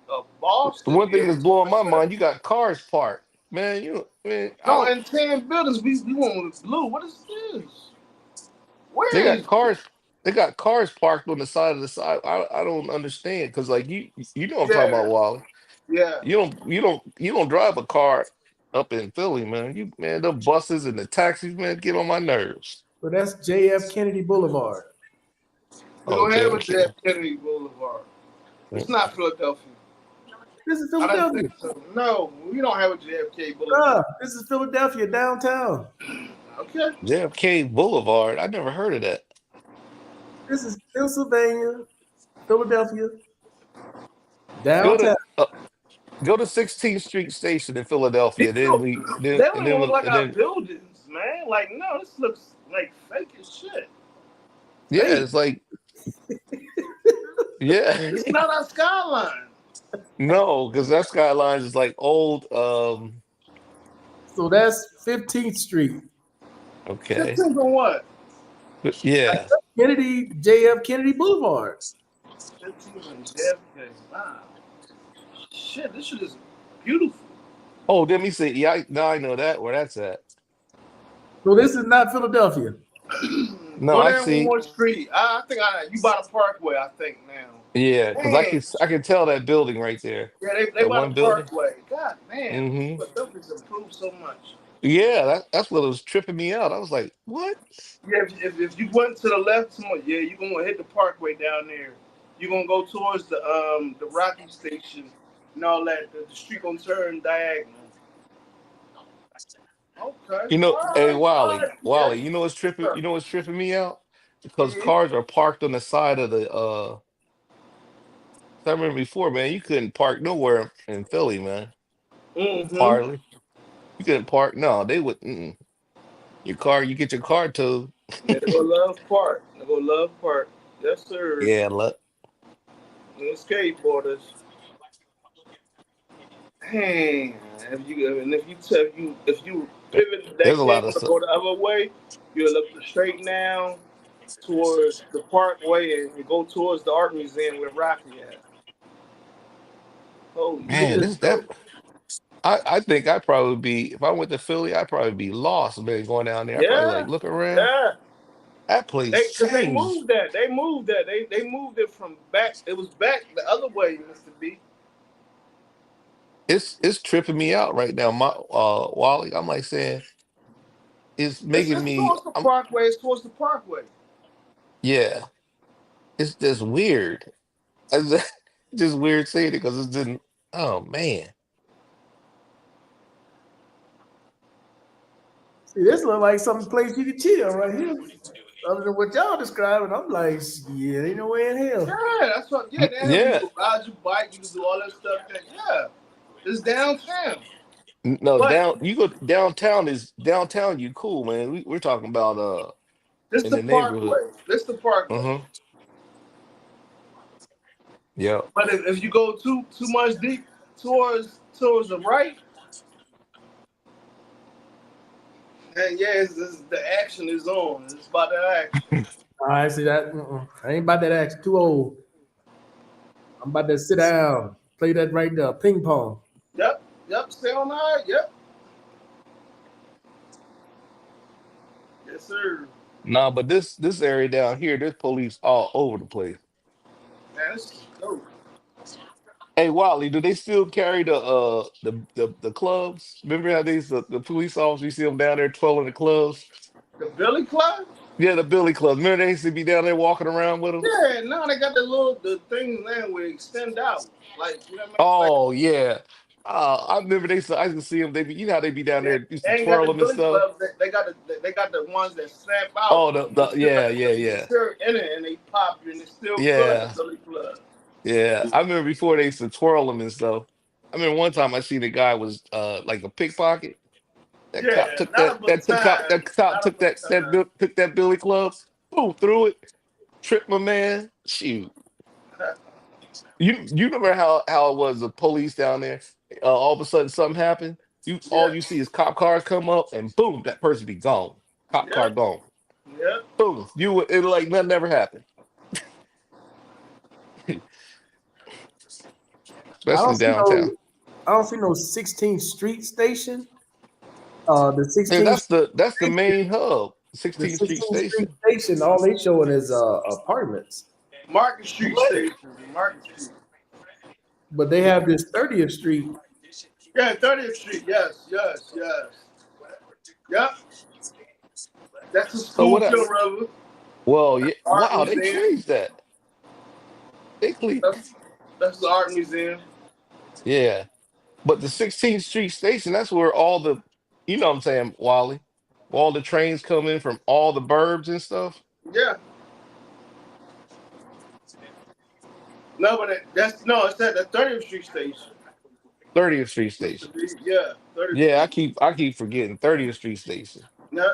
the Boston one thing area. that's blowing my mind, you got cars parked. Man, man, I No, don't and 10 buildings. We went with blue. What is this? they Where got is it? cars they got cars parked on the side of the side. I don't understand because like you know what I'm talking about, Yeah, Wally. yeah. You don't drive a car up in Philly, man. The buses and the taxis, man, get on my nerves. But that's JF Kennedy Boulevard. We Oh, don't have a JFK. JF Kennedy Boulevard. It's Mm. not Philadelphia. This is I don't Philadelphia. think so. No, we don't have a JFK Boulevard. This is Philadelphia downtown. Okay. JFK Boulevard. I never heard of that. This is Pennsylvania, Philadelphia, Go downtown. to go to 16th Street Station in Philadelphia. These Then look, we they don't even look like and our then buildings, man. Like, no, this looks like fake as shit. yeah, Hey, it's like yeah. It's not our skyline. No, because that skyline is like old. so that's 15th Street. Okay, 15 on what? but yeah. JF Kennedy Boulevard. 15 on JFK. Wow. Shit, this shit is beautiful. Oh, let me see. Yeah, now I know that where that's at. So this is not Philadelphia. No, Go I down one see. more street. I think you bought a Parkway, I think now. Yeah, because Man, I can tell that building right there. yeah, they That bought one a building. Parkway. God damn, Hmm. Philadelphia's improved so much. Yeah, that's what was tripping me out. I was like, what? Yeah, if you went to the left somewhere, yeah, you're gonna hit the Parkway down there. You're gonna go towards the Rocky Station and all that. The street gonna turn diagonal. Okay. Hey All Wally, right. Yeah. Wally, you know what's tripping me out? Because Mhm. cars are parked on the side of the I remember before, man, you couldn't park nowhere in Philly, man. Mhm. Hardly. You couldn't park. No, they would you get your car towed. Yeah, they go Love Park. They go Love Park. Yes, sir. Yeah, look. The skateboarders. Hey, if you pivot There's that a lot camera of to stuff. go the other way, you look straight now towards the Parkway and go towards the art museum where Rocky at. Oh, look Man, at this this though. that I think I'd probably be if I went to Philly, I'd probably be lost, man, going down there. I'd probably Yeah, like look around. yeah. That place Because they changed. moved that. They moved that. They moved it from back. It was back the other way, Mr. B. It's tripping me out right now. My Wally, I'm like saying it's making It's me towards the Parkway. It's towards the Parkway. yeah. It's just weird. It's just weird saying it because it's just oh man. See, this look like some place you can chill right here. Other than what y'all describing, I'm like, yeah, ain't no way in hell. Yeah, that's what. Yeah, damn. You Yeah. can ride your bike. You can do all that stuff. Yeah, it's downtown. No, But you go downtown, you cool, man. We're talking about this in the the neighborhood. Parkway. This the Parkway. Uh-huh. Yeah. But if you go too much deep towards the right, And yeah, the action is on. It's about that action. I see that. I ain't about that action. Too old. I'm about to sit down, play that right there, ping pong. Yep, yep. Stay on that. Yep. Yes, sir. Nah, but this area down here, there's police all over the place. Man, this is dope. Hey, Wally, do they still carry the clubs? Remember how the police officers you see them down there twirling the clubs? The Billy Club? Yeah, the Billy clubs. Remember they used to be down there walking around with them? Yeah, now they got the thing there where it extend out. Like, you know what I mean? Like, Oh yeah. I remember I used to see them. They be, you know how they be down they, there used they to ain't got twirl the them and Billy stuff. Club. They got the ones that snap out. Oh, It's still yeah, like yeah, yeah, still in it and they pop you and they still feel like yeah, a Billy Club. yeah. I remember before they used to twirl them and stuff. I remember one time I seen a guy was like a pickpocket. That cop Yeah, took not a but that time. cop Not a took but time. took that Billy Club, boom, threw it, tripped my man. Shoot. You remember how it was the police down there? All of a sudden something happened. Yeah, All you see is cop cars come up and boom, that person be gone. Cop yeah, car gone. yeah. Boom. It like nothing ever happened. I don't Especially see downtown. no. I don't see no 16th Street station. The Yeah, 16th that's the main hub. the 16th Street 16th Street Station. station. All they showing is apartments, Market Street What? Station. Market Street. but they have this 30th Street. Yeah, 30th Street. Yes, yes, yes. Yep. That's a So school what up? kill river. Well, yeah. Art Wow, they museum. changed that. They cle That's the art museum. Yeah. But the 16th Street Station, that's where all the, you know what I'm saying, Wally, where all the trains come in from all the burbs and stuff. Yeah. No, but it's at the 30th Street station. 30th Street Used to Station. be, yeah, 30th Yeah, Street. I keep forgetting 30th Street Station. Yeah,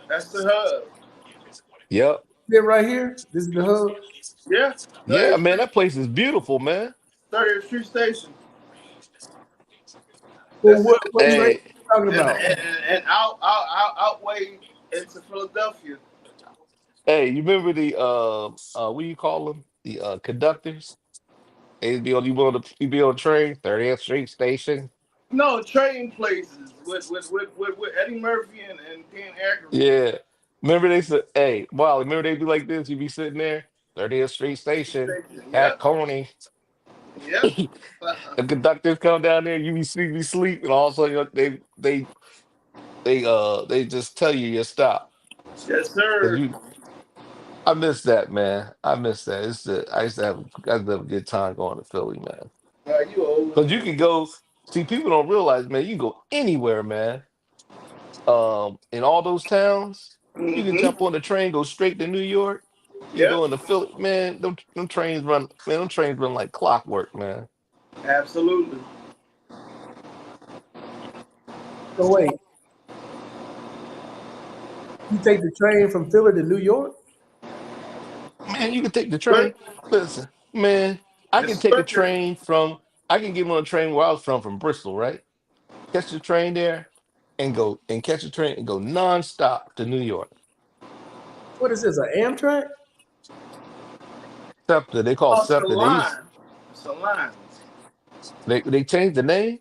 that's the hub. Yep. Yeah, right here. This is the hub. Yeah, Yeah, 30th man, Street, that place is beautiful, man. 30th Street station. Well, That's it. what train are Hey, you talking And, about? and outweigh into Philadelphia. hey, you remember the what do you call them? The conductors? They'd be on you be on the train, 30th Street Station. No, trading places with Eddie Murphy and Dan Aykroyd. Yeah. Remember they said, hey, Wally, remember they'd be like this? You'd be sitting there, 30th Street Station, Station. at Yep, Coney. yep. The conductors come down there, you be sleep, and all of a sudden they just tell you stop. Yes, Cause sir. I miss that, man. I miss that. I used to have a good time going to Philly, man. You old. Cause you can go see people don't realize, man, you can go anywhere, man. In all those towns, you can Mm-hmm. jump on the train, go straight to New York. You can Yep, go into Philly, man. Them trains run, man. Them trains run like clockwork, man. absolutely. So wait, you take the train from Philly to New York? Man, you can take the But train. Listen, man, I can it's take a circuit. train from. I can get on a train where I was from Bristol, right? Catch the train there, and go and catch a train and go nonstop to New York. What is this? An Amtrak? SEPTA, they call Oh, it's a SEPTA. line. It's a line. They changed the name.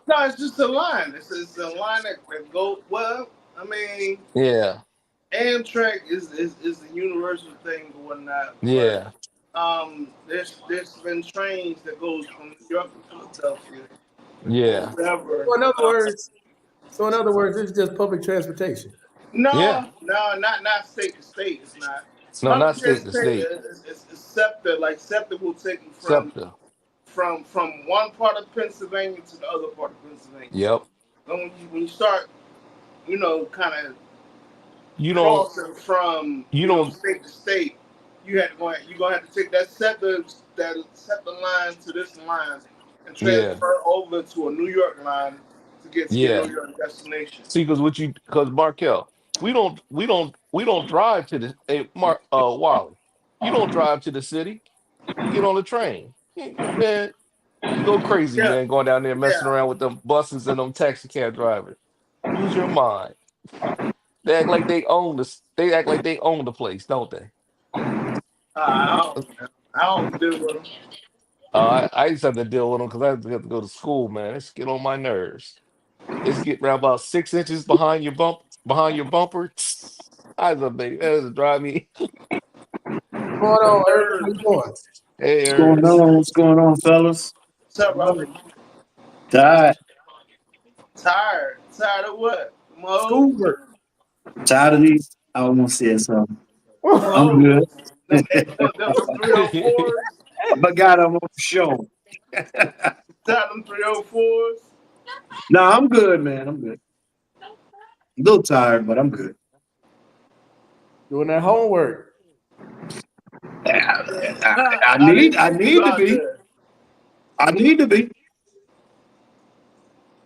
No, it's just a line. It's a line that go well. I mean, Yeah, Amtrak is a universal thing or whatnot. But yeah, there's been trains that goes from New York to Philadelphia or yeah, whatever. So in other words, it's just public transportation. yeah. Not state to state. It's not. No, Public not state to transportation state. is SEPTA. Like SEPTA will take you SEPTA. from one part of Pennsylvania to the other part of Pennsylvania. Yep. And when you start, kind of You don't. crossing from You don't. state to state, you're gonna have to take that SEPTA line to this line and Yeah. transfer over to a New York line to get to your Yeah. New York destination. See, because Markel, we don't drive to the Wally. You don't drive to the city. You get on the train. Man, you go crazy, Yeah, man, going down there messing yeah, around with them buses and them taxi cab drivers. Use your mind. They act like they own this. They act like they own the place, don't they? I don't deal with them. I used to have to deal with them because I have to go to school, man. It's get on my nerves. It's get around about 6 inches behind your bumper. I was a big that doesn't drive me. What's going on, Eric? How you doing? Hey, What's going Ernest. on? What's going on, fellas? What's up, Nothing. brother? Tired. Tired. Tired of what? Mo? Schoolwork. Tired of these. I almost said something. I'm good. Them 304s. But God, I'm on the show. Tired of them 304s. No, I'm good, man. I'm good. A little tired, but I'm good. Doing that homework. I need to be. I need to be.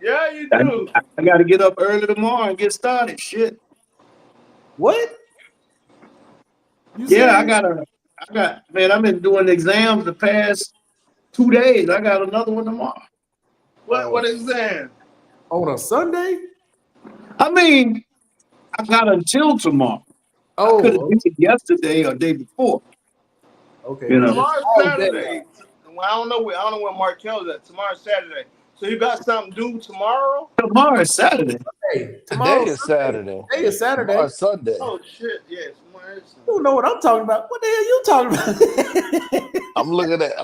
Yeah, you do. I got to get up early tomorrow and get started. Shit. What? You Yeah, serious? man, I've been doing exams the past 2 days. I got another one tomorrow. What exam? On a Sunday? I mean, I got until tomorrow. I could have Oh, did it yesterday or day before. okay. You know. Tomorrow's Oh, Saturday. Well, I don't know where Markel's at. Tomorrow's Saturday. So you got something due tomorrow? Tomorrow is Saturday. Hey, Today tomorrow's is Saturday. Today is Saturday. Tomorrow's Sunday. Oh shit! Yes, tomorrow's You don't know what I'm talking about. What the hell you talking about? I'm looking at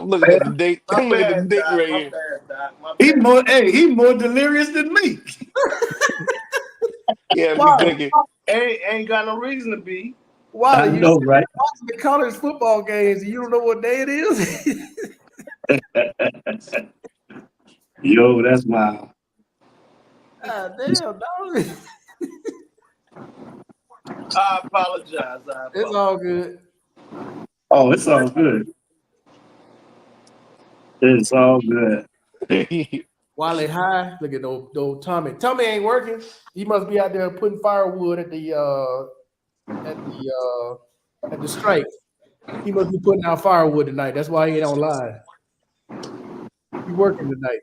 the date. I'm looking at the date right My here. bad, Doc. My bad. He more delirious than me. Yeah, Wow. be thinking. Ain't got no reason to be. Why I you know, right? watching the college football games and you don't know what day it is? Yo, that's wild. God damn, dog. I apologize. It's all good. Oh, it's all good. It's all good. Wale high. Look at old Tommy. Tommy ain't working. He must be out there putting firewood at the strike. He must be putting out firewood tonight. That's why he ain't online. He working tonight.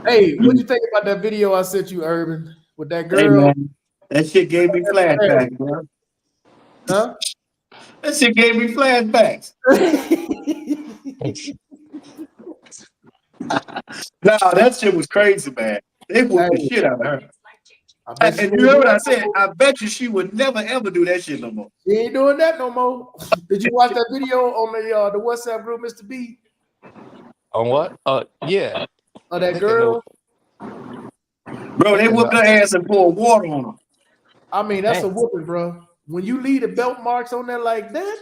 Hey, what'd you think about that video I sent you, Urban, with that Hey, girl? man, that shit gave me flashbacks, bro. Huh? That shit gave me flashbacks. No, that shit was crazy, man. They whooped the shit out of her. And you know what I said? I bet you she would never ever do that shit no more. She ain't doing that no more. Did you watch that video on the WhatsApp group, Mr. B? On what? Yeah. Of that girl? Bro, they whooped her ass and poured water on her. I mean, that's a Dang. whooping, bro. When you leave the belt marks on there like that,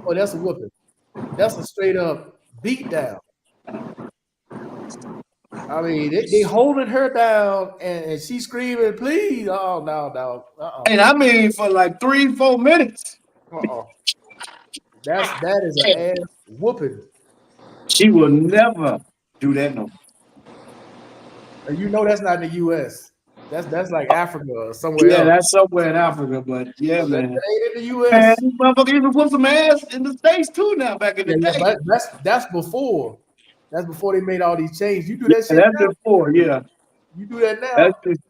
oh, that's a whooping. That's a straight up beat down. I mean, they holding her down and she's screaming, please. Oh, no, no. And I mean, for like 3-4 minutes. That is an ass whooping. She will never do that no more. And you know that's not in the U.S. That's like Africa or somewhere Yeah, else. that's somewhere in Africa, but yeah, That man. ain't in the Man, U.S. these motherfuckers even whoop some ass in the States too now, back in the day. But that's before. That's before they made all these changes. You do that shit That's now? before, yeah. You do that now? That's just,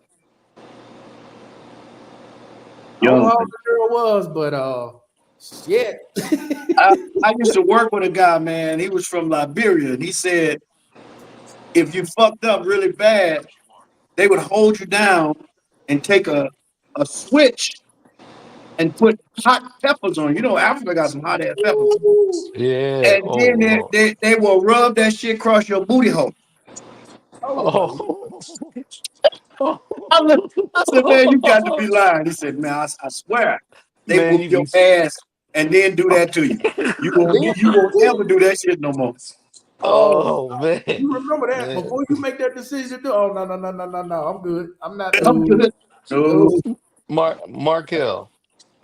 I don't know yo, how old the girl was, but shit. I used to work with a guy, man. He was from Liberia, and he said if you fucked up really bad, they would hold you down and take a switch and put hot peppers on. You know, Africa got some hot ass peppers. Yeah. And then they will rub that shit across your booty hole. Oh. I said, man, you got to be lying. He said, man, I swear, they Man, whoop you your be- ass and then do that to you. You won't ever do that shit no more. Oh man. You remember that Man. before you make that decision? Oh no, I'm good. I'm not. I'm good. No. Markel.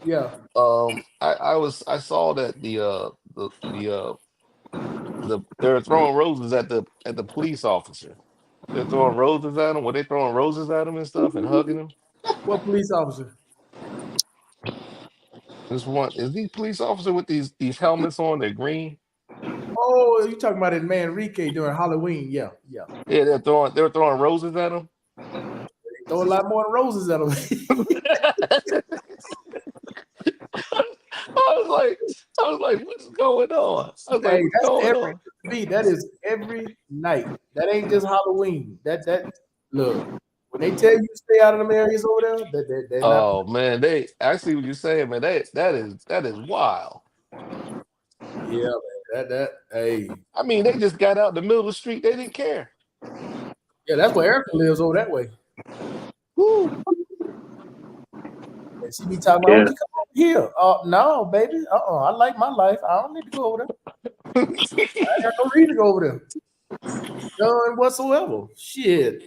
Yeah. I saw that they're throwing roses at the police officer. They're throwing roses at him. Were they throwing roses at him and stuff and hugging him? What police officer? This one is the police officer with these helmets on. They're green. Oh, you talking about in Manrique during Halloween? Yeah, yeah. Yeah, they were throwing roses at him. They throw a lot more roses at them. I was like, what's going on? I was like, Hey, what's that's going every on? me. That is every night. That ain't just Halloween. That look. When they tell you to stay out of them areas over there, they're not. Oh man, I see what you're saying, man. That is wild. Yeah, man. That hey. I mean, they just got out in the middle of the street. They didn't care. Yeah, that's where Erica lives over that way. Woo. And she be talking about, Yeah. oh, you come over here. No, baby. I like my life. I don't need to go over there. I got no reason to go over there. None whatsoever. Shit.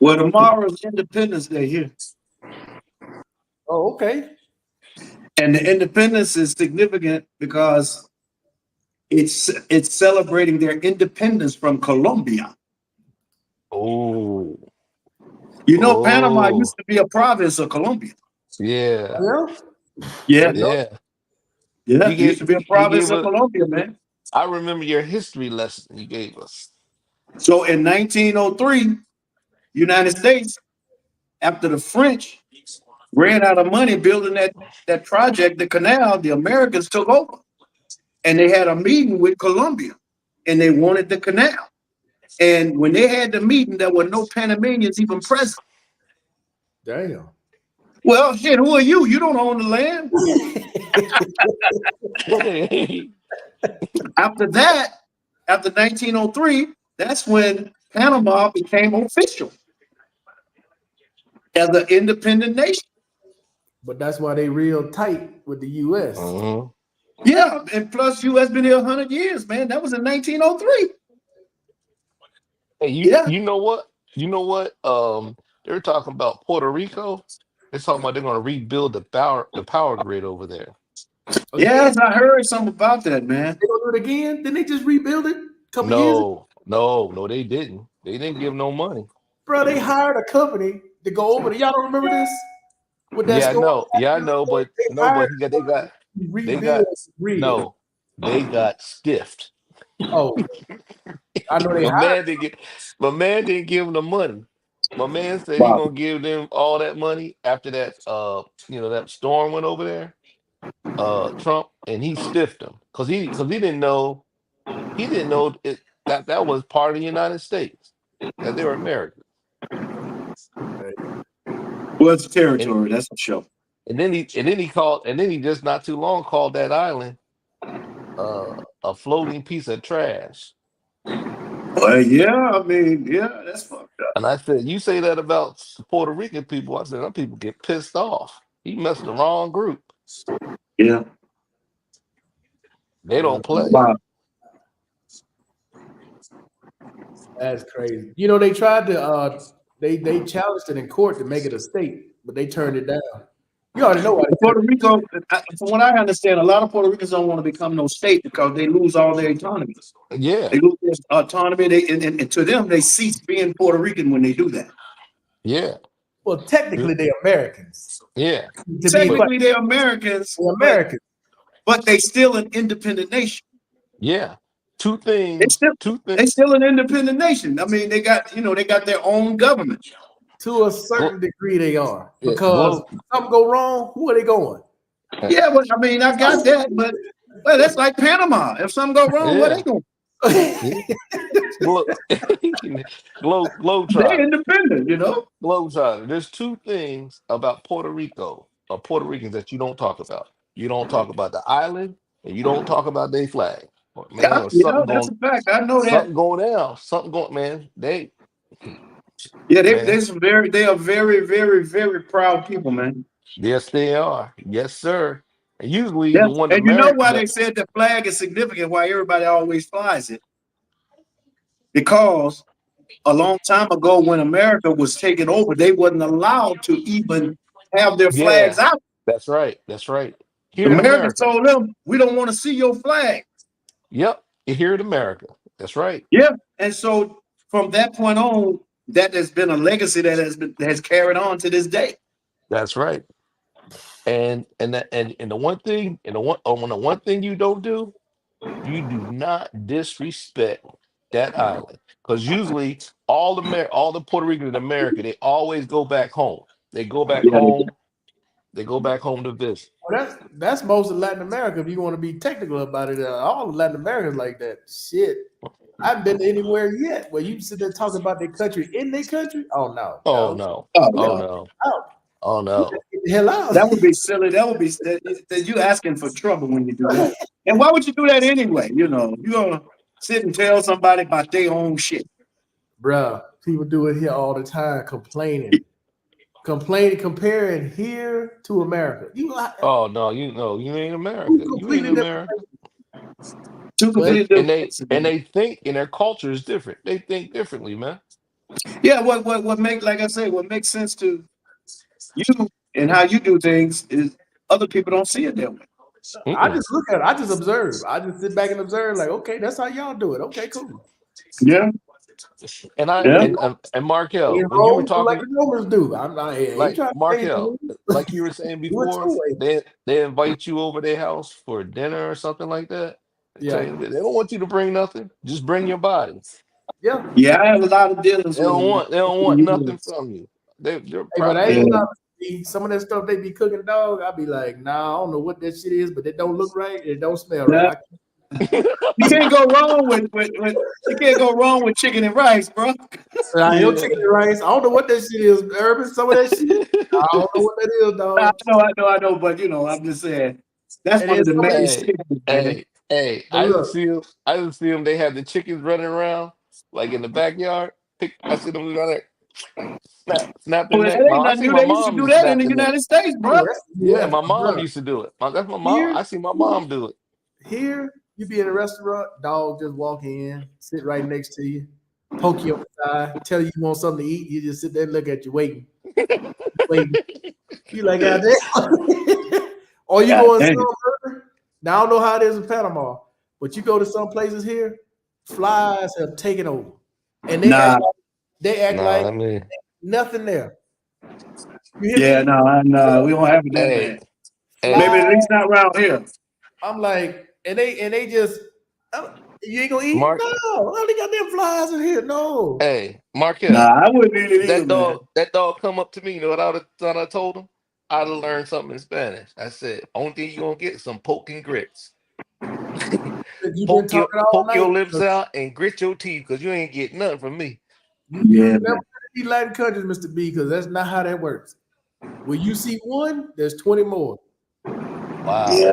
Well, tomorrow's Independence Day here. Oh, okay. And the independence is significant because it's celebrating their independence from Colombia. Oh, You know, Panama oh, used to be a province of Colombia. yeah, Yeah. Yeah, yeah. yeah, You it used to be a you province gave of us. Colombia, man. I remember your history lesson you gave us. So in 1903, United States, after the French ran out of money building that project, the canal, the Americans took over. And they had a meeting with Colombia and they wanted the canal. And when they had the meeting, there were no Panamanians even present. Damn. Well, shit, who are you? You don't own the land. After that, after 1903, that's when Panama became official as an independent nation. But that's why they real tight with the US. Mhm. Yeah, and plus U.S. been here 100 years, man. That was in 1903. Hey, Yeah, you know what? You know what? They were talking about Puerto Rico. They're talking about they're going to rebuild the power grid over there. Again, yes, I heard something about that, man. they gonna do it again? Didn't they just rebuild it a couple years ago? No, no, no, they didn't. They didn't give no money. Bro, they hired a company to go over there. Y'all don't remember this? With that Yeah, I storm know. Yeah, I happening know, over there? but They no, hired but a company to they rebuild got the grid. no, they got stiffed. Oh, I know they My hired. man didn't get my man didn't give them the money. My man said he Wow. gonna give them all that money after that that storm went over there, Trump, and he stiffed them because he didn't know that was part of the United States, that they were Americans. Well, it's And territory, that's for sure. and then he just not too long called that island a floating piece of trash. Well, yeah, I mean, yeah, that's fucked up. And I said, you say that about Puerto Rican people. I said, some people get pissed off. He messed the wrong group. Yeah. They don't play. Wow. That's crazy. You know, they tried to they challenged it in court to make it a state, but they turned it down. You already know why they turned Puerto Rico, from what I understand, a lot of Puerto Ricans don't want to become no state because they lose all their autonomy. Yeah, They lose their autonomy. And to them, they cease being Puerto Rican when they do that. yeah, well, technically they're Americans. yeah. To be Technically, they're Americans, they're Americans. but they still an independent nation. Yeah. Two They things. still, Two they things. still an independent nation. I mean, they got their own government. To a certain degree they are. Yeah, Because if something go wrong, who are they going? Yeah, but I mean, I got that, but well, that's like Panama. If something go wrong, where they going? Globe They're Globetrotter. independent, Globetrotter. There's two things about Puerto Rico or Puerto Ricans that you don't talk about. You don't talk about the island, and you don't talk about their flag. Man, Yeah, or yeah, that's a fact. I know that. something going down. Something going, man. Yeah, Man. they are very, very, very proud people, man. Yes, they are. Yes, sir. And usually Yeah, the one and you know America why they said the flag is significant? Why everybody always flies it? Because a long time ago, when America was taken over, they wasn't allowed to even have their Yeah, flags out. that's right. That's right. The Here in Americans America. told them, "We don't want to see your flag." Yep. Here in America. That's right. Yeah, and so from that point on, that has been a legacy that has carried on to this day. That's right. And the one thing you don't do, You do not disrespect that island because usually all the Puerto Ricans in America, they always go back home. They go back Yeah, they do. home. They go back home to visit. Well, that's most of Latin America. If you want to be technical about it, all of Latin America is like that. Shit, I haven't been anywhere yet where you sit there talking about their country in their country. Oh no, Oh no, no. Oh, Oh no. no. out. Oh no. Get the hell out. That would be silly. That would be that you asking for trouble when you do that. And why would you do that anyway? You know, you're gonna sit and tell somebody about their own shit. Bruh, people do it here all the time, comparing here to America. Oh no. You ain't America. You ain't completely different. America. Two But- completely And different. they think, and their culture is different. They think differently, man. Yeah, what make like I say, what makes sense to you and how you do things is other people don't see it that way. I Mm-mm. just look at it. I just observe. I just sit back and observe, like, okay, that's how y'all do it. Okay, cool. Yeah, And I Yeah. and Markel, In when you were Rome, do like talking, the Romans do. I'm not ain't like trying to say Markel, like you were saying do it before, your way. they invite you over their house for dinner or something like that. They tell Yeah, you, they don't want you to bring nothing. Just bring your body. yeah. yeah. I have a lot of dealings They don't with want nothing from you. They're Hey, but proud. I Yeah. ain't gonna be some of that stuff they be cooking, dog. I be like, nah, I don't know what that shit is, but it don't look right. It don't smell right. You can't go wrong with you can't go wrong with chicken and rice, bro. Your chicken and rice. I don't know what that shit is, Urban. Some of that shit. I don't know what that is, dog. I know, but you know, I'm just saying that's It one of is the main something- staples, man. Hey, But I didn't look. see them. I didn't see them. They had the chickens running around like in the backyard. I see them down there, snap their Well, it neck. ain't I nothing see new. my They used to mom do used to that in snap the their neck. United States, bro. Oh, that's the Yeah, US, my mom bruh. used to do it. That's my mom. I see my mom do it. Here, you be in a restaurant, dog just walk in, sit right next to you, poke you on the side, tell you want something to eat. You just sit there and look at you, waiting. You like, God damn. Or you God go in damn. some, now I don't know how it is in Panama, but you go to some places here, flies have taken over. And Nah. they act Nah, like I mean, nothing there. You hear Yeah, me? no, we don't have it that hey, bad. hey, Maybe at least not around here. I'm like, and they just, you ain't gonna eat? Mark. No, I only got them flies in here. No. Hey, Markel. Nah, I wouldn't eat it either, man. That dog come up to me. You know what I told him? I'd have learned something in Spanish. I said, only thing you gonna get is some poke and grits. You've been talking all Poke your night. lips out and grit your teeth because you ain't getting nothing from me. You Yeah, never eat Latin countries, Mr. B, because that's not how that works. When you see one, there's 20 more. Wow. Yeah.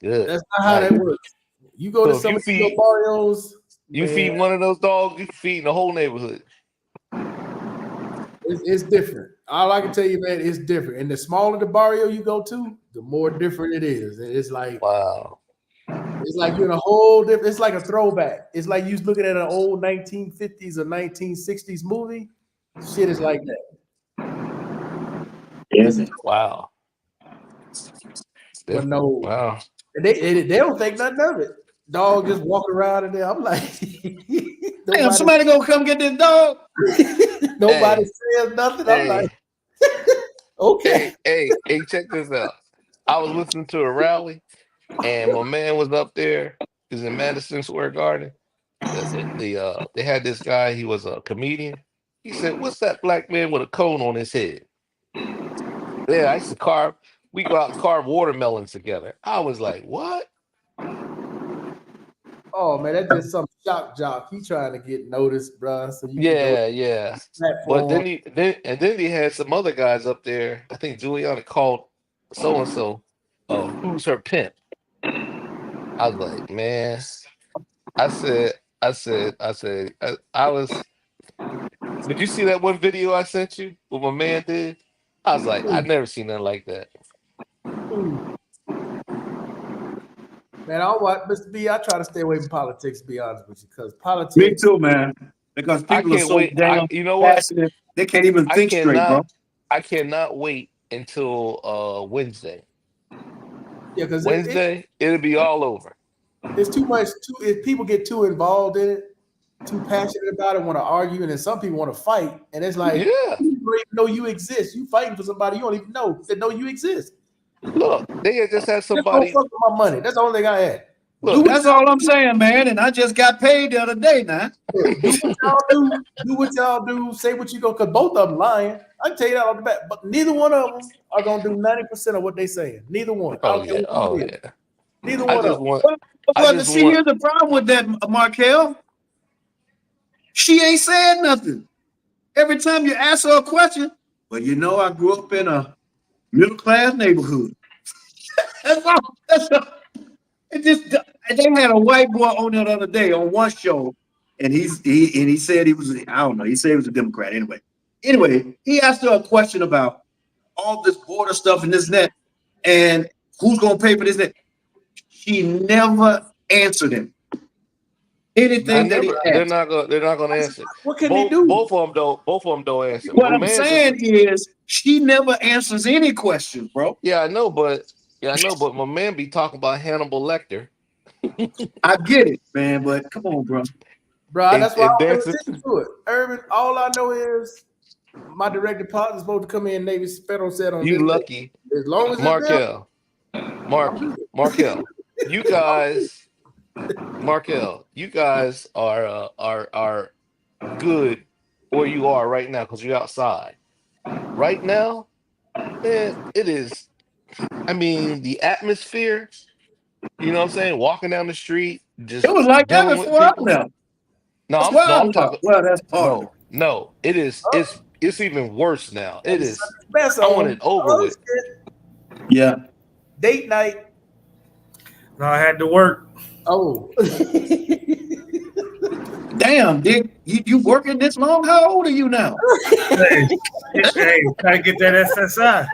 Good. That's not how that Nice. works. You go to So if some you of feed- the barrios, You man, feed one of those dogs, you feeding the whole neighborhood. it's different. All I can tell you, man, it's different. And the smaller the barrio you go to, the more different it is. And it's like Wow. you're in a whole different. It's like a throwback. It's like you looking at an old 1950s or 1960s movie. Shit is like that. Yeah. Wow. But no, Wow. and they don't think nothing of it. Dog just walking around in there. I'm like, Damn, somebody gonna come get this dog. nobody says nothing. I'm like, okay. Hey, check this out. I was listening to a rally, and my man was up there. Is in Madison Square Garden. They had this guy. He was a comedian. He said, "What's that black man with a cone on his head?" Yeah, I used to carve. We go out and carve watermelons together. I was like, "What?" Oh man, that's just some shock jock. He trying to get noticed, bruh. So you Yeah. But platform. then he had some other guys up there. I think Juliana called so and so. Who's her pimp? I was like, man. I was. Did you see that one video I sent you? What my man did? I was like, I've never seen nothing like that. Man, I watch Mr. B. I try to stay away from politics, to be honest with you, because Me politics. too, man. Because I people are can't so wait. damn You know what? passionate. They can't even think straight, bro. I cannot wait until Wednesday. Yeah, because Wednesday, it'll be all over. it's too much. If people get too involved in it, too passionate about it, want to argue, and then some people want to fight, and it's like Yeah. you don't even know you exist. You fighting for somebody you don't even know that know you exist. Look, they had just had Just don't somebody. fuck with my money. That's the only thing I had. Look, That's all I'm saying, man. And I just got paid the other day now. Do what y'all do. Do what y'all do. Say what you go. Because both of them lying. I can tell you that on the back. But neither one of them are gonna do 90% of what they saying. Neither one. I oh don't care yeah, who oh it is. yeah. Neither I one of just them. want. I Well, just see, want. here's the problem with that, Markel. She ain't said nothing. Every time you ask her a question, well, you know, I grew up in a middle class neighborhood. That's all. That's all. It just they had a white boy on the other day on one show, and he said he was, I don't know, he said he was a Democrat anyway. Anyway, he asked her a question about all this border stuff and this and that, and who's gonna pay for this and that. She never answered him. They Anything that he never. asked. They're not gonna answer. What can they do? Both of them don't. Both of them don't answer. What My I'm man saying just. is she never answers any questions, bro. Yeah, I know, but my man be talking about Hannibal Lecter I get it, man, but come on, bro. Bro, that's why I and don't pay dancing. attention to it. Urban, all I know is my direct deposit is supposed to come in Navy Federal set on You this day. lucky, As long as it's Markel. Markel. You guys, Markel. You guys are good where you are right now because you're outside. Right now, man, it is. I mean, the atmosphere. You know what I'm saying? Walking down the street, just It was like that dealing with before I people. left. No, That's why I I'm left. talking. Well, that's part of it. No. It is. It's even worse now. It is. best I on. want it over with. Yeah. Date night. No, I had to work. Oh. Damn, Dick, you working this long? How old are you now? Hey, try to get that SSI.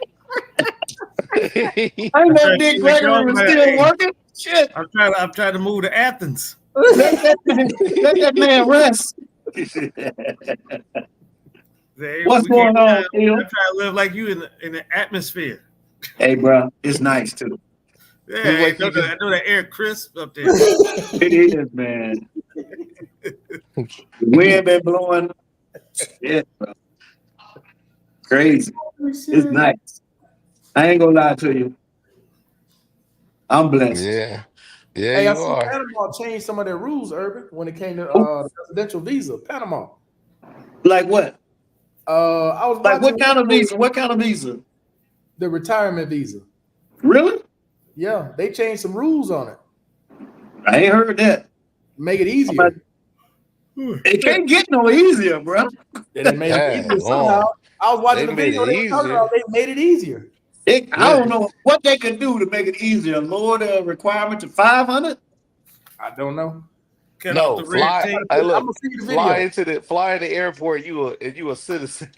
I know Dick Gregory was still working. Shit. I'm trying to move to Athens. Let that man rest. What's going on, Phil? I'm trying to live like you in the atmosphere. Hey, bro, it's nice too. Yeah, Like I know that air crisp up there. It is, man. The wind been blowing. Shit, bro. Crazy. It's nice. I ain't gonna lie to you. I'm blessed. Yeah, Hey, I you see are. Panama changed some of their rules, Urban, when it came to presidential visa. Panama. Like what? I was Like what watching kind of visa? What kind of visa? the retirement visa. Really? Yeah, they changed some rules on it. I ain't heard that. Make it easier. It can't get no easier, bro. They made it Dang, easier somehow. I was watching They the made video. it They were talking easier. about they made it easier. I don't know what they could do to make it easier. Lower the requirement to 500. I don't know. Cut off No, the red fly. tape. Hey, I'm look, gonna see the video. fly in the airport. You a citizen.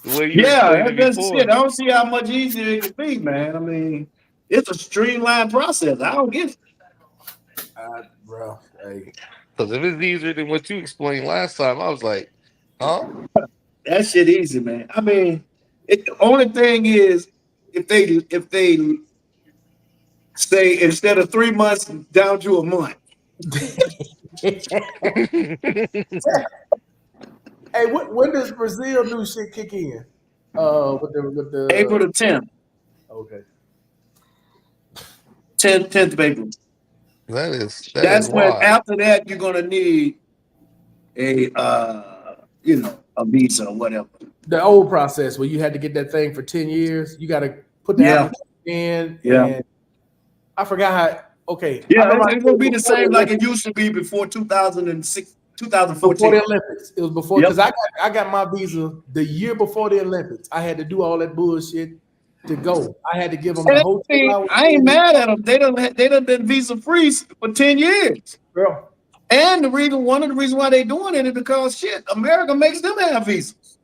Where you Yeah, explained that's before. shit. I don't see how much easier it could be, man. I mean, it's a streamlined process. I don't get it. Bro, hey. Because if it's easier than what you explained last time, I was like, huh? That shit easy, man. I mean, the only thing is if they say instead of 3 months down to a month. Hey, when does Brazil new shit kick in? With the April the 10th. Okay. 10th of April. That's when wild. after that you're gonna need a a visa or whatever. The old process where you had to get that thing for 10 years, you got to put the application in. Yeah. And I forgot how. Okay. Yeah, it's gonna be the same like it used to be before 2006, 2014. Before the Olympics. It was before Yep. because I got my visa the year before the Olympics. I had to do all that bullshit to go. I had to give them a hotel. I ain't mad at them. They done been visa free for 10 years. Bro. And one of the reasons why they doing it is because shit, America makes them have visas.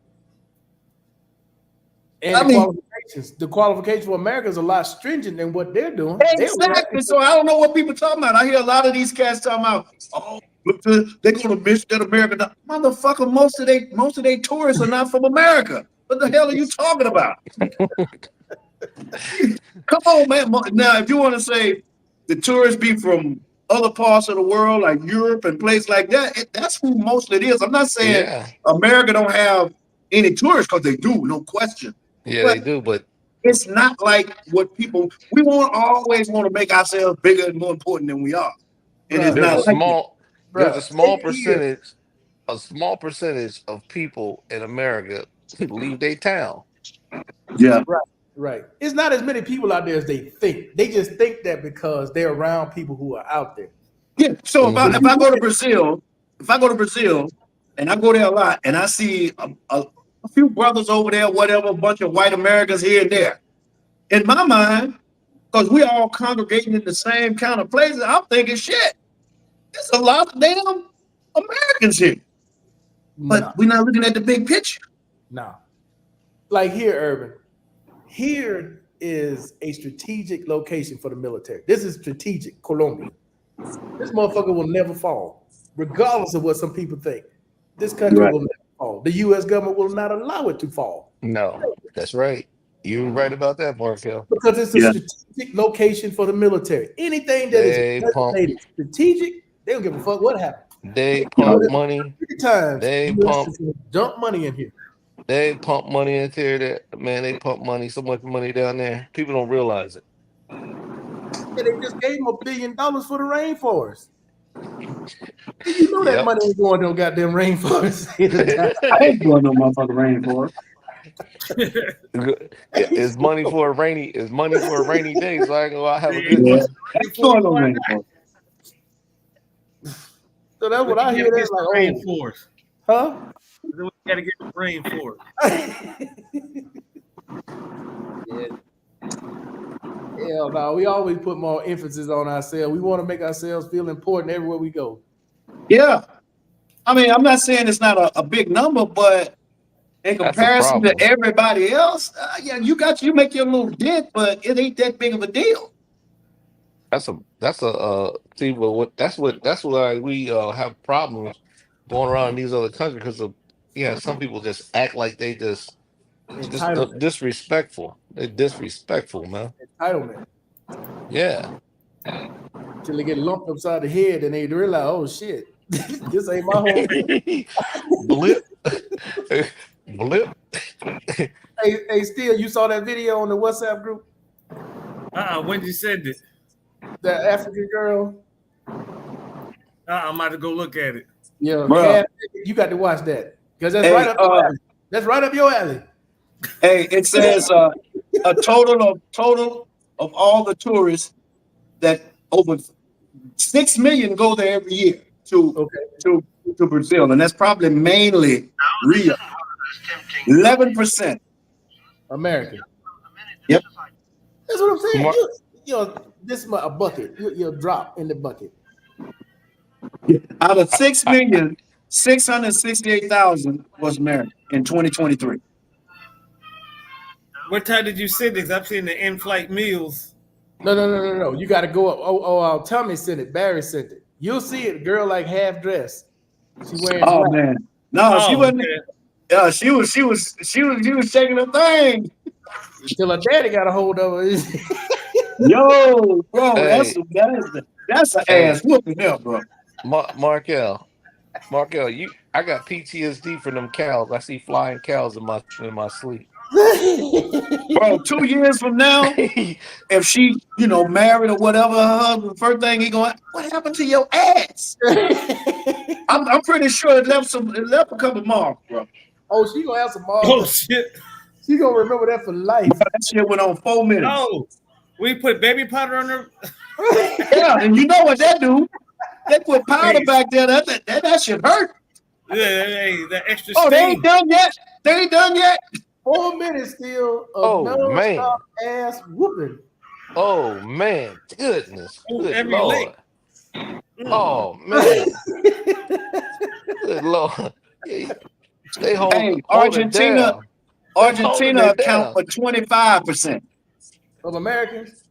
And the qualifications for America is a lot stringent than what they're doing. Exactly. So I don't know what people talking about. I hear a lot of these cats talking about, oh, they're gonna miss that America. Motherfucker, most of they tourists are not from America. What the hell are you talking about? Come on, man. Now, if you want to say the tourists be from other parts of the world, like Europe and places like that, that's who most of it is. I'm not saying America don't have any tourists, because they do, no question. Yeah, they do, but it's not like what people we always want to make ourselves bigger and more important than we are. And it's Bruh, There's a not like that. there's a bruh, small 10 years. percentage of people in America leave their town. Yeah. Right. It's not as many people out there as they think. They just think that because they're around people who are out there. Yeah. So if Mhm. I go to Brazil, and I go there a lot and I see a few brothers over there, whatever, a bunch of white Americans here and there. In my mind, because we all congregating in the same kind of places, I'm thinking, shit, there's a lot of damn Americans here. But No, we're not looking at the big picture. no. Like here, Urban. Here is a strategic location for the military. This is strategic, Colombia. This motherfucker will never fall, regardless of what some people think. This country Right. will never fall. The U.S. government will not allow it to fall No, that's right. You're right about that, Markel. because it's a Yeah. strategic location for the military. Anything that is They pump, designated strategic, they don't give a fuck what happened. they pump money. 3 times They US pump. is gonna dump money in here. They pump money into there. Man, they pump money, so much money down there. People don't realize it. And they just gave them $1 billion for the rainforest. You know that Yep. money ain't going to no goddamn rainforest. I ain't going no motherfucking rainforest. It's money for a rainy. It's money for a rainy day. So I go. I have a good. Yeah. I ain't going no rainforest. So that's what I hear. Get That's the like, oh, rainforest. huh? We gotta get the rainforest. Hell no, we always put more emphasis on ourselves. We want to make ourselves feel important everywhere we go. Yeah. I mean, I'm not saying it's not a big number, but in That's a comparison to problem. everybody else, yeah, you make your little dent, but it ain't that big of a deal. That's a see. But that's why we have problems going around in these other countries because of some people just act like they just Entitlement. disrespectful. They're disrespectful, man. Entitlement. Yeah. Till they get lumped upside the head and they realize, oh shit, this ain't my home. Blip. Blip. Hey, still, you saw that video on the WhatsApp group? When you said this, That African girl? I'm about to go look at it. Yeah, Bruh. man, you got to watch that. Because that's Hey, right up your alley. That's right up your alley. Hey, it says a total of all the tourists that over 6 million go there every year to Brazil, and that's probably mainly Rio. 11%. American. Yep. That's what I'm saying. Mar- This is a bucket. You'll drop in the bucket. Out of 6,668,000 was American in 2023. What time did you send this? I'm seeing the in-flight meals. No. You got to go up. Tommy sent it. Barry sent it. You'll see it. Girl, like half dressed. She wearing. Oh black. man, no, she wasn't. okay. She was shaking her thing. Till her daddy got a hold of her. Yo, bro, Hey. that's an Hey. ass whooping there, bro. Markel, I got PTSD from them cows. I see flying cows in my sleep. Bro, 2 years from now, if she, married or whatever, her husband, first thing he going, what happened to your ass? I'm pretty sure it left a couple marks, bro. Oh, she gonna have some Oh balls. shit! She gonna remember that for life. That shit went on 4 minutes. Oh, we put baby powder on her. Yeah, and you know what that do? They put powder Hey. back there. That shit hurt. Yeah, hey, that extra Oh, they steam. ain't done yet. 4 minutes still Oh, of non-stop ass whooping. Oh man, goodness, Ooh, good every Lord. leg. Oh man, good Lord. They hold, Hey, hold it Argentina down. Argentina Holding it account for 25%. Of Americans.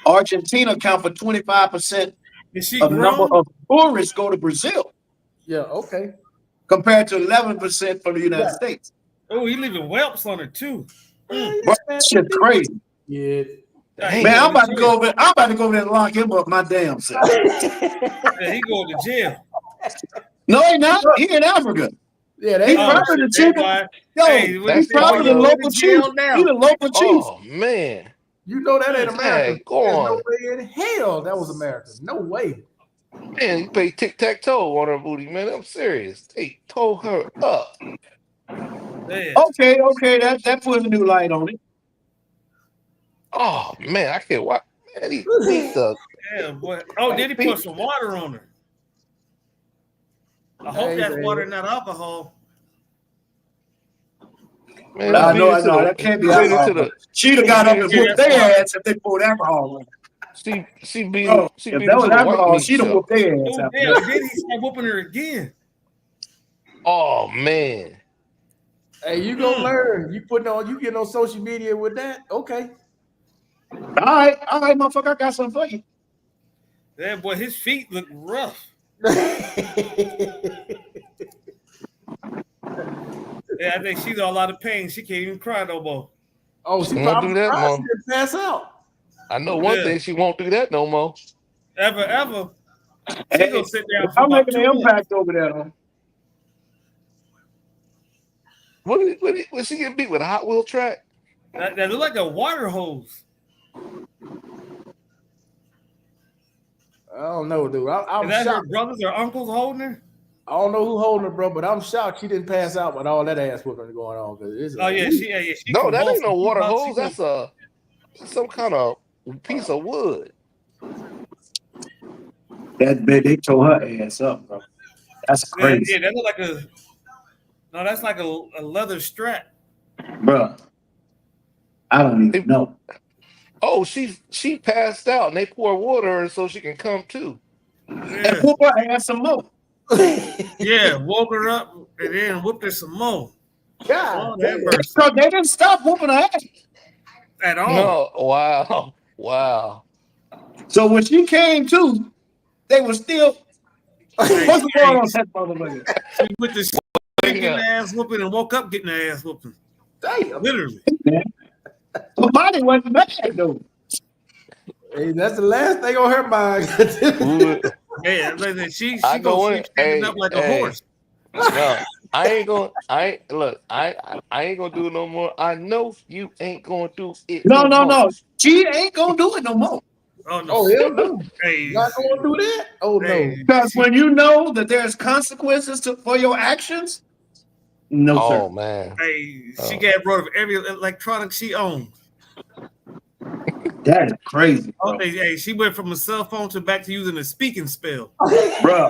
Argentina account for 25% Is she of number grown? of tourists go to Brazil, Yeah, okay. compared to 11% for the United Yeah. States. Oh, he leaving whelps on her too. Bro, that shit crazy. Yeah. Hey, Man, I'm about to jail. go over. I'm about to go over there and lock him up my damn self. Yeah, he going to jail. No, he not. He in Africa. Yeah, He they. probably the That chief. guy. Yo, Hey, what he's they say, probably boy, the you local in chief. jail now. He the local chief. Oh man, You know that ain't America. Dang, go There's on. no way in hell that was America. No way. Man, you play tic-tac-toe on her booty, man. I'm serious. They tore her up. Man. Okay, that puts a new light on it. Oh man, I can't watch. Man, he beat the Yeah, boy. Oh, then he beat. put some water on her. I hope Hey, that's man. water, not alcohol. Man, I beat know, it to that can't be beat it alcohol. to the. She'd have got up and Yeah, whooped that's their why. ass if they poured alcohol on her. She beat Bro, it. She if beat that it was to the white alcohol, meat she'd have show. whooped their ass Oh, after yeah, that. then he started whooping her again. Oh man, Hey, you gonna learn. You getting on social media with that? Okay. All right, motherfucker, I got something for you. Yeah, boy, his feet look rough. Yeah, I think she's in a lot of pain. She can't even cry no more. Oh, she She won't probably do that, Mom. she didn't pass out. I know one Yeah. thing. She won't do that no more. Ever. She Hey, gonna sit down if for I'm about making 2 an minutes. impact over there, huh? What she get beat with a Hot Wheel track? That look like a water hose. I don't know, dude. I'm Is that her shocked. brothers or uncles holding her? I don't know who holding her, bro, but I'm shocked she didn't pass out with all that ass whooping going on. Cause it's Oh yeah, she No, that ain't convulsing. no water She hose. was- That's some kind of piece of wood. That bitch, they tore her ass up, bro. That's crazy, Yeah, that look like a. No, that's like a leather strap. bro. I don't even know. Oh, she passed out and they pour water on her so she can come too. And Yeah, whoop her ass some more. yeah, woke her up and then whooped her some more. God, Oh, that damn. mercy. So they didn't stop whooping her ass. At all. No, wow. So when she came to, they were still. What's going on, that motherfucker? She went to sleep getting Yeah. the ass whooping and woke up getting the ass whooping. Damn. Literally. Her body wasn't bad though. Hey, that's the last thing on her mind. Ooh, Yeah, like she I gonna go sleep in. standing Hey, up like a hey. horse. No, I ain't gonna. I ain't gonna do it no more. I know you ain't gonna do it No. more. She ain't gonna do it no more. Oh no. Oh, hell no. Hey, Not going through that? Oh, hey, no. Because when you know that there's consequences for your actions, no Oh sir. man. hey, she Oh. got rid of every electronic she owned. That is crazy, Oh, bro. hey, she went from a cell phone to back to using a speaking spell. Bro.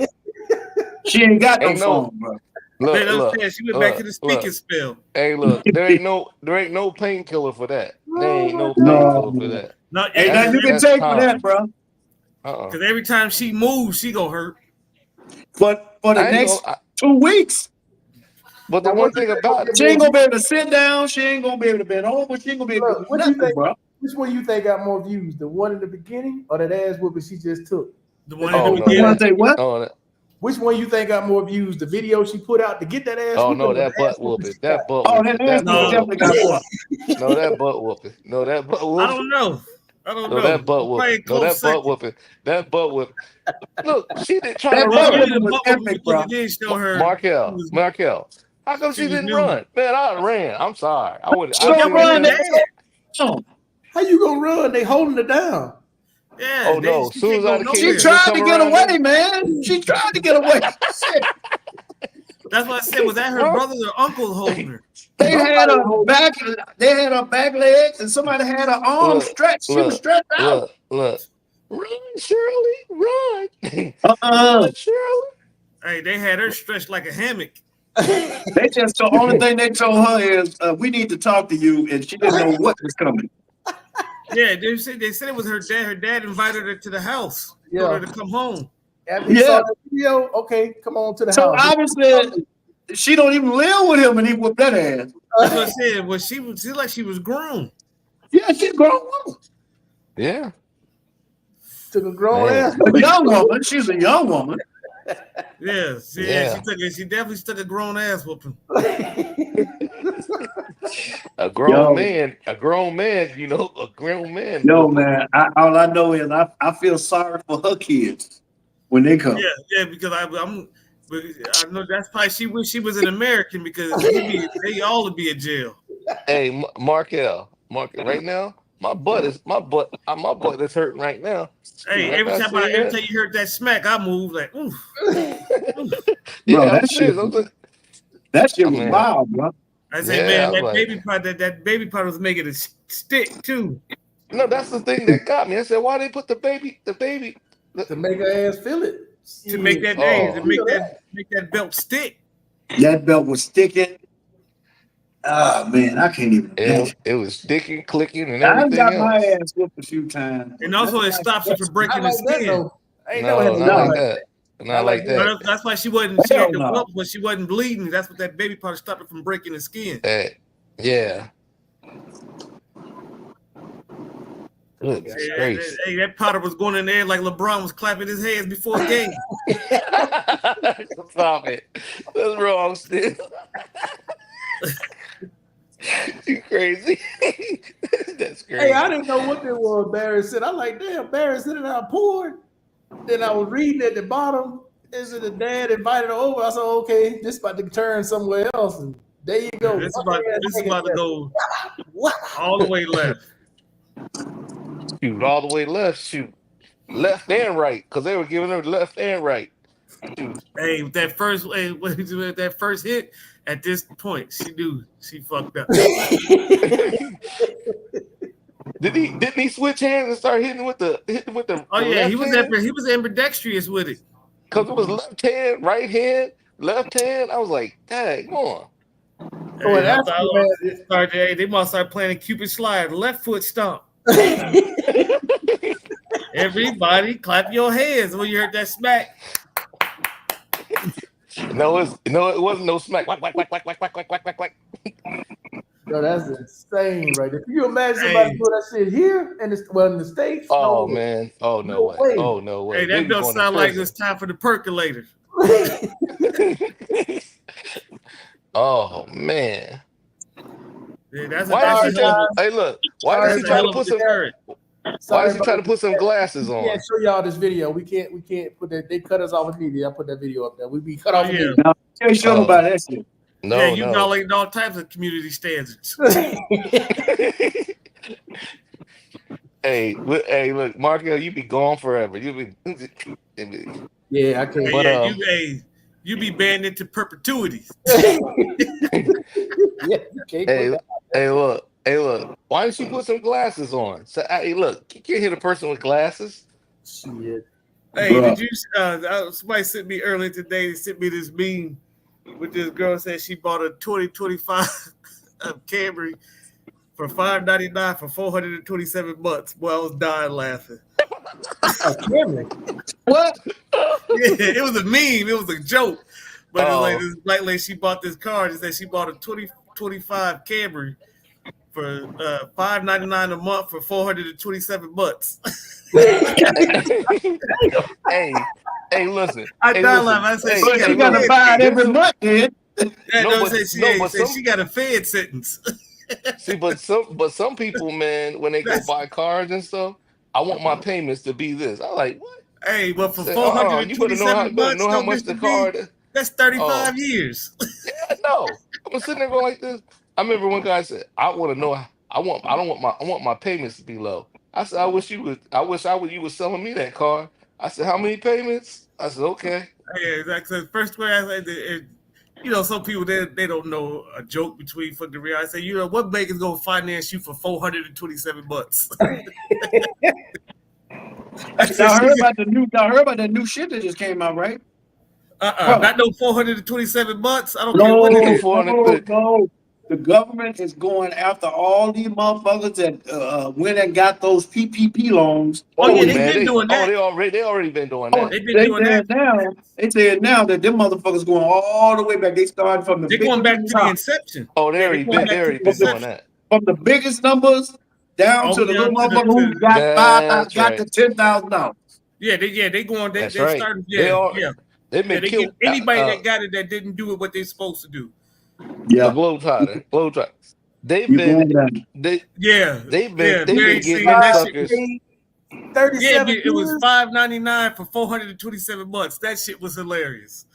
She ain't got no Ain't no phone, bro. Hey, look. she went back to the speaking Look. spell. Hey, look. There ain't no painkiller for that. There ain't no No. painkiller for that. No, Ain't That's- nothing you can that's take for time. that, bro. because every time she moves, she gonna hurt. But for the I ain't next gonna, 2 weeks, but the Now, one what you thing think about gonna it, she ain't gonna be able to sit down. She ain't gonna be able to bend over. She ain't gonna be able to do Look, what you nothing, think? bro. Which one you think got more views? The one in the beginning or that ass whooping she just took? The one Oh, in the no, You beginning. want to say what? oh, that, Which one you think got more views? The video she put out to get that ass oh whooping? no, or the that ass butt whooping whooping. she That butt Oh, whooping. that That ass No. butt definitely whooping. got more. No, that butt whooping. No, that butt I whooping. don't know. I don't No, know. that butt Probably whooping. No, close that butt second. whooping. That butt whooping. Look, she didn't try That to Well, butt run. only whooping the was butt whooping epic, because bro. it did show her. Markel. How come she she was didn't new. run? Man, I ran. I'm sorry. I would. She I gonna seen run that. that. How you gonna run? They holding her down. Yeah, Oh no! she Soon can't as go I the She kids nowhere. would tried come to get around away, there. man. She tried to get away. Shit. That's what I said. Was that her Run. brothers or uncles holding her? They had Somebody her hold- back. They had her back legs, and somebody had her arms Look, stretched. She was stretched out. look. Run, Shirley, run. Uh-uh. Run, Shirley. Hey, they had her stretched like a hammock. They just the only thing they told her is, "We need to talk to you," and she didn't know what was coming. Yeah, they said it was her dad. Her dad invited her to the house. Yeah. Told her to come home. After he Yeah. saw that video, okay, come on to the So house. obviously, she don't even live with him, and he whooped that ass. That's what I said. Well, she was like she was grown. Yeah, she's a grown woman. Yeah. Took a grown Man. ass. A young woman. She's a young woman. Yes, Yeah. She definitely took a grown ass whooping. A grown Yo. man, a grown man, a grown man. Yo, whooping. man, all I know is I feel sorry for her kids when they come. Yeah, because I'm But I know that's probably she wish she was an American because they all would be in jail. Hey, Markel, right now, my butt is hurting right now. Shoot, Hey, after every I time say that, you heard that smack, I move like, oof. Bro, yeah, I'm that shit, serious. I'm just, that shit I was mean, wild, bro. I say, yeah, I man, was like, that baby powder was making it stick too. no, that's the thing that got me. I said, why they put the baby, To make her ass feel it. To make that Oh. to make that belt stick. That belt was sticking. Ah, man, I can't even imagine. it was sticking, clicking, and I done everything got my else. ass whooped a few times. And also it stops you from breaking the Not like that skin. though. I ain't never had No, to not worry like about that. Not like that. that. That's why she had Hell the no. bumps, but she wasn't bleeding. That's what that baby powder stopped it from breaking the skin. Yeah. Goodness gracious. Hey, that powder was going in there like LeBron was clapping his hands before a game. Stop it. That's wrong, still. You crazy. That's crazy. Hey, I didn't know what it was Barry said. I like, damn, Barry said it out poured. Then I was reading at the bottom. Is it the dad invited her over? I said, okay, this about to turn somewhere else. And there you go. This is about to go What? all the way left. Shoot, all the way left. Shoot, left and right, because they were giving her left and right. Shoot. Hey, that first hit, at this point, she knew she fucked up. Didn't he switch hands and start hitting with the Oh yeah, he left hand? was ambidextrous with it. Because it was left hand, right hand, left hand. I was like, dang, come on. They must start playing Cupid slide, left foot stomp. Everybody clap your hands when you heard that smack. No, it wasn't no smack. Whack, whack, whack, whack, whack, whack, whack, whack, whack, whack. Bro, that's insane, right there. Can you imagine somebody doing that shit here in the States? Oh No. man. Oh no, No way. way. Oh no way. Hey, They that be don't going to sound like prison. it's time for the percolator. Oh man. Yeah, that's Why is he a hell trying? of Hey, look. Why Sorry, is he a trying hell to of put a some? deterrent. Why is he trying to put some glasses We on? can't show y'all this video. We can't put that. They cut us off immediately. I put that video up there. We be cut off yeah. immediately. Can't show nobody that shit. No, Yeah, you no. violating all types of community standards. Hey, look, Marco, you be gone forever. You be. Yeah, I can't. But, you be banned into perpetuity. Yeah, you can't Hey, put hey, look. Why don't you put some glasses on? So, hey, look, you can't hit a person with glasses. shit. Hey, Bruh. did you? Somebody sent me earlier today. They sent me this meme with this girl said she bought a 2025 Camry for $599 for 427 months. Boy, I was dying laughing. What? Yeah, it was a meme. It was a joke. But it was like Oh. this black lady, she bought this car. She said she bought a 2025 Camry for $599 a month for 427 months. Hey, listen. I Hey, died listen. laughing. I said Hey, she But got you gotta buy it every month, dude. Yeah, No, no, but- said she, no, but said some- she got a Fed sentence. See, but some people, man, when they go buy cars and stuff, I want my payments to be this. I'm like, what? Hey, but for Say, $427 you better know how much the car. that's 35 years. Yeah, no. I'm sitting there going like this. I remember one guy said, I want to know. I want my payments to be low. I said, you was selling me that car. I said, how many payments? I said, okay. Yeah, exactly. First way I said, some people they don't know a joke between fucking real. I say, what bank is gonna finance you for 427 months? Y'all heard about the new shit that just came out, right? Not no 427 months. I don't care what it is. No. The government is going after all these motherfuckers that went and got those PPP loans. Oh, yeah, man, they've been doing that. Oh, they already been doing that. They've been doing that. They said now that them motherfuckers going all the way back. They started from the They're going back to the inception. Oh, they already been doing that. From the biggest numbers down to the little motherfucker who got got the $10,000. Yeah, they going. They That's right. started. They've Yeah, been they killed. get anybody that got it that didn't do it what they're supposed to do. The Globetrotter. They've been getting them suckers. 37 it was $599 for 427 months. That shit was hilarious.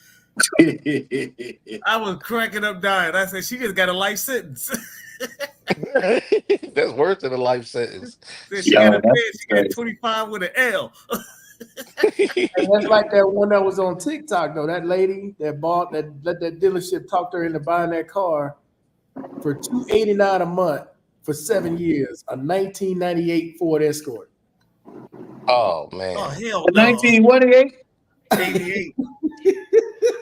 I was cracking up dying. I said, she just got a life sentence. That's worse than a life sentence. Said she Yo, got a that's she got crazy. 25 with an L. And that's like that one that was on TikTok though. That lady that bought that let that dealership talk her into buying that car for $289 a month for 7 years. A 1998 Ford Escort. Oh man. Oh hell The no. 1928? 88.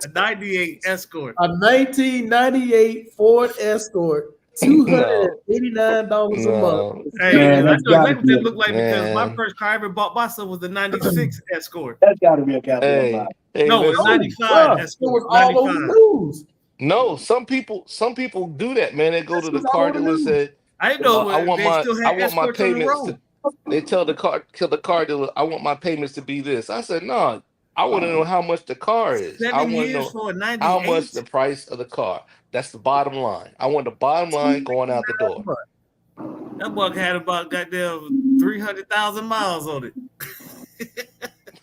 A 98 Escort. A 1998 Ford Escort. $289 a month. No. Hey, Man, I that's know gotta exactly what be that looked like because my Man. first car I ever bought myself was the 96 Escort. That's got to be a goddamn Hey, lie. hey, No, it's listen. 95 Bruh, it Escort. was all over the 95. news. No, some people do that, man. They go This to the was all car over the dealer and news. say, I didn't know I want they still had my escorts on the payments road. they tell the car dealer, I want my payments to be this. I said, no, I want to know how much the car is. I 7 want to years know for a how much 98. the price of the car. That's the bottom line. I want the bottom line going out the door. That boy had about goddamn 300,000 miles on it.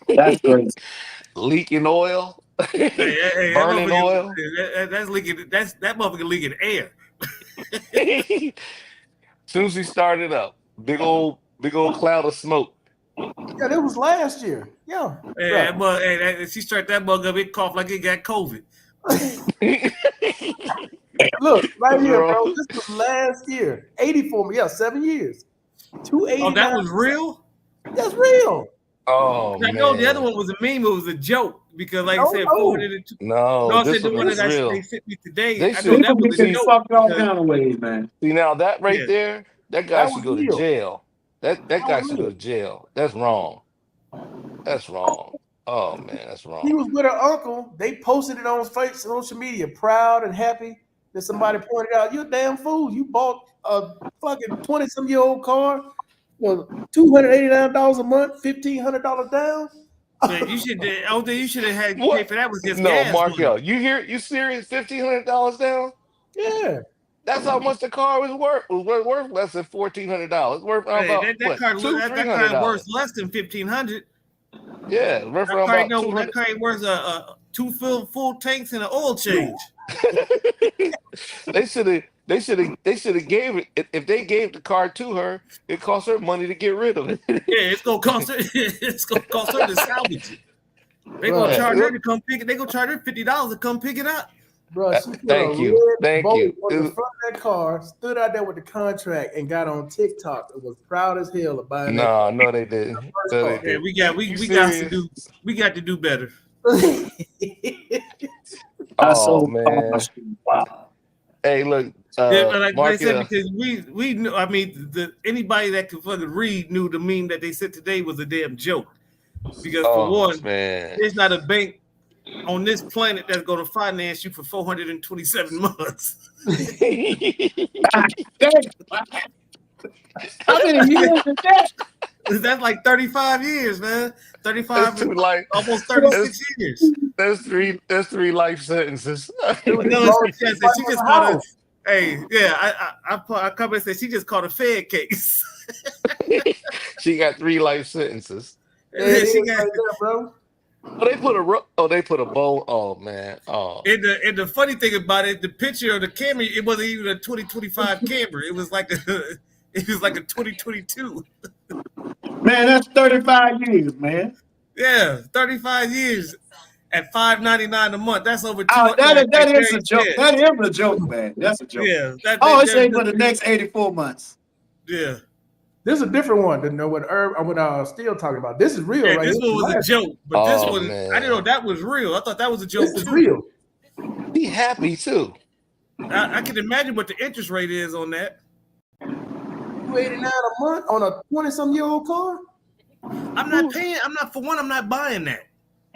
That's crazy. Leaking oil, Hey, that burning motherfucker- oil. That's leaking. That motherfucker leaking air. Soon as he started up, big old cloud of smoke. Yeah, that was last year. Yeah. Hey, that boy, she straight that mug up. It coughed like it got COVID. Look, right here, Bro. bro. This was last year. 84. Yeah, 7 years. 289. Oh, that was real. That's real. Oh I man. know the other one was a meme. It was a joke because, like No, I said, no. 402. No, No, I this said the one was that real. they sent me today. They I should- know that People was get a joke. fucked all because- kind of ways, man. See now that right Yeah. there, that guy That should was go to real. jail. That guy was should go real. to jail. That's wrong. That's wrong. Oh man, that's He wrong. was with her uncle. They posted it on social media, proud and happy that somebody pointed out, you're a damn fool. You bought a fucking 20-some-year-old car for $289 a month, $1,500 down. Man, you should. Oh, you should have had What? paid for that. Was just No, gas money. Markel, you serious? $1,500 down? Yeah. That's how much the car was worth. It was worth less than $1,400. Worth Hey, about that what? car, that car is $200-$300. worth less than 1,500. Yeah, worth That around car, about $200. that car ain't worth two full tanks and an oil change. They should have gave it. If they gave the car to her, it cost her money to get rid of it. Yeah, it's gonna cost her. It's gonna cost her to salvage it. They gonna Right. charge her to come pick it. They gonna charge her $50 to come pick it up. Bro, she put Thank a you. red Thank bow you. on the front of that car, stood out there with the contract, and got on TikTok and was proud as hell of buying that. No, they didn't. No, they Yeah, didn't. we got to do better. I Oh sold man. Wow. Hey, look, Yeah, but like I said, Markel. because we knew. I mean, anybody that could fucking read knew the meme that they said today was a damn joke. Because for Oh one, man. there's not a bank on this planet that's going to finance you for 427 months. How many years is that? That's like 35 years, man. 35, That's two life. almost 36 years. That's three life sentences. No, she just caught a. Hey, yeah, I come and say she just caught a Fed case. She got 3 life sentences. Yeah, Yeah, she it is got. right there, bro. Oh, they put a bow. Oh man. Oh. And the funny thing about it, the picture of the Camry, it wasn't even a 2025 Camry. It was like a 2022. Man, that's 35 years, man. Yeah, 35 years at $599 a month. That's over Oh, 200. that is a joke. That is a joke, man. That's a joke. Yeah. It's ain't for the next 84 months. Yeah. This is a different one than what Steele talking about. This is real, Yeah, right? this one was a joke, but this one, man. I didn't know that was real. I thought that was a joke This is too. real. Be happy too. I can imagine what the interest rate is on that. $289 a month on a 20-some-year-old car, I'm not paying. I'm not buying that.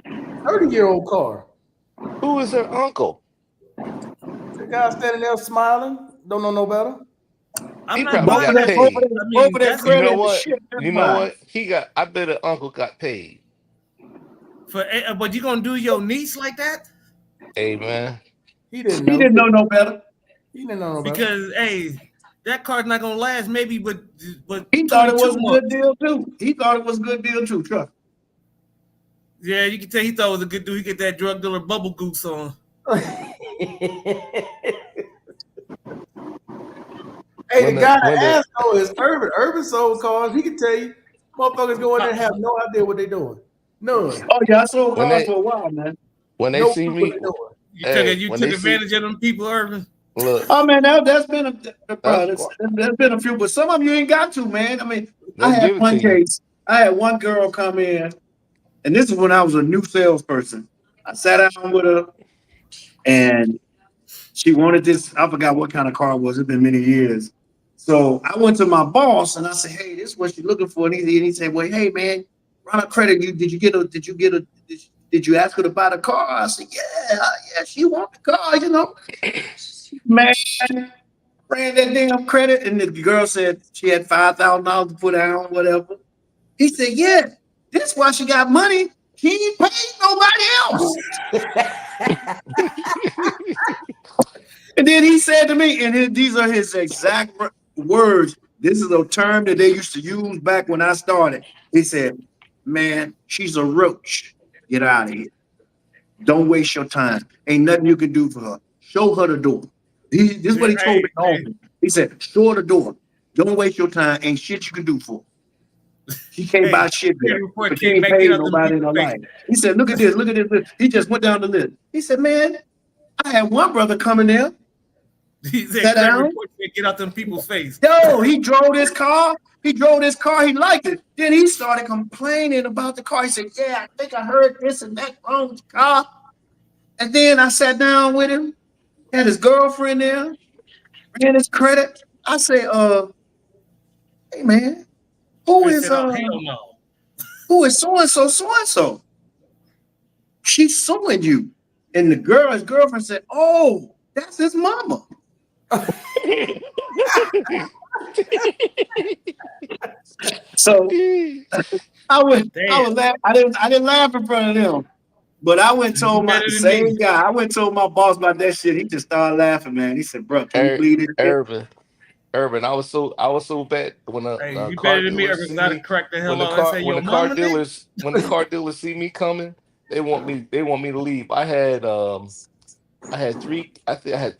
30-year-old car. Who is her uncle? The guy standing there smiling, don't know no better. I'm He not probably buying got that. paid. I mean, Over that that's credit You know and what? shit. You know what? I bet her uncle got paid. But you gonna do your niece like that? Hey man. He didn't He know. didn't know no better. He didn't know no better. Because hey, that car's not gonna last. Maybe, but He thought it was 22 a good deal too. He thought it was a good deal too. Trust. Yeah, you can tell he thought it was a good dude. He get that drug dealer bubble goose on. Hey, When the the guy when to the ask though is Urban. Urban sold cars. He can tell you, motherfuckers go in there and have no idea what they're doing. None. Oh yeah, I sold when cars they for a while, man. when they No see clue what me, they're doing. hey, You when took they see advantage of them people, Urban. look, Oh man, that's been a bro. that's There's been a few, but some of them you ain't got to, man. I mean, I they'll had give it one to you. case. I had one girl come in, and this is when I was a new salesperson. I sat down with her, and she wanted this. I forgot what kind of car it was. It's been many years. So I went to my boss and I said, "Hey, this is what she's looking for." And he said, "Well, hey man, run a credit. Did you ask her to buy the car?" I said, "Yeah, she want the car, you know." Man, ran that damn credit, and the girl said she had $5,000 to put down, whatever. He said, "Yeah, this is why she got money. She ain't paid nobody else." And then he said to me, and these are his exact words. This is a term that they used to use back when I started. He said, "Man, she's a roach. Get out of here. Don't waste your time. Ain't nothing you can do for her. Show her the door." This is what he told me. He said, "Show her the door. Don't waste your time. Ain't shit you can do for her. She can't buy shit there. But she ain't paid nobody in her life." He said, "Look at this. Look at this." He just went down the list. He said, "Man, I had one brother coming there. He said, Sat down. get out them people's face. Yo, he drove this car. He liked it. Then he started complaining about the car. He said, "Yeah, I think I heard this and that wrong with the car." And then I sat down with him, had his girlfriend there, ran his credit. I say, hey man, who He is said, oh, hell no. who is so and so, so and so? She's suing you." And his girlfriend said, "Oh, that's his mama." So I was laughing. I didn't laugh in front of them. But I went and told my same guy. I went and told my boss about that shit. He just started laughing, man. He said, "Bro, can you believe this shit?" Urban, I was so bad when the You car better than me, dealers Urban. see Gotta me crack the hell when the out and car say, when yo, the car mama, dealers when the car dealers see me coming, they want me to leave. I had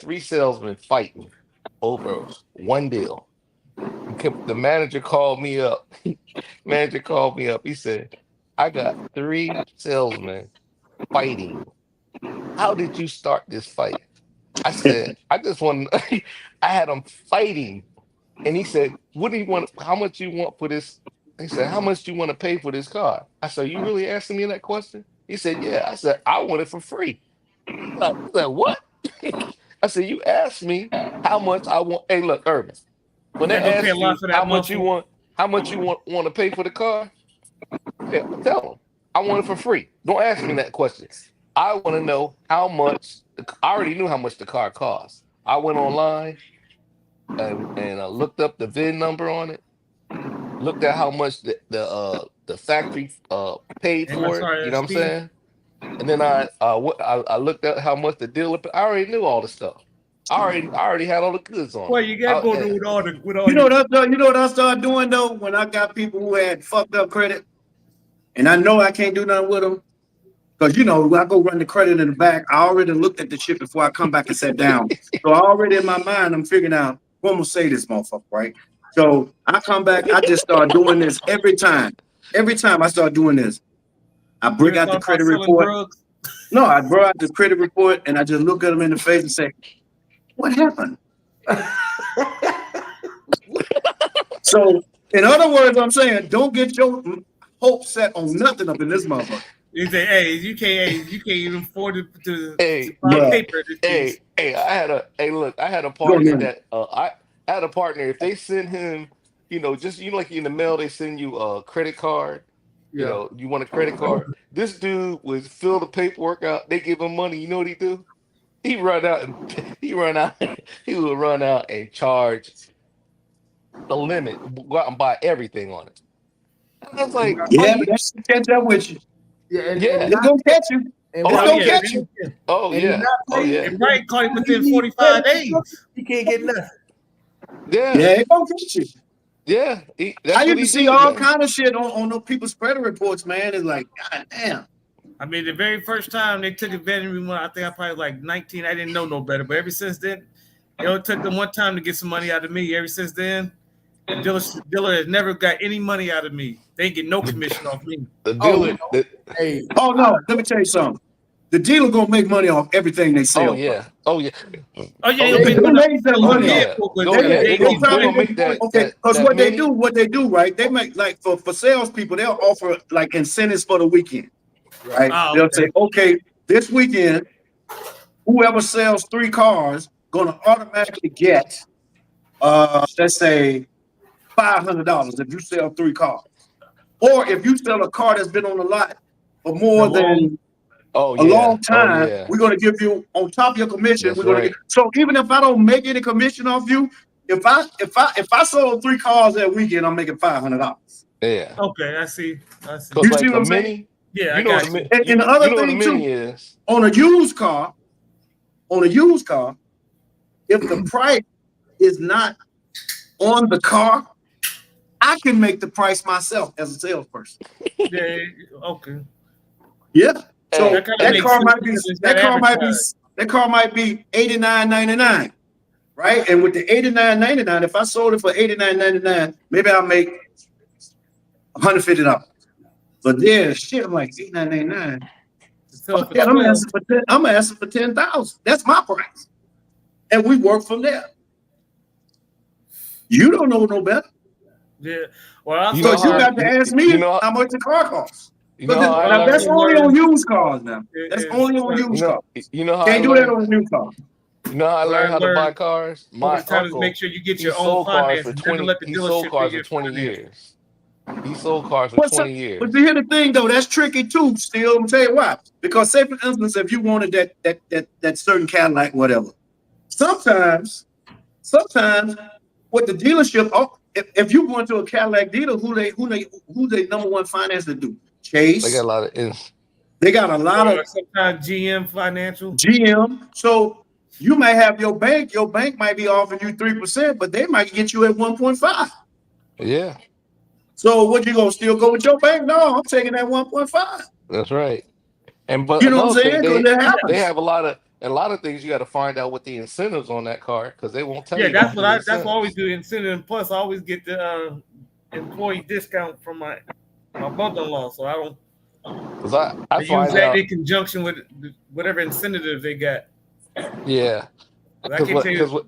three salesmen fighting over one deal. The manager called me up. Manager called me up. He said, "I got three salesmen fighting. How did you start this fight?" I said, "I just want." I had them fighting. And he said, "What do you want? How much you want for this?" He said, "How much do you want to pay for this car?" I said, "You really asking me that question?" He said, "Yeah." I said, "I want it for free." He said, "What?" I said, "You asked me how much I want." Hey, look, Urban. When they they're gonna pay a ask lot you for that muscle. how much you want to pay for the car, tell them I want it for free. Don't ask me that question. I want to know how much. I already knew how much the car cost. I went online and I looked up the VIN number on it. Looked at how much the factory paid for it. You know what I'm MSRSP. saying? And then I looked at how much the dealer. I already knew all the stuff. I already had all the goods on Well, it. you gotta go through with all You know what I started doing though when I got people who had fucked up credit, and I know I can't do nothing with them because when I go run the credit in the back, I already looked at the shit before I come back and sat down. So I already in my mind, I'm figuring out what I'm gonna say this motherfucker, right? So I come back, I just start doing this every time. Every time I start doing this, I bring out the credit report. Drugs? No, I brought out the credit report and I just look at them in the face and say, "What happened?" So, in other words, I'm saying, don't get your hope set on nothing up in this motherfucker. You say, hey, you can't even afford to Hey, buy paper. hey, I had a partner that I had a partner. If they send him, just like in the mail, they send you a credit card. Yeah. You want a credit card. This dude would fill the paperwork out. They give him money. You know what he do? He run out and he run out. He would run out and charge the limit. Go out and buy everything on it. And I was like, yeah, but that's to catch up with you. Yeah, It's gonna catch you. And It's gonna catch you. Oh yeah. Oh yeah. And Brian caught him within 45 days. He can't get nothing. Yeah. Yeah, it's gonna catch you. Yeah. I used to see all kind of shit on those people's credit reports, man. It's like, God damn. I mean, the very first time they took advantage of me when I think I probably was like 19, I didn't know no better. But ever since then, it only took them one time to get some money out of me. Ever since then, the dealer has never got any money out of me. They ain't get no commission off me. The Oh, dealer. the- Hey, Oh no, let me tell you something. The dealer gonna make money off everything they sell. oh yeah. Oh yeah. Oh yeah, Oh, they'll yeah. make They money. make that Oh money yeah. off. But Oh yeah. they They trying gonna to make that. Okay, that- because that what mini- they do, right? They make like for salespeople, they'll offer like incentives for the weekend. Right? Oh, They'll okay. say, okay, this weekend, whoever sells 3 cars gonna automatically get let's say $500 if you sell 3 cars. Or if you sell a car that's been on the lot for more than Oh a yeah. long time, Oh yeah. we're gonna give you on top of your commission. That's We're gonna right. get so even if I don't make any commission off you, if I sold 3 cars that weekend, I'm making $500. Yeah. Okay, I see. Cause You like see what a I'm saying? mini. Yeah, I You know what got a you. mini. And You the other know what a thing, mini too, is. On a used car, if the price is not on the car, I can make the price myself as a salesperson. Yeah, okay. Yeah. So Hey, That kinda that makes car sense might be because it's that not car might be advertised. that car might be $89.99, right? And with the $89.99, if I sold it for $89.99, maybe I'll make $150. But then shit, I'm like $89.99. So Fuck for that, 12, I'm asking for 10,000. That's my price. And we work from there. You don't know no better. yeah. Well, I You So know you how- got to ask me you know- how much the car costs. You know how I Now, that's learned. only on used cars now. That's It's- only on You used know. cars. You know how I Can't do that learned. on a new car. You know how I What I learned how to buy learned cars. over My the time is uncle. make sure you get He your own sold cars finance. for Never 20. let the He sold dealership cars be for your 20 finance. years. He sold cars for What's 20 up? years. But here's the thing, though, that's tricky too. Still, I'm tell you why. Because say for instance, if you wanted that certain Cadillac, whatever, sometimes what the dealership, if you go into a Cadillac dealer, who they number one finance to do? They Chase. got a lot of. They got a lot Or of sometimes GM Financial. GM. So you might have your bank might be offering you 3%, but they might get you at 1.5. Yeah, So what, you gonna still go with your bank? No, I'm taking that 1.5. that's right. And but You know what I'm another saying? thing, Because it happens. they have a lot of things you got to find out what the incentives on that car because they won't tell Yeah, you. that's about what the that's what I always incentives. do. Incentive and plus, I always get the employee discount from my brother-in-law. So I don't. Because I I use find that out. in conjunction with whatever incentive they got. Yeah, I because can tell you.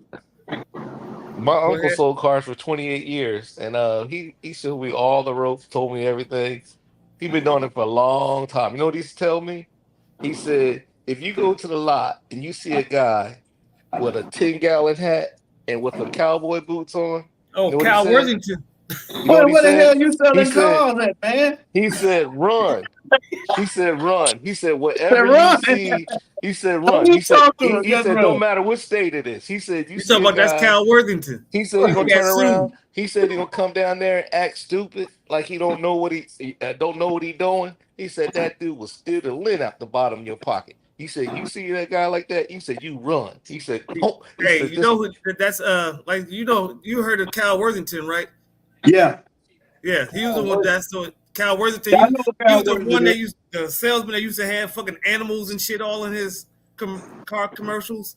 my Go uncle ahead. sold cars for 28 years, and he showed me all the ropes, told me everything. He been doing it for a long time. You know what he used to tell me? He said, if you go to the lot and you see a guy with a 10-gallon hat and with a cowboy boots on, Oh, you know what he Cal said? Worthington. You know what he Where the hell said? you He selling said, cars at, man? he said, run. He said, run. He said, Say, whatever you run. see, he said, Don't run. you talk to her, He just said, don't run. matter what state it is. He said, you You see talking a about that's guy. Cal Worthington? He said he He gonna got turn around. sued. He said he gonna come down there and act stupid, like he don't know what he don't know what he doing. He said that dude will steal the lint out the bottom of your pocket. He said you see that guy like that. He said you run. He said don't. He Hey, said you this. know that's like you heard of Cal Worthington, right? Yeah. Yeah, he was the one that's so Cal Worthington. I know what He Cal was the Worthington one that is. used the salesman that used to have fucking animals and shit all in his car commercials.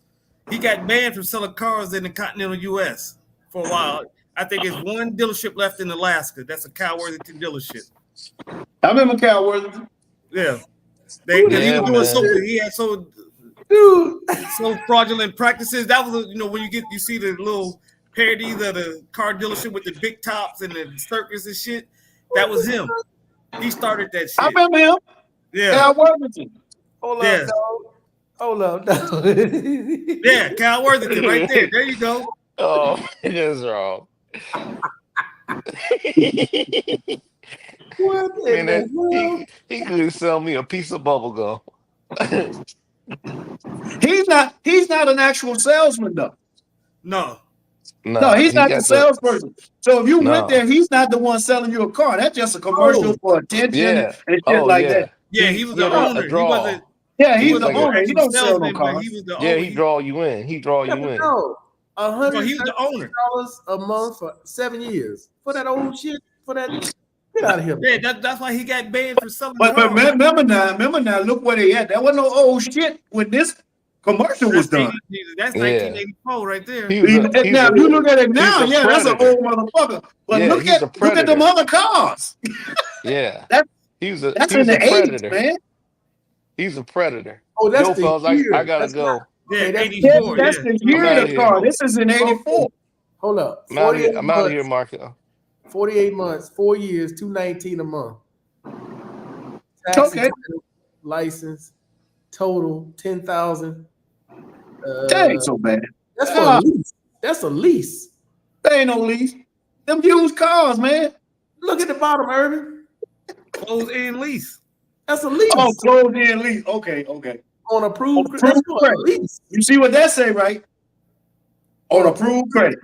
He got banned from selling cars in the continental U.S. for a while. I think it's one dealership left in Alaska. That's a Cal Worthington dealership. I remember Cal Worthington. Yeah, because he Yeah, was doing so man. he had so dude. fraudulent practices. That was when you see the little parodies of the car dealership with the big tops and the circus and shit. That was him. He started that I shit. remember him. Yeah, Cal Worthington. Hold Yeah. up, dog. Hold up, dog. yeah, Cal Worthington, right there. There you go. Oh, it is wrong. What in Man, the world? he could sell me a piece of bubble gum. He's not an actual salesman though. No. No, he's he not the got salesperson. So if you No. went there, he's not the one selling you a car. That's just a commercial for attention Yeah. and shit Oh like yeah. that. Yeah, he was the had a owner. He draw. wasn't. Yeah, He he's was the like a- owner. He don't sell no salesman, but cars. he was the Yeah, owner. he draw you in. He draw you in. No, So he was the owner. $130 a month for 7 years for that old shit. For that, Get out of here. Yeah, that's why he got banned for selling But cars. remember now, look where they at. That wasn't no old shit when this commercial was done. That's Yeah. 1984 right there. He was a, Now, if you look at it now, he's a yeah, that's an predator. old motherfucker. But Yeah, look he's a at them predator. other cars. Yeah. That- He was That's a in the 80s, predator. man. He's a predator. Oh, that's Yo, the fellas, year. I gotta That's go. not- Yeah, Okay, that's- 84. That's Yeah. the I'm year outta of the here. car. This is in 84. Hold up. I'm out of 48 here. I'm out of here, months, Marco. 48 months, 4 years, $219 a month. Tax Okay. and license, total 10,000. That ain't so bad. That's for a lease. That's a lease. That ain't no lease. Them used cars, man. Look at the bottom, Irvin. Close and lease. That's a lease. Oh, closed in lease. Okay. On approved On that's approved for a credit. lease. You see what that say, right? On approved credit.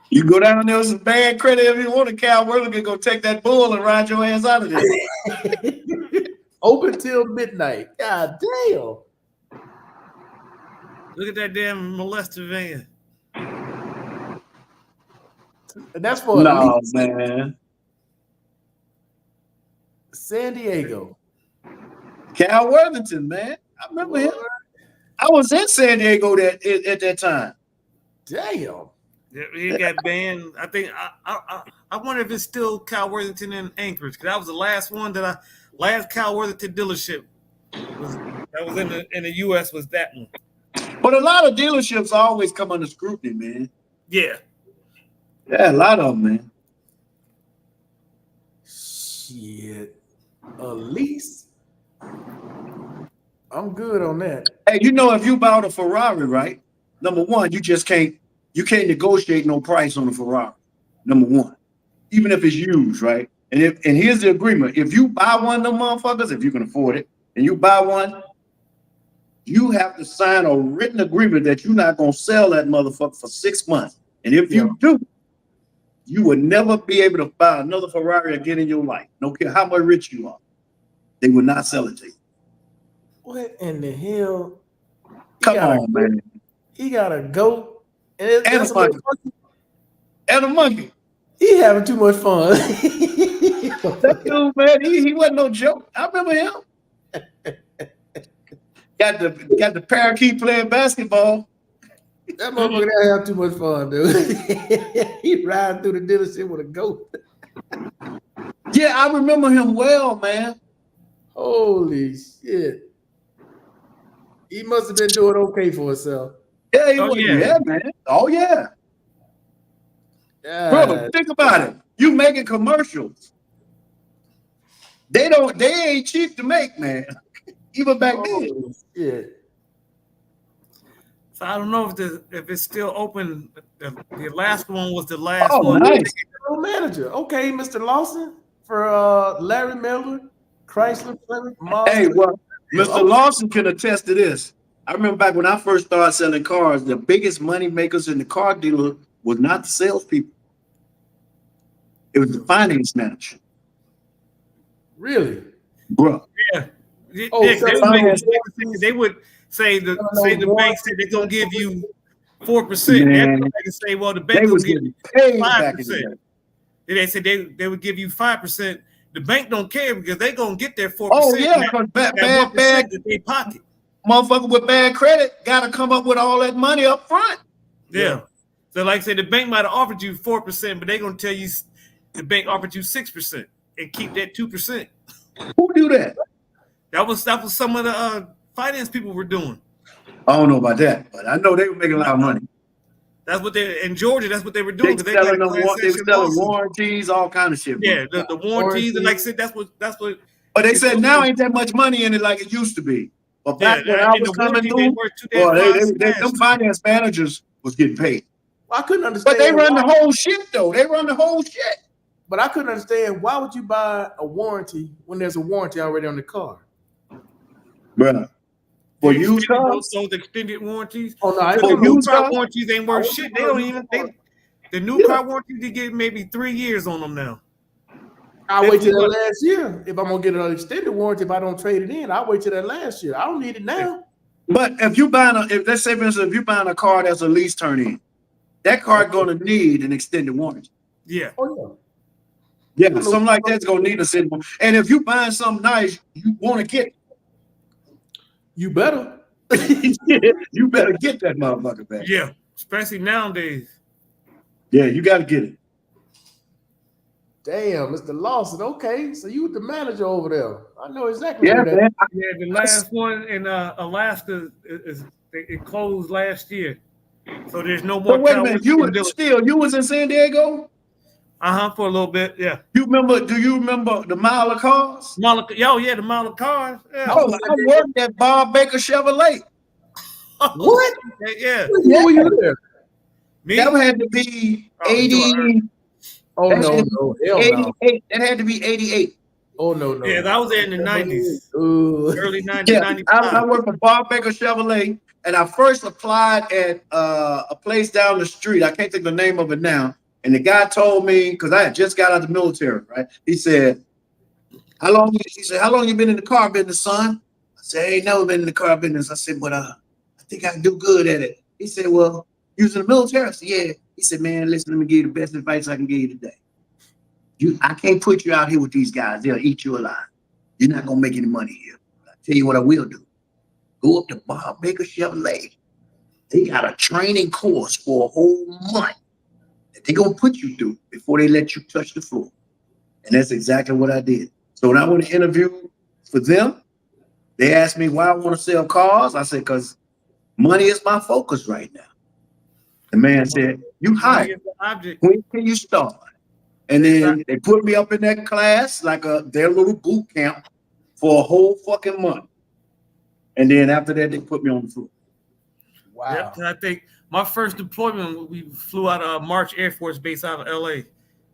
You go down there with some bad credit if you want to. Cal Worley can go take that bull and ride your ass out of there. Open till midnight. God damn. Look at that damn molester van. And that's for a No, lease. man. San Diego. Cal Worthington, man. I remember him. I was in San Diego at that time. Damn. Yeah, he got banned. I think I wonder if it's still Cal Worthington in Anchorage, because that was the last one last Cal Worthington dealership that was in the US was that one. But a lot of dealerships always come under scrutiny, man. Yeah. Yeah, a lot of them, man. Shit. A lease? I'm good on that. Hey, you know, if you bought a Ferrari, right? Number one, you can't negotiate no price on a Ferrari. Number one, even if it's used, right? And here's the agreement: if you buy one of them motherfuckers, if you can afford it, and you buy one, you have to sign a written agreement that you're not gonna sell that motherfucker for 6 months. And if you do, you will never be able to buy another Ferrari again in your life. No care how much rich you are, they will not sell it to you. What in the hell? Come on, man. He got a goat. And And a monkey. And a monkey. He having too much fun. That dude, man, he wasn't no joke. I remember him. Got the parakeet playing basketball. That motherfucker there have too much fun, dude. He riding through the dealership with a goat. Yeah, I remember him well, man. Holy shit. He must have been doing okay for himself. Yeah, he Oh, was. yeah. Yeah, man. Oh yeah, brother. Think about it. You making commercials. They ain't cheap to make, man. Even back then. Holy shit. So I don't know if it's still open. The last one was the last Oh, one. nice. General manager. Okay, Mr. Lawson for Larry Miller, Chrysler, Plymouth, Mazda. Hey, well, Mr. Lawson can attest to this. I remember back when I first started selling cars, the biggest money makers in the car dealer was not the salespeople. It was the finance manager. Really? Bruh. Yeah. Oh, Yeah, so they would say the bank said they're gonna give you 4%. Man. They can say, well, the They bank was gonna give you getting paid back in the 5%. day. Then they said they would give you 5%. The bank don't care because they gonna get their 4%. Oh, yeah, That- because that bad 1% that they pocket. motherfucker with bad credit got to come up with all that money up front. Yeah. So like I said, the bank might have offered you 4%, but they're gonna tell you the bank offered you 6% and keep that 2%. Who do that? That was some of the finance people were doing. I don't know about that, but I know they were making a lot of money. That's what they in Georgia. That's what they were They doing. were 'Cause they got selling, a them, class they were action selling lawsuit. warranties, all kind of shit. Yeah, the warranties, and like I said, that's what. But they said now ain't that much money in it like it used to be. But back when I and was the coming warranties, they through, worth 2 days. them finance managers was getting paid. Well, I couldn't understand. But they run why- the whole shit though. They run the whole shit. But I couldn't understand why would you buy a warranty when there's a warranty already on the car? Bruh. For used cars? Those extended warranties. Oh no, I For The didn't new used car cars? warranties ain't worth shit. They don't even. The new car warranties they get maybe 3 years on them now. I'll wait till that last year. If I'm gonna get an extended warranty, if I don't trade it in, I'll wait till that last year. I don't need it now. But if you buying let's say for instance, if you're buying a car that's a lease turn in, that car gonna need an extended warranty. Yeah. Oh Yeah, something like that's gonna need us in. And if you buying something nice, you want to get you better. it. You better get that motherfucker back. Yeah. Especially nowadays. Yeah, you got to get it. Damn, Mr. Lawson. Okay, so you the manager over there. I know exactly Yeah, where that. man. Yeah, the last one in Alaska it closed last year. So there's no more But wait a minute, you was in San Diego? for a little bit, yeah. Do you remember the mile of cars? The mile of cars. Yeah. Oh, I worked at Bob Baker Chevrolet. What? Yeah. Who were you there? Me? That had to be Oh, you 80. Oh That no, had to no, be hell no. 88. That had to be 88. Oh no. Yeah, that was in the 90s. Ooh. Early 90s, Yeah, 95. I worked for Bob Baker Chevrolet, and I first applied at a place down the street. I can't think of the name of it now. And the guy told me, because I had just got out of the military, right? He said, how long you been in the car business, son? I said, I ain't never been in the car business. I said, but I think I can do good at it. He said, well, you was in the military? I said, yeah. He said, man, listen, let me give you the best advice I can give you today. I can't put you out here with these guys. They'll eat you alive. You're not going to make any money here. I'll tell you what I will do. Go up to Bob Baker Chevrolet. They got a training course for a whole month that they're going to put you through before they let you touch the floor. And that's exactly what I did. So when I went to interview for them, they asked me why I want to sell cars. I said, because money is my focus right now. The man said, you hired. When can you start? And then they put me up in that class, like their little boot camp for a whole fucking month. And then after that, they put me on the floor. Wow. Yep, I think my first deployment, we flew out of March Air Force Base out of LA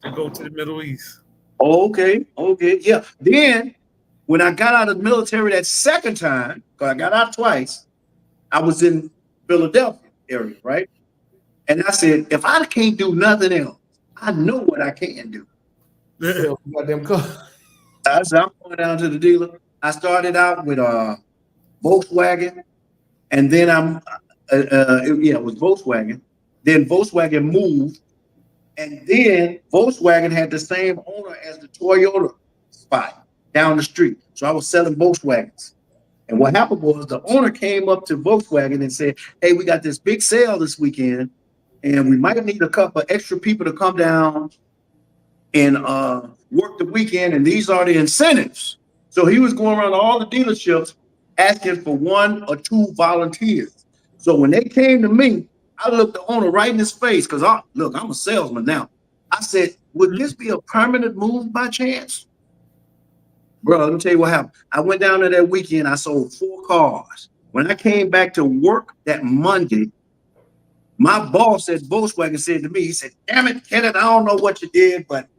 to go to the Middle East. Okay. Yeah. Then when I got out of the military that second time, because I got out twice, I was in Philadelphia area, right? And I said, if I can't do nothing else, I know what I can do. Sell goddamn car. I said, I'm going down to the dealer. I started out with Volkswagen, and then it was Volkswagen. Then Volkswagen moved, and then Volkswagen had the same owner as the Toyota spot down the street. So I was selling Volkswagens. And what happened was the owner came up to Volkswagen and said, hey, we got this big sale this weekend, and we might need a couple of extra people to come down and work the weekend, and these are the incentives. So he was going around all the dealerships asking for 1 or 2 volunteers. So when they came to me, I looked the owner right in his face, because I'm a salesman now. I said, would this be a permanent move by chance? Bro, let me tell you what happened. I went down there that weekend, I sold 4 cars. When I came back to work that Monday, my boss at Volkswagen said to me, he said, damn it, Kenneth, I don't know what you did, but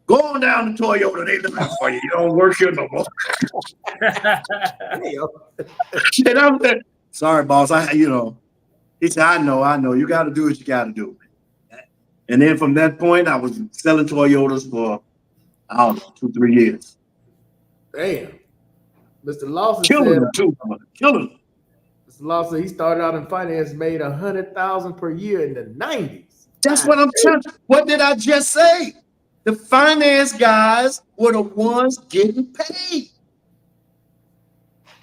go on down to Toyota. They looking for you. You don't work here no more. And I'm like, sorry, boss. He said, I know. You got to do what you got to do. And then from that point, I was selling Toyotas for, I don't know, 2-3 years. Damn. Mr. Lawson Killing said, them too. Killing them. Mr. Lawson, he started out in finance, made $100,000 per year in the 90s. That's what I'm telling you. What did I just say? The finance guys were the ones getting paid.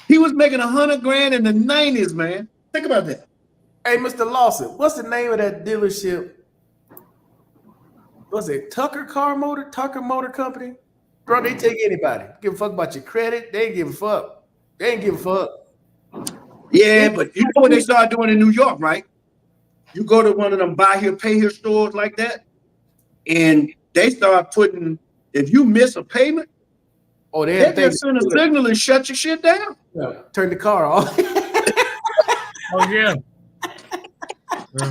He was making $100,000 in the 90s, man. Think about that. Hey, Mr. Lawson, what's the name of that dealership? Was it Tucker Motor Company? Bro, they take anybody. Give a fuck about your credit. They ain't give a fuck. They ain't give a fuck. Yeah, but you know what they started doing in New York, right? You go to one of them buy here, pay here stores like that, and they start putting, if you miss a payment, they just send a signal and shut your shit down. Yeah, turn the car off. Oh, yeah.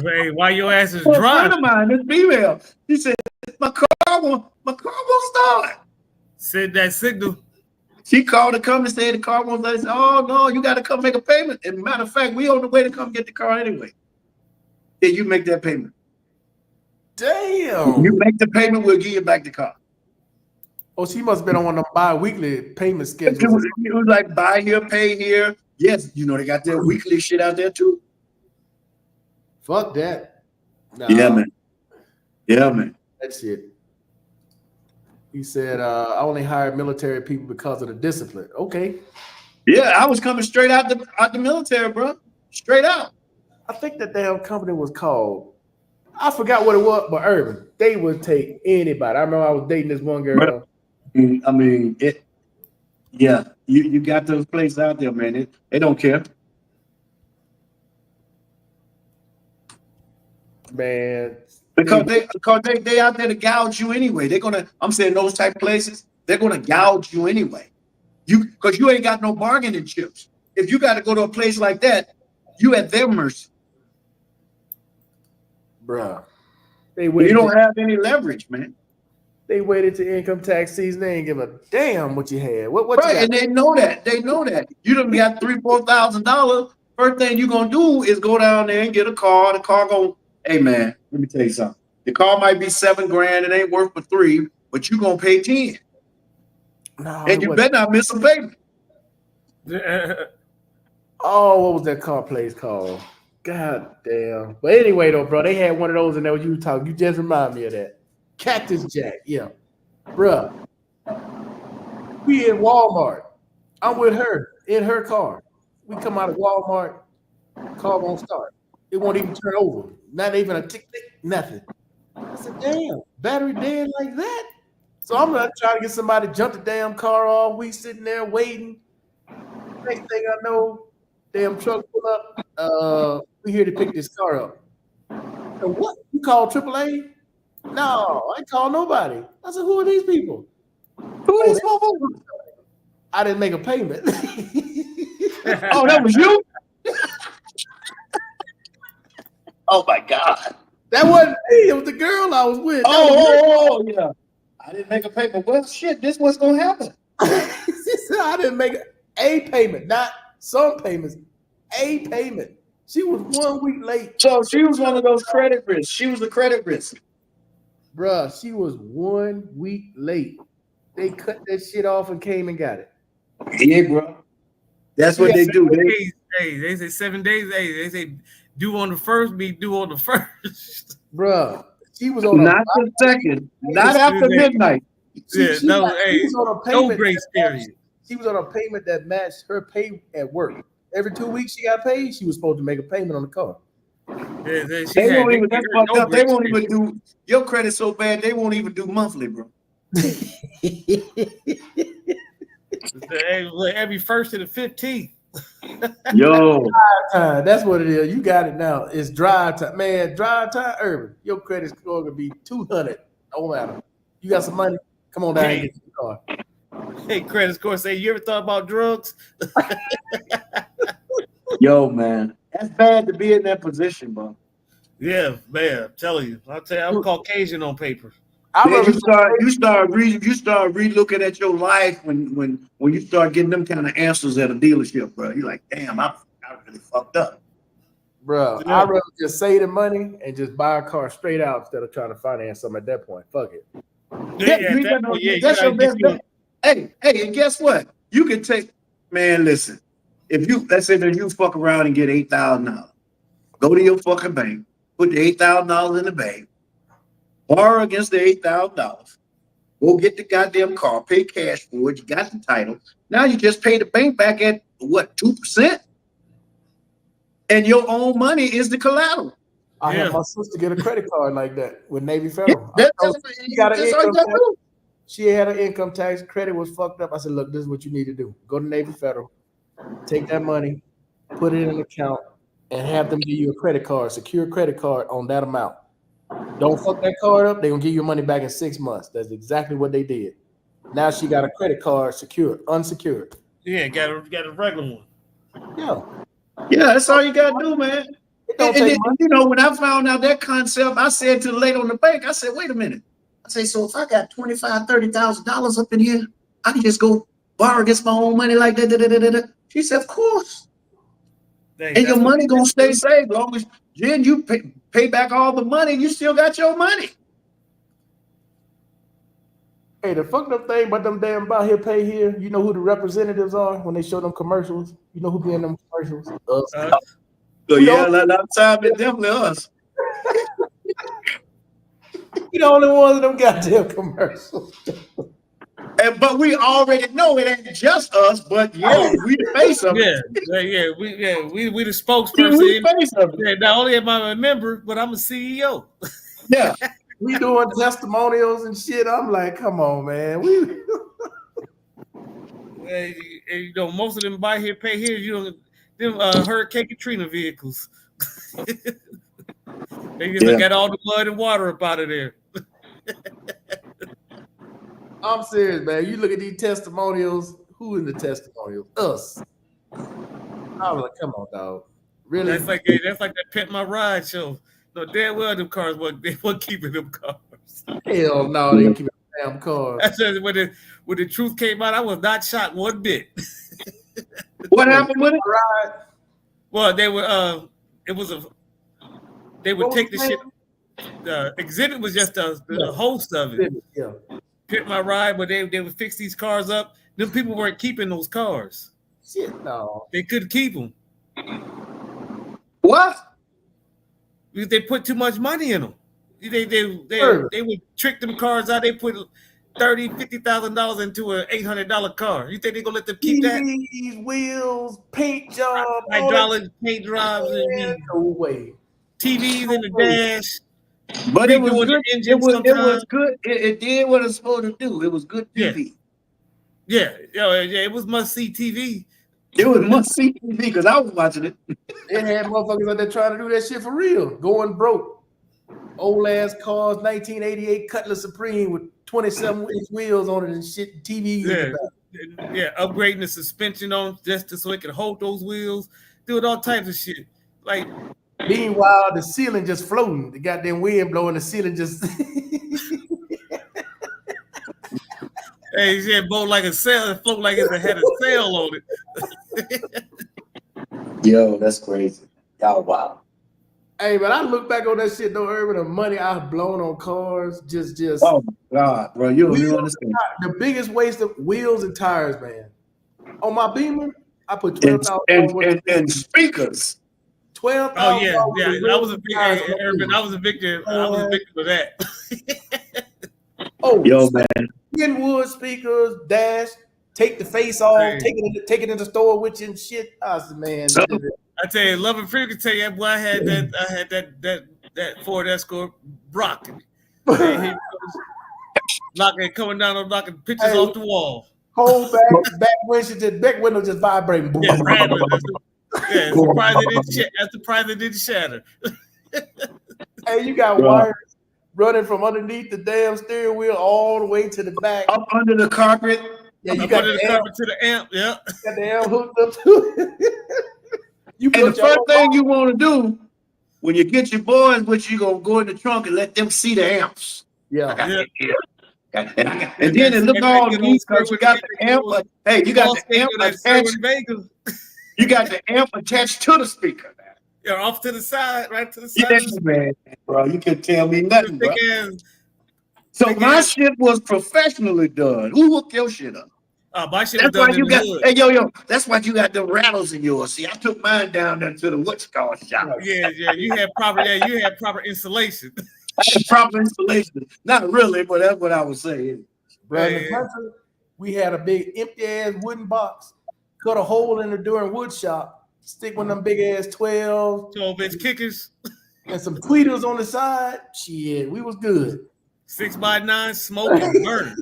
Hey, why your ass is A friend driving? of mine, this female, he said, my car won't start. Said that signal. She called the company, said the car won't start. They said, oh, no, you got to come make a payment. And matter of fact, we on the way to come get the car anyway. Yeah, you make that payment. Damn. You make the payment, we'll give you back the car. Oh, she must have been on one of them bi-weekly payment schedules. It was like buy here, pay here. Yes, they got their weekly shit out there too. Fuck that. Nah. Yeah, man. Yeah, man. That shit. He said, I only hired military people because of the discipline. Okay. Yeah, I was coming straight out the military, bro. Straight out. I think that damn company was called, I forgot what it was, but Urban. They would take anybody. I remember I was dating this one girl. I mean, yeah, you got those places out there, man. They don't care. Man. Because they out there to gouge you anyway. I'm saying those type of places, they're gonna gouge you anyway. Because you ain't got no bargaining chips. If you got to go to a place like that, you at their mercy. Bruh. You don't have any leverage, man. They waited to income tax season. They ain't give a damn what you had. What Right, you got? and they know that. They know that. You done got $3,000-$4,000. First thing you're gonna do is go down there and get a car. The car gonna, hey man, let me tell you something. The car might be $7,000, it ain't worth for $3,000, but you gonna pay $10,000. No, And you better not miss a payment. Oh, what was that car place called? God damn. But anyway, though, bro, they had one of those in there when you were talking. You just remind me of that. Cactus Jack, yeah. Bruh. We in Walmart. I'm with her in her car. We come out of Walmart, car won't start. It won't even turn over. Not even a tick, nothing. I said, damn, battery dead like that? So I'm gonna try to get somebody to jump the damn car off. We sitting there waiting. Next thing I know, damn truck pull up. We here to pick this car up. And what? You call AAA? No, I ain't call nobody. I said, who are these people? Who are these motherfuckers? I didn't make a payment. Oh, that was you? Oh my God. That wasn't me. It was the girl I was with. Oh, yeah. I didn't make a payment. Well, shit, this what's gonna happen. I didn't make a payment, not some payments. A payment. She was 1 week late. So she was one of those credit risks. She was a credit risk. Bruh, she was 1 week late. They cut that shit off and came and got it. Yeah, bro. That's what they do. They say 7 days. Hey, they say due on the first, be due on the first. Bruh, she was on Not the second, not after midnight. She was on a payment. No grace period. She was on a payment that matched her pay at work. Every 2 weeks she got paid, she was supposed to make a payment on the car. They won't even. That's fucked up. They won't even do your credit so bad. They won't even do monthly, bro. Every first and the 15th. Yo, that's what it is. You got it now. It's drive time, man. Drive time, Urban. Your credit score gonna be 200. No matter. You got some money? Come on down and get your car. Hey, credit score say, you ever thought about drugs? yo, man, that's bad to be in that position, bro. Yeah, man. I'm telling you. I'm Caucasian on paper. Then you start re-looking at your life when you start getting them kind of answers at a dealership, bro. You're like, damn, I really fucked up. Bro, I'd rather just save the money and just buy a car straight out instead of trying to finance something at that point. Fuck it. That's your best bet. Hey, and guess what? You can take, man, listen. If let's say that you fuck around and get $8,000, go to your fucking bank, put the $8,000 in the bank, borrow against the $8,000, go get the goddamn car, pay cash for it, you got the title. Now you just pay the bank back at what, 2%? And your own money is the collateral. I had my sister get a credit card like that with Navy Federal. She had an income tax, credit was fucked up. I said, look, this is what you need to do. Go to Navy Federal, take that money, put it in an account, and have them give you a credit card, secure credit card on that amount. Don't fuck that card up, they're gonna give you your money back in 6 months. That's exactly what they did. Now she got a credit card secured, unsecured. Yeah, got a regular one. Yeah, that's all you gotta do, man. And you know, when I found out that concept, I said to the lady on the bank, I said, wait a minute. I say, so if I got $25,000, $30,000 up in here, I can just go borrow against my own money like that. She said, of course. And your money gonna stay safe. As long as then you pay back all the money, you still got your money. Hey, the fucked up thing about them damn buy here, pay here, you know who the representatives are when they show them commercials? You know who be in them commercials? So yeah, a lot of time it's definitely us. We the only ones in them goddamn commercials. But we already know it ain't just us, but yeah, we the face of it. We the We spokesperson. the face of it. Yeah, not only am I a member, but I'm a CEO. Yeah. We doing testimonials and shit. I'm like, come on, man. And, you know, most of them buy here, pay here. You know, them Hurricane Katrina vehicles. They just got all the mud and water up out of there. I'm serious, man. You look at these testimonials. Who in the testimonials? Us. I was like, come on, dog. Really? That's like that Pimp My Ride show. No, damn well them cars weren't keeping them cars. Hell no, they keep damn cars. That's just when the truth came out, I was not shocked one bit. What happened with it? Right. Well, they were they would What take was the the shit. The exhibit was just the host of it. Yeah. Pimp My Ride, but they would fix these cars up. Them people weren't keeping those cars. Shit, no. They couldn't keep them What? because they put too much money in them. They would trick them cars out. They put $50,000 into an $800 car. You think they're gonna let them keep that? TVs, wheels, paint job, Hydraulic paint jobs, no way. TVs in the dash. But it was Redoing the good. engine It was sometimes. good. It did what it's supposed to do. It was good TV. Yeah, it was must see TV. It was must see TV because I was watching it. It had motherfuckers out there trying to do that shit for real, going broke. Old ass cars, 1988 Cutlass Supreme with 27-inch wheels on it and shit, TV. Yeah, upgrading the suspension on so it can hold those wheels, doing all types of shit. Like, meanwhile, the ceiling just floating. The goddamn wind blowing, the ceiling just. hey, yeah, boat like a sail, it float like it had a sail on it. Yo, that's crazy. Y'all wow. Hey, but I look back on that shit though, Urban, the money I've blown on cars, just. Oh my God, bro, you don't understand. The biggest waste of wheels and tires, man. On my Beamer, I put $12,000 and speakers. 12. Oh yeah. I was a victim, Urban. I was a victim of that. Oh, yo, man. Kenwood speakers, dash, take the face off, Hey. take it in the store with you and shit. I said, man. I tell you, Love and Freedom can tell you, boy, I had that Ford Escort rocked me. Hey, coming down and knocking pictures off the wall. Whole back window just vibrating. Yeah, rattling. That's surprised it didn't shatter. Hey, you got wires running from underneath the damn steering wheel all the way to the back. Up under the carpet. Yeah, you Up got under the carpet to the amp. Yeah. got the amp hooked up to it. You And the put your first thing you want to do when you get your boys, which you gonna go in the trunk and let them see the amps. yeah. And then it look all neat because you got the amp. Hey, you got the amp attached. You got the amp attached to the speaker. Yeah, off to the side, right to the Yeah, side. man, bro, you can tell me nothing, bro. Thick So thick my ass- shit was professionally done. Who hooked your shit up? my shit That's was why done in you the got. hood. Hey, yo, that's why you got the rattles in yours. See, I took mine down there to the what's called shop. Yeah, you had proper insulation. I had proper installation. Not really, but that's what I was saying. Bro, in the country, we had a big empty ass wooden box, cut a hole in the during wood shop, stick one of them big ass 12 12-inch kickers, and some tweeters on the side. Shit, we was good. 6x9, smoking, burning.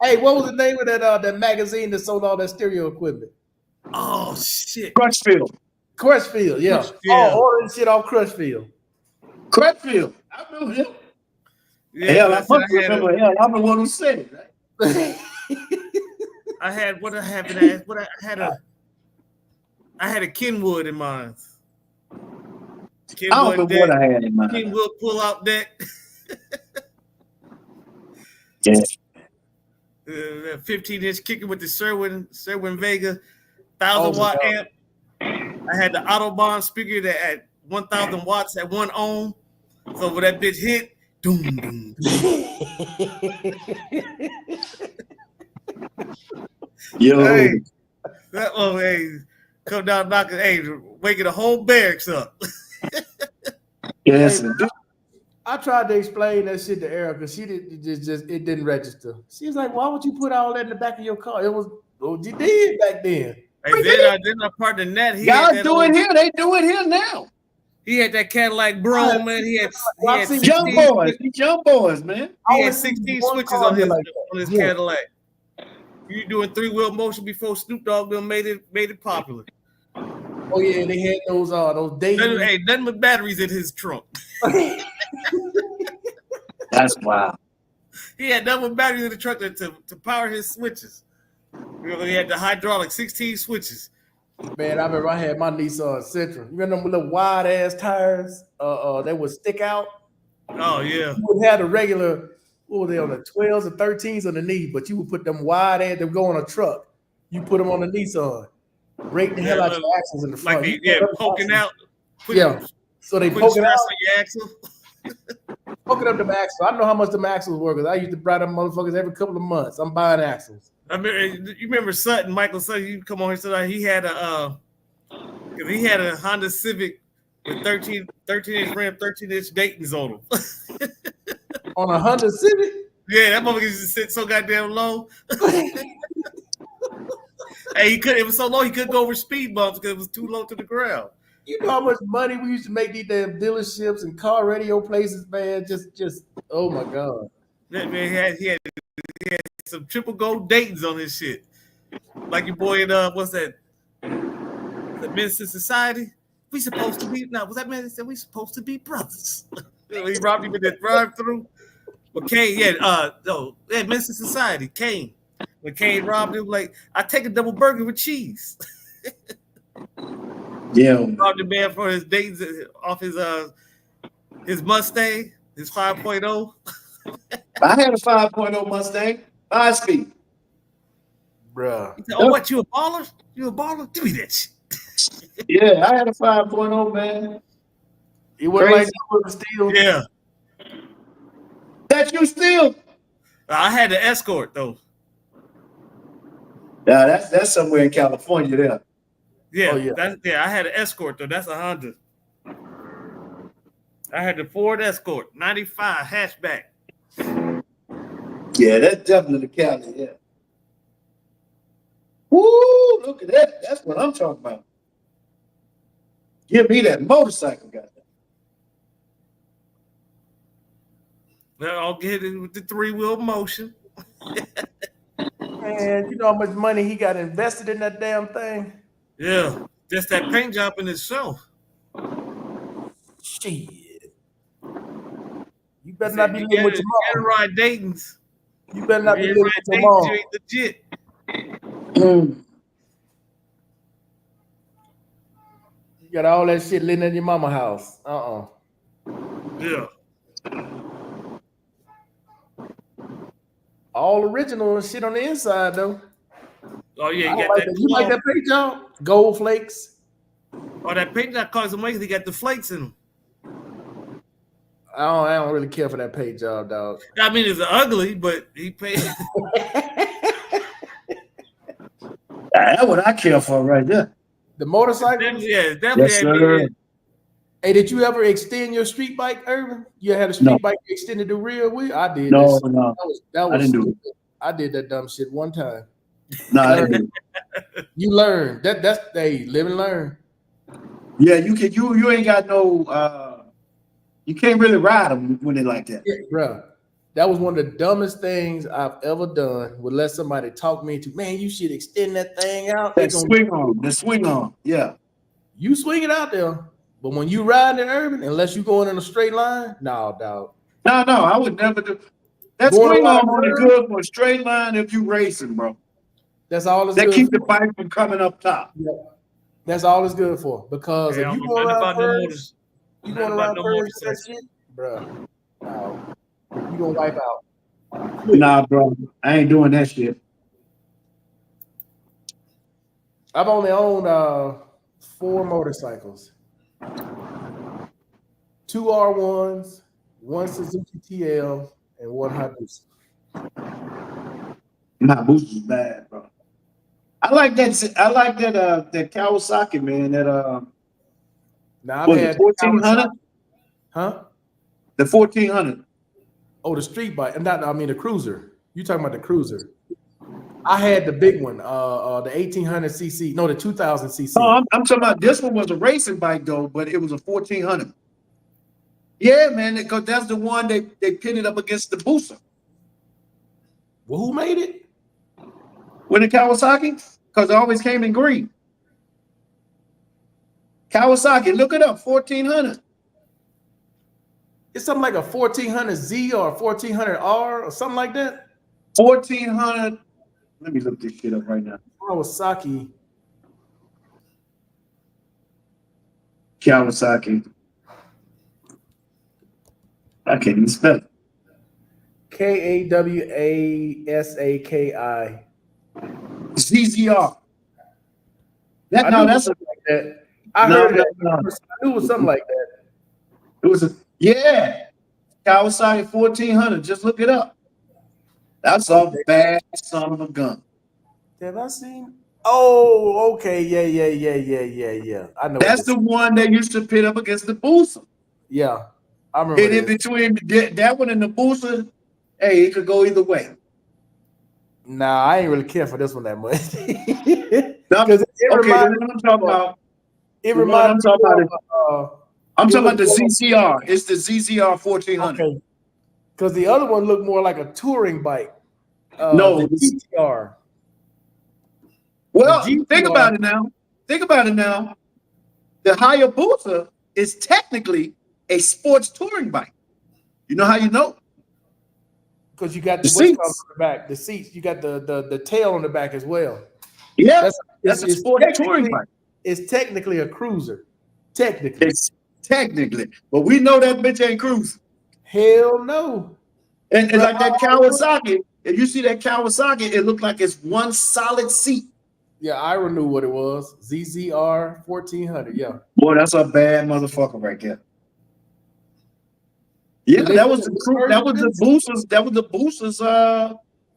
Hey, what was the name of that magazine that sold all that stereo equipment? Oh shit. Crutchfield. Crushfield, yeah. Yeah. Oh, ordering shit off Crushfield. Crutchfield. I remember him. Yeah, Hell, I that's must what I had. remember. Hell, I'm the one who said it. Right? I had a Kenwood in mind. I don't know what I had in mind. Kenwood pull out deck. Yeah. 15-inch kicker with the Sherwin Vega 1,000-watt amp. I had the Autobahn speaker that had 1,000 watts at 1 ohm. So when that bitch hit, doom, doom, doom. Yo. Hey, come down knocking, waking the whole barracks up. Yes. I tried to explain that shit to Erica. She did just it didn't register. She was like, "Why would you put all that in the back of your car?" It was what you did back then. And then our partner Nat, he Y'all had that do it here. They do it here now. He had that Cadillac Brougham, man. He had I've seen 16 Jump boys. These jump boys, man. He I had only seen 16 one switches car on here his like that. Yeah. Cadillac. You doing 3-wheel motion before Snoop Dogg them made it popular. Oh yeah, they had those days. Hey, nothing but batteries in his trunk. That's wild. He had nothing but batteries in the trunk to power his switches. You know, he had the hydraulic 16 switches. Man, I remember I had my Nissan Sentra. You remember them little wide ass tires? They would stick out. Oh yeah. You would have the regular, what were they on the 12s and 13s underneath, but you would put them wide ass, they would go on a truck. You put them on the Nissan. Rake the hell out your axles in the front. Like poking out. Yeah. So they put poke it out. on your axle. Poking up the axles. I know how much the axles were because I used to buy them motherfuckers every couple of months. I'm buying axles. I mean, you remember Sutton, Michael Sutton? You come on here today. He had a Honda Civic with 13-inch rim, 13-inch Dayton's on them. On a Honda Civic? Yeah, that motherfucker used to sit so goddamn low. Hey, it was so low he couldn't go over speed bumps because it was too low to the ground. You know how much money we used to make these damn dealerships and car radio places, man? Just oh my God. That man he had some triple gold Dayton's on his shit. Like your boy in what's that? The Minister Society? We supposed to be was that man that said we supposed to be brothers? He robbed him in that drive-through. But Kane, Minister Society, Kane. When Kane robbed him, like, I take a double burger with cheese. Yeah. Robbed the man for his Dayton's off his Mustang, his 5.0. I had a 5.0 Mustang, 5-speed. Bruh. He said, "Oh, what, you a baller? You a baller? Give me that shit." Yeah, I had a 5.0, man. It wasn't Crazy. like that steel. Yeah. That you still? I had the Escort, though. Yeah, that's somewhere in California there. Yeah, Oh, yeah. I had an Escort, though. That's a Honda. I had the Ford Escort, 95 hatchback. Yeah, that's definitely Cali, yeah. Woo, look at that. That's what I'm talking about. Give me that motorcycle, goddamn. I'll get it with the 3-wheel motion. Man, you know how much money he got invested in that damn thing? Yeah, just that paint job in itself. Shit. You better not be living with your You gotta mom. ride Dayton's. You better not be You living ride with your Dayton's, mom. you ain't legit. You got all that shit living in your mama house. Yeah. All original and shit on the inside though. Oh yeah, I you don't got like that. that. You like that paint job? Gold flakes. Oh, that paint job costs some money. They got the flakes in them. I don't really care for that paint job, dog. I mean, it's ugly, but he paid. That's what I care for right there. The motorcycle. Yeah, it's definitely. Yes, sir. Hey, did you ever extend your street bike, Irvin? You had a street No. bike you extended the rear wheel? I did. No, that. no. That was I didn't do it. stupid. I did that dumb shit one time. No, I didn't do it. You learn. That's hey, live and learn. Yeah, you ain't got no you can't really ride them when they like that. Yeah, bro. That was one of the dumbest things I've ever done. Would let somebody talk me into, man, you should extend that thing out. The swing on. Yeah. You swing it out there. But when you ride in urban, unless you going in a straight line, no, dog. No, I would never do that. Going Swing around on the is good for a straight line if you racing, bro. That's all it's That good keep the for. bike from coming up top. Yeah. That's all it's good for. Because Hey, if I you don't go know nothing around about no curves, motors. you Nothing going about around no curves with that motorcycles. shit, bro. No. You gonna wipe out. Nah, bro. I ain't doing that shit. I've only owned 4 motorcycles. 2 R1s, 1 Suzuki TL, and 1 Hayabusa. Nah, Boost is bad, bro. I like that that Kawasaki, man. That Now I've was had it 1400? Huh? The 1400. Oh, the street bike. I mean the cruiser. You talking about the cruiser? I had the big one, the 1800 cc. No, the 2000 cc. Oh, I'm talking about this one was a racing bike though, but it was a 1400. Yeah, man, because that's the one they pinned it up against the Busa. Well, who made it? With the Kawasaki, because it always came in green. Kawasaki, look it up, 1400. It's something like a 1400Z or a 1400R or something like that. 1400. Let me look this shit up right now. Kawasaki. Kawasaki. I can't even spell it. Kawasaki. ZZR. I No, knew that's a something like that. I no, heard that. no. I knew it was something like that. It was a Kawasaki 1400. Just look it up. That's a bad son of a gun. Have I seen? Oh, okay. Yeah. I know. That's the one they used to pit up against the Busa. Yeah, I remember. And in between that one and the Busa, hey, it could go either way. Nah, I ain't really care for this one that much. No, Because it okay, reminds the one I'm talking about. it the one reminds I'm me talking of, I'm it talking about the was more- ZZR. It's the ZZR 1400. okay. Because the other one looked more like a touring bike. No, the GTR. Well, The GTR. think about it now. The Hayabusa is technically a sports touring bike. You know how you know? Because you got The the what's seats. called on the back, the seats. You got the tail on the back as well. Yeah, That's a sports touring technically- bike. It's technically a cruiser. Technically, It's technically, but we know that bitch ain't cruising. hell no. And like that Kawasaki, if you see that Kawasaki, it looked like it's one solid seat. Yeah, Ira knew what it was. ZZR 1400. Yeah. Boy, that's a bad motherfucker right there. Yeah, Did they that was do the the that was the boosters. That was the boosters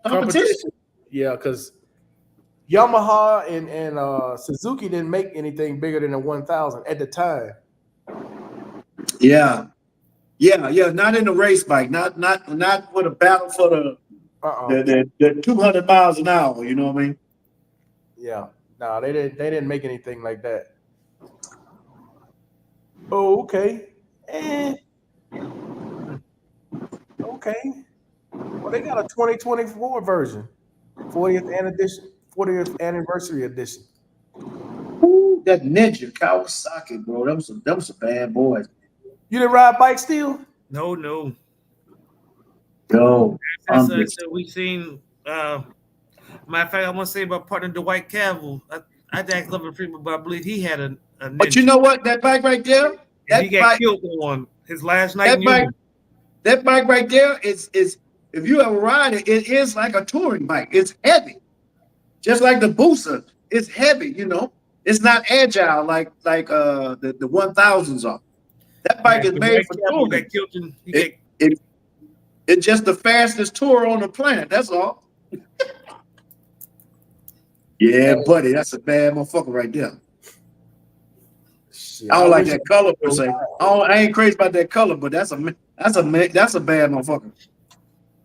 competition. Yeah, because Yamaha and Suzuki didn't make anything bigger than a 1000 at the time. Yeah. Not in the race bike, not with a battle for the 200 miles an hour. You know what I mean? Yeah. No, they didn't make anything like that. Oh, okay. Okay. Well, they got a 2024 version. 40th anniversary edition. Ooh, that Ninja Kawasaki, bro. Them some bad boys. You didn't ride bikes still? No. Yo, That's we seen. Matter of fact, I want to say about partner Dwight Cavill. I asked Love and Freeman, but I believe he had a but you know what? That bike right there, and he got killed on his last night. That bike right there is if you ever ride it, it is like a touring bike. It's heavy, just like the Busa. It's heavy, you know. It's not agile like the 1000s are. That bike is made for touring. It's just the fastest tour on the planet. That's all. Yeah, buddy, that's a bad motherfucker right there. Shit, I don't like wish that color per se. I ain't crazy about that color, but that's a bad motherfucker.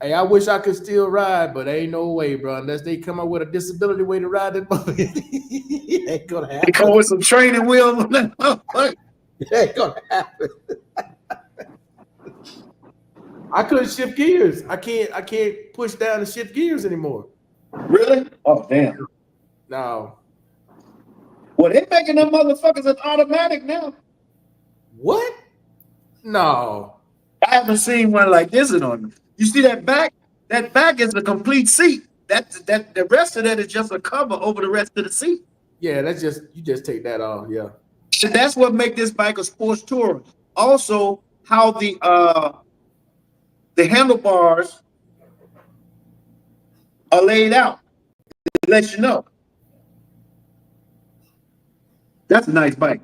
Hey, I wish I could still ride, but ain't no way, bro. Unless they come up with a disability way to ride that bike, it ain't gonna happen. They come with some training wheels on that motherfucker. It ain't gonna happen. I couldn't shift gears. I can't push down and shift gears anymore. Really? Oh damn. No. Well, they making them motherfuckers an automatic now. What? No. I haven't seen one like this on them. You see that back? That back is a complete seat. That the rest of that is just a cover over the rest of the seat. Yeah, you just take that off. Yeah. And that's what make this bike a sports tourer. Also, how the handlebars are laid out. It lets you know. That's a nice bike.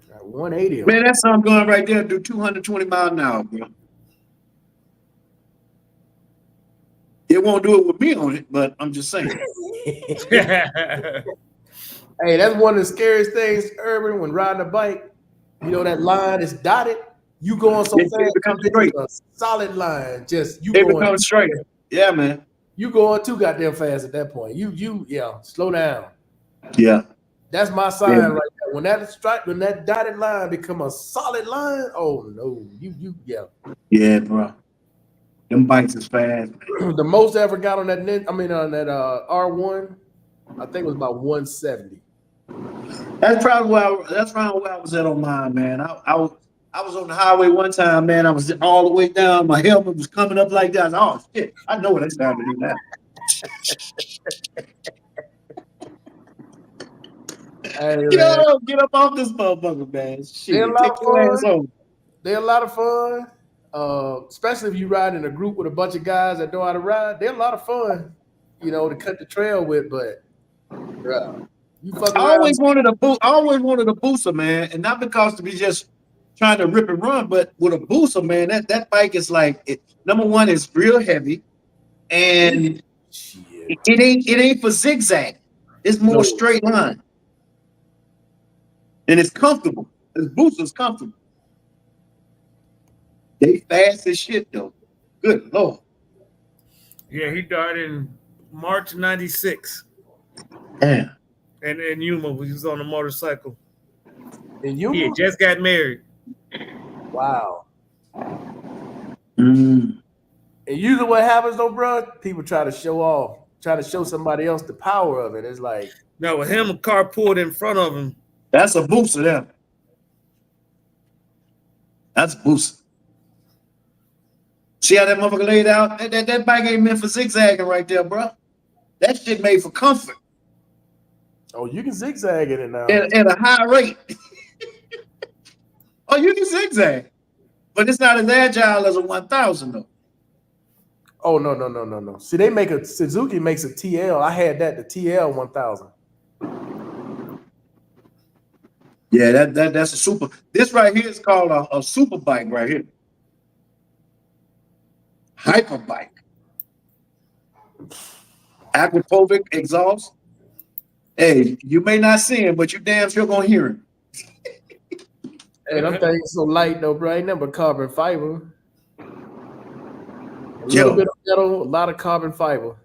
Got 180. Man, that's how I'm going right there and do 220 miles an hour, bro. It won't do it with me on it, but I'm just saying. Hey, that's one of the scariest things, Urban, when riding a bike. You know that line is dotted. You going so It fast, becomes it's straight. a solid line. Just you It going, becomes straight. Yeah, man. you going too goddamn fast at that point. Yeah, slow down. Yeah. That's my sign Yeah. right there. When that dotted line become a solid line, oh no, yeah. Yeah, bro. Them bikes is fast. The most I ever got on that on that R1, I think it was about 170. That's probably that's around where I was at on mine, man. I was on the highway one time, man. I was all the way down. My helmet was coming up like that. I was, oh shit, I know what it's time to do now. Hey, man, Yo, get up off this motherfucker, man. they're a Shit, lot take of your ass fun. home. They're a lot of fun. Especially if you ride in a group with a bunch of guys that know how to ride. They're a lot of fun, to cut the trail with, but bruh, you fuck I around. always wanted a boost. I always wanted a booster, man, and not because to be just trying to rip and run, but with a booster, man, that bike is like number one, it's real heavy, and Shit. it ain't for zigzag. It's more No. straight line, and it's comfortable. This booster's comfortable. They fast as shit though. Good lord. Yeah, he died in March '96, Damn. and in Yuma, he was on a motorcycle. And He you? had just got married. Wow. Mm. And usually what happens though, bro, people try to show off, try to show somebody else the power of it. It's like, No, with him, a car pulled in front of him. That's a booster there. That's a booster. See how that motherfucker laid out? That bike ain't meant for zigzagging right there, bro. That shit made for comfort oh, you can zigzag in it now. at a high rate. Oh, you can zigzag, but it's not as agile as a 1000 though. Oh no. See, Suzuki makes a TL. I had that, the TL 1000. Yeah, that's a super. This right here is called a super bike right here. Hyper bike. Aquapovic exhaust. Hey, you may not see him, but you damn sure gonna hear him. And I'm thinking so light though, bro. Ain't nothing but carbon fiber. A Yo. little bit of metal, a lot of carbon fiber.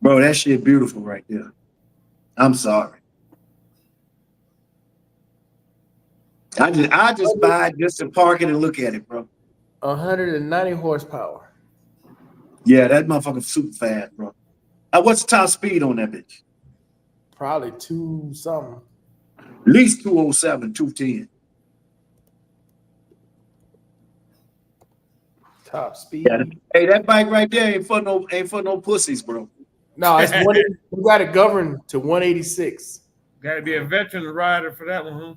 Bro, that shit beautiful right there. I'm sorry. I just buy it just to park it and look at it, bro. 190 horsepower. Yeah, that motherfucker super fast, bro. What's the top speed on that bitch? Probably 2 something. At least 207, 210. Top speed. Yeah. Hey, that bike right there ain't for no pussies, bro. No, it's we got it governed to 186. Got to be a veteran rider for that one, huh?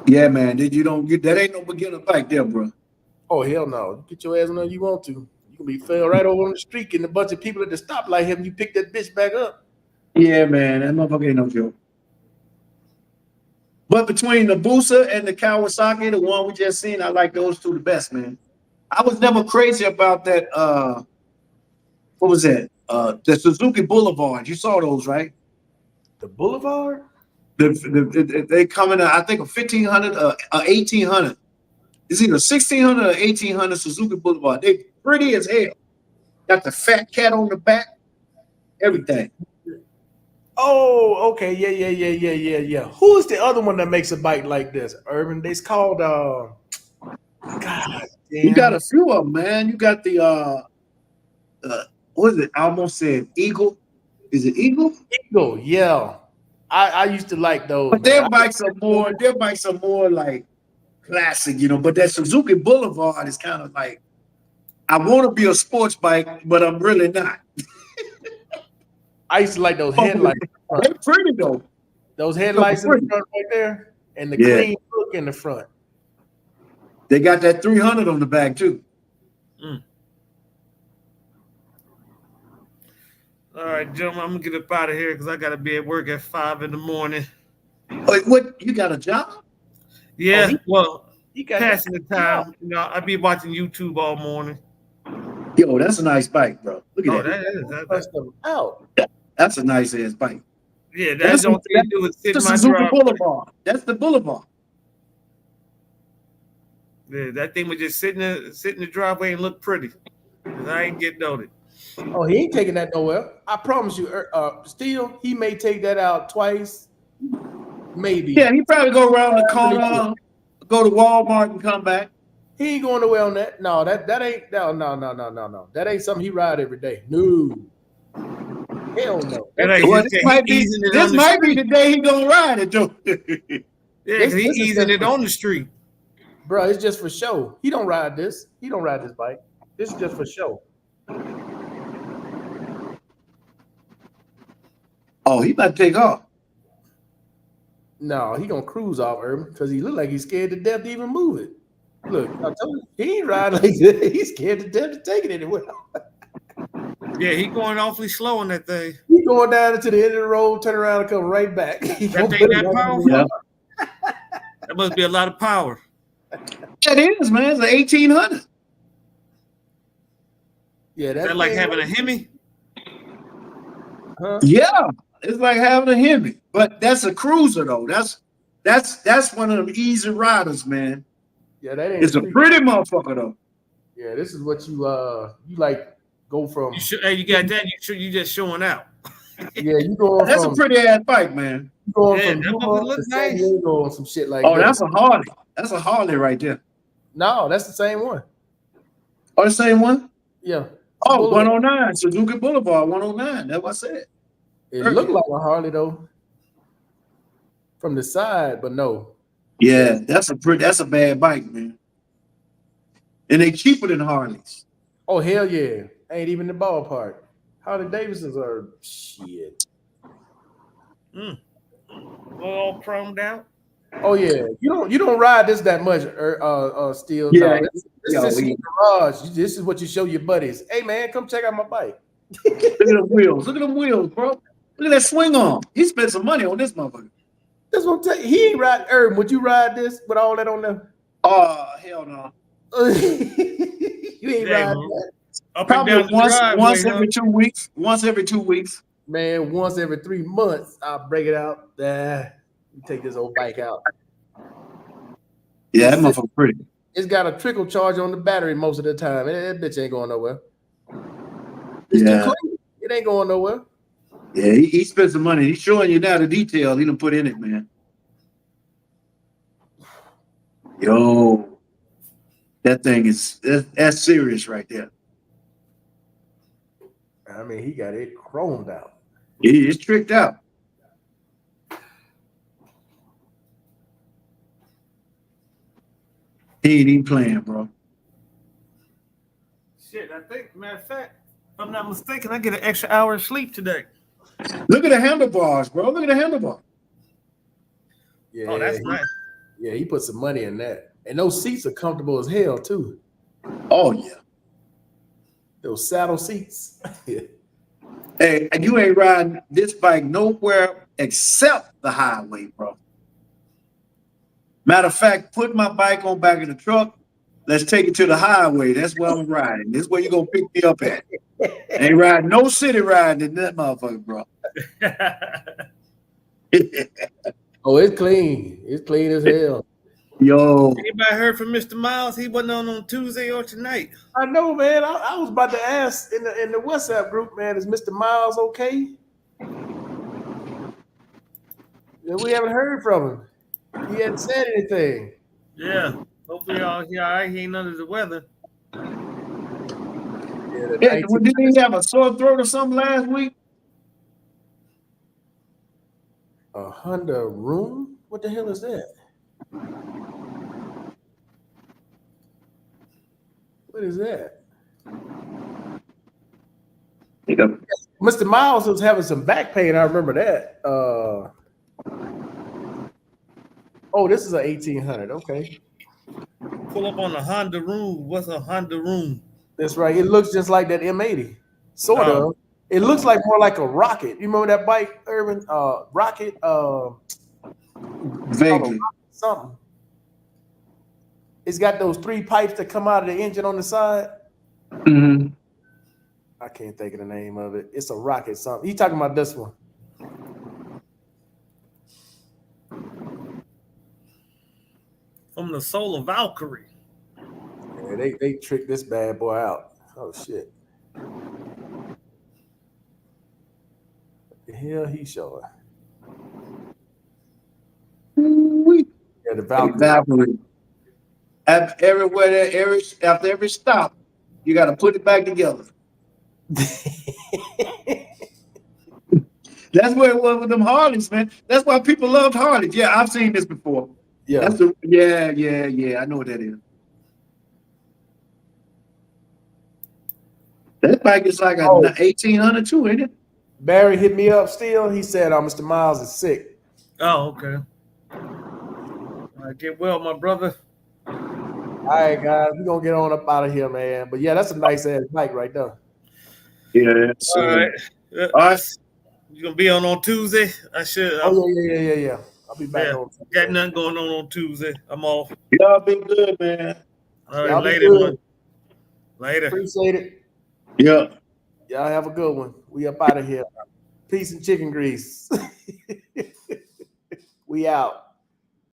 Yeah, man. That ain't no beginner bike there, bro. Oh hell no! Get your ass on there you want to. You can be fell right over on the street and a bunch of people at the stoplight him. You pick that bitch back up. Yeah, man. That motherfucker ain't no joke. But between the Busa and the Kawasaki, the one we just seen, I like those two the best, man. I was never crazy about that. What was that? The Suzuki Boulevard. You saw those, right? The Boulevard. They come in, I think, a 1500, 1800. It's either 1600 or 1800 Suzuki Boulevard. They pretty as hell. Got the fat cat on the back, everything. Oh, okay, yeah. Who is the other one that makes a bike like this? Urban. It's called. God damn. You got a few of them, man. You got the what is it? I almost said Eagle. Is it Eagle? Eagle. Yeah, I used to like those. But their bikes are more like classic, But that Suzuki Boulevard is kind of like, I want to be a sports bike, but I'm really not. I used to like those headlights. They're pretty though. Those headlights in the front right there, and the clean look in the front. They got that 300 on the back too. All right, gentlemen, I'm gonna get up out of here because I gotta be at work at 5 in the morning. Wait, what? You got a job? Yeah, He got passing the time. I be watching YouTube all morning. Yo, that's a nice bike, bro. Look at Bust them out. That's a nice ass bike. Yeah, that's the only thing to do is sit The in my Suzuki driveway. Boulevard. That's the Boulevard. Yeah, that thing was just sitting in the driveway and look pretty. 'Cause I ain't getting on it. Oh, he ain't taking that nowhere. I promise you. Still, he may take that out twice, maybe. Yeah, he probably go around the corner, go to Walmart and come back. He ain't going nowhere on that. No, that ain't no. That ain't something he ride every day. No. Hell no. And like Well, you this said, might he be easing it on the the day he gonna ride it, Joe. Yeah, This- because he this is easing it just- on the street. Bro, it's just for show. He don't ride this. He don't ride this bike. This is just for show. Oh, he about to take off. No, he gonna cruise off, Urban, because he look like he's scared to death to even move it. Look, I told you, he ain't riding like that. He's scared to death to take it anywhere. Yeah, he going awfully slow on that thing. He going down into the end of the road, turn around and come right back. He That gonna thing put it that back in powerful? the- Yeah. That must be a lot of power. That is, man. It's an 1800. Yeah, Is that like thing- having a Hemi? Huh? Yeah, it's like having a Hemi, but that's a cruiser though. That's one of them easy riders, man. Yeah, that ain't. It's a pretty motherfucker though. Yeah, this is what you like go from. Hey, you got that? You just showing out. Yeah, you going That's a from pretty ass bike, man. you going Yeah, from that Yuma mother to look San nice. Diego and some shit like Oh, that. that's a Harley. That's a Harley right there. No, that's the same one. Oh, the same one? Yeah, Oh, Boulevard. 109, Suzuki Boulevard, 109. That's what I said. It looked like a Harley though, from the side, but no. Yeah, that's a bad bike, man. And they cheaper than Harleys. Oh hell yeah, ain't even the ballpark. Harley Davidsons are shit. All chromed out. Oh yeah, you don't ride this that much, Steel. Yeah, No, this yeah, is in we- the garage. This is what you show your buddies. Hey man, come check out my bike. Look at them wheels. Look at them wheels, bro. Look at that swing arm. He spent some money on this motherfucker. That's what I'm telling you. He ain't ride. Urban, would you ride this with all that on there? Oh, hell no. You ain't Yeah, ride man. that. Up Probably and down the once driveway, every 2 weeks. Once every 2 weeks. Man, once every 3 months, I'll break it out. You take this old bike out. Yeah, that motherfucker pretty. It's got a trickle charge on the battery most of the time. That bitch ain't going nowhere. It's too Yeah. clean. It ain't going nowhere. Yeah, he spent some money. He's showing you now the detail he done put in it, man. Yo, that thing that's serious right there. I mean, he got it chromed out. It's tricked out. He ain't even playing, bro. Shit, I think, matter of fact, if I'm not mistaken, I get an extra hour of sleep today. Look at the handlebars, bro. Look at the handlebars. Yeah, Oh, that's nice. yeah, he put some money in that. And those seats are comfortable as hell, too. Oh yeah. Those saddle seats. Yeah. Hey, and you ain't riding this bike nowhere except the highway, bro. Matter of fact, put my bike on back in the truck. Let's take it to the highway. That's where I'm riding. This is where you gonna pick me up at. Ain't riding no city riding in that motherfucker, bro. Oh, it's clean. It's clean as hell. Yo, Anybody heard from Mr. Miles? He wasn't on Tuesday or tonight. I know, man. I was about to ask in the WhatsApp group, man, is Mr. Miles okay? Yeah, we haven't heard from him. He hadn't said anything. Yeah. Hopefully he all right. He ain't under the weather. Yeah, the yeah, 19 did he have a sore throat or something last week? a Honda Room? What the hell is that? What is that? Mr. Miles was having some back pain. I remember that. Oh, this is an 1800. Okay, Pull up on the Honda Room. What's a Honda Room? that's right. It looks just like that M80, sort Oh. of. It looks like more like a Rocket. You remember that bike, Urban? Rocket. Vaguely. Something. It's got those 3 pipes that come out of the engine on the side. Mm-hmm. I can't think of the name of it. It's a Rocket something. You talking about this one? From the Solar Valkyrie. Yeah, they tricked this bad boy out. Oh shit. What the hell he showing? Ooh-wee. Yeah, the Hey, Valkyrie. Valkyrie. Everywhere, after every stop, you got to put it back together. That's where it was with them Harleys, man. That's why people loved Harleys. Yeah, I've seen this before. Yeah. Yeah. I know what that is. That bike is like a Oh. 1800 too, ain't it? Barry hit me up still. He said, Mr. Miles is sick. Oh, okay. All right, get well, my brother. All right, guys, we're gonna get on up out of here, man. But yeah, that's a nice ass bike right there. Yeah. All right. All right. You gonna be on Tuesday? I should. Oh yeah. I'll be back Yeah. on. Got nothing going on Tuesday. I'm off. Y'all be good, man. All right, Y'all be later, good. man. Later. Appreciate it. Yeah. Y'all have a good one. We up out of here. Peace and chicken grease. We out.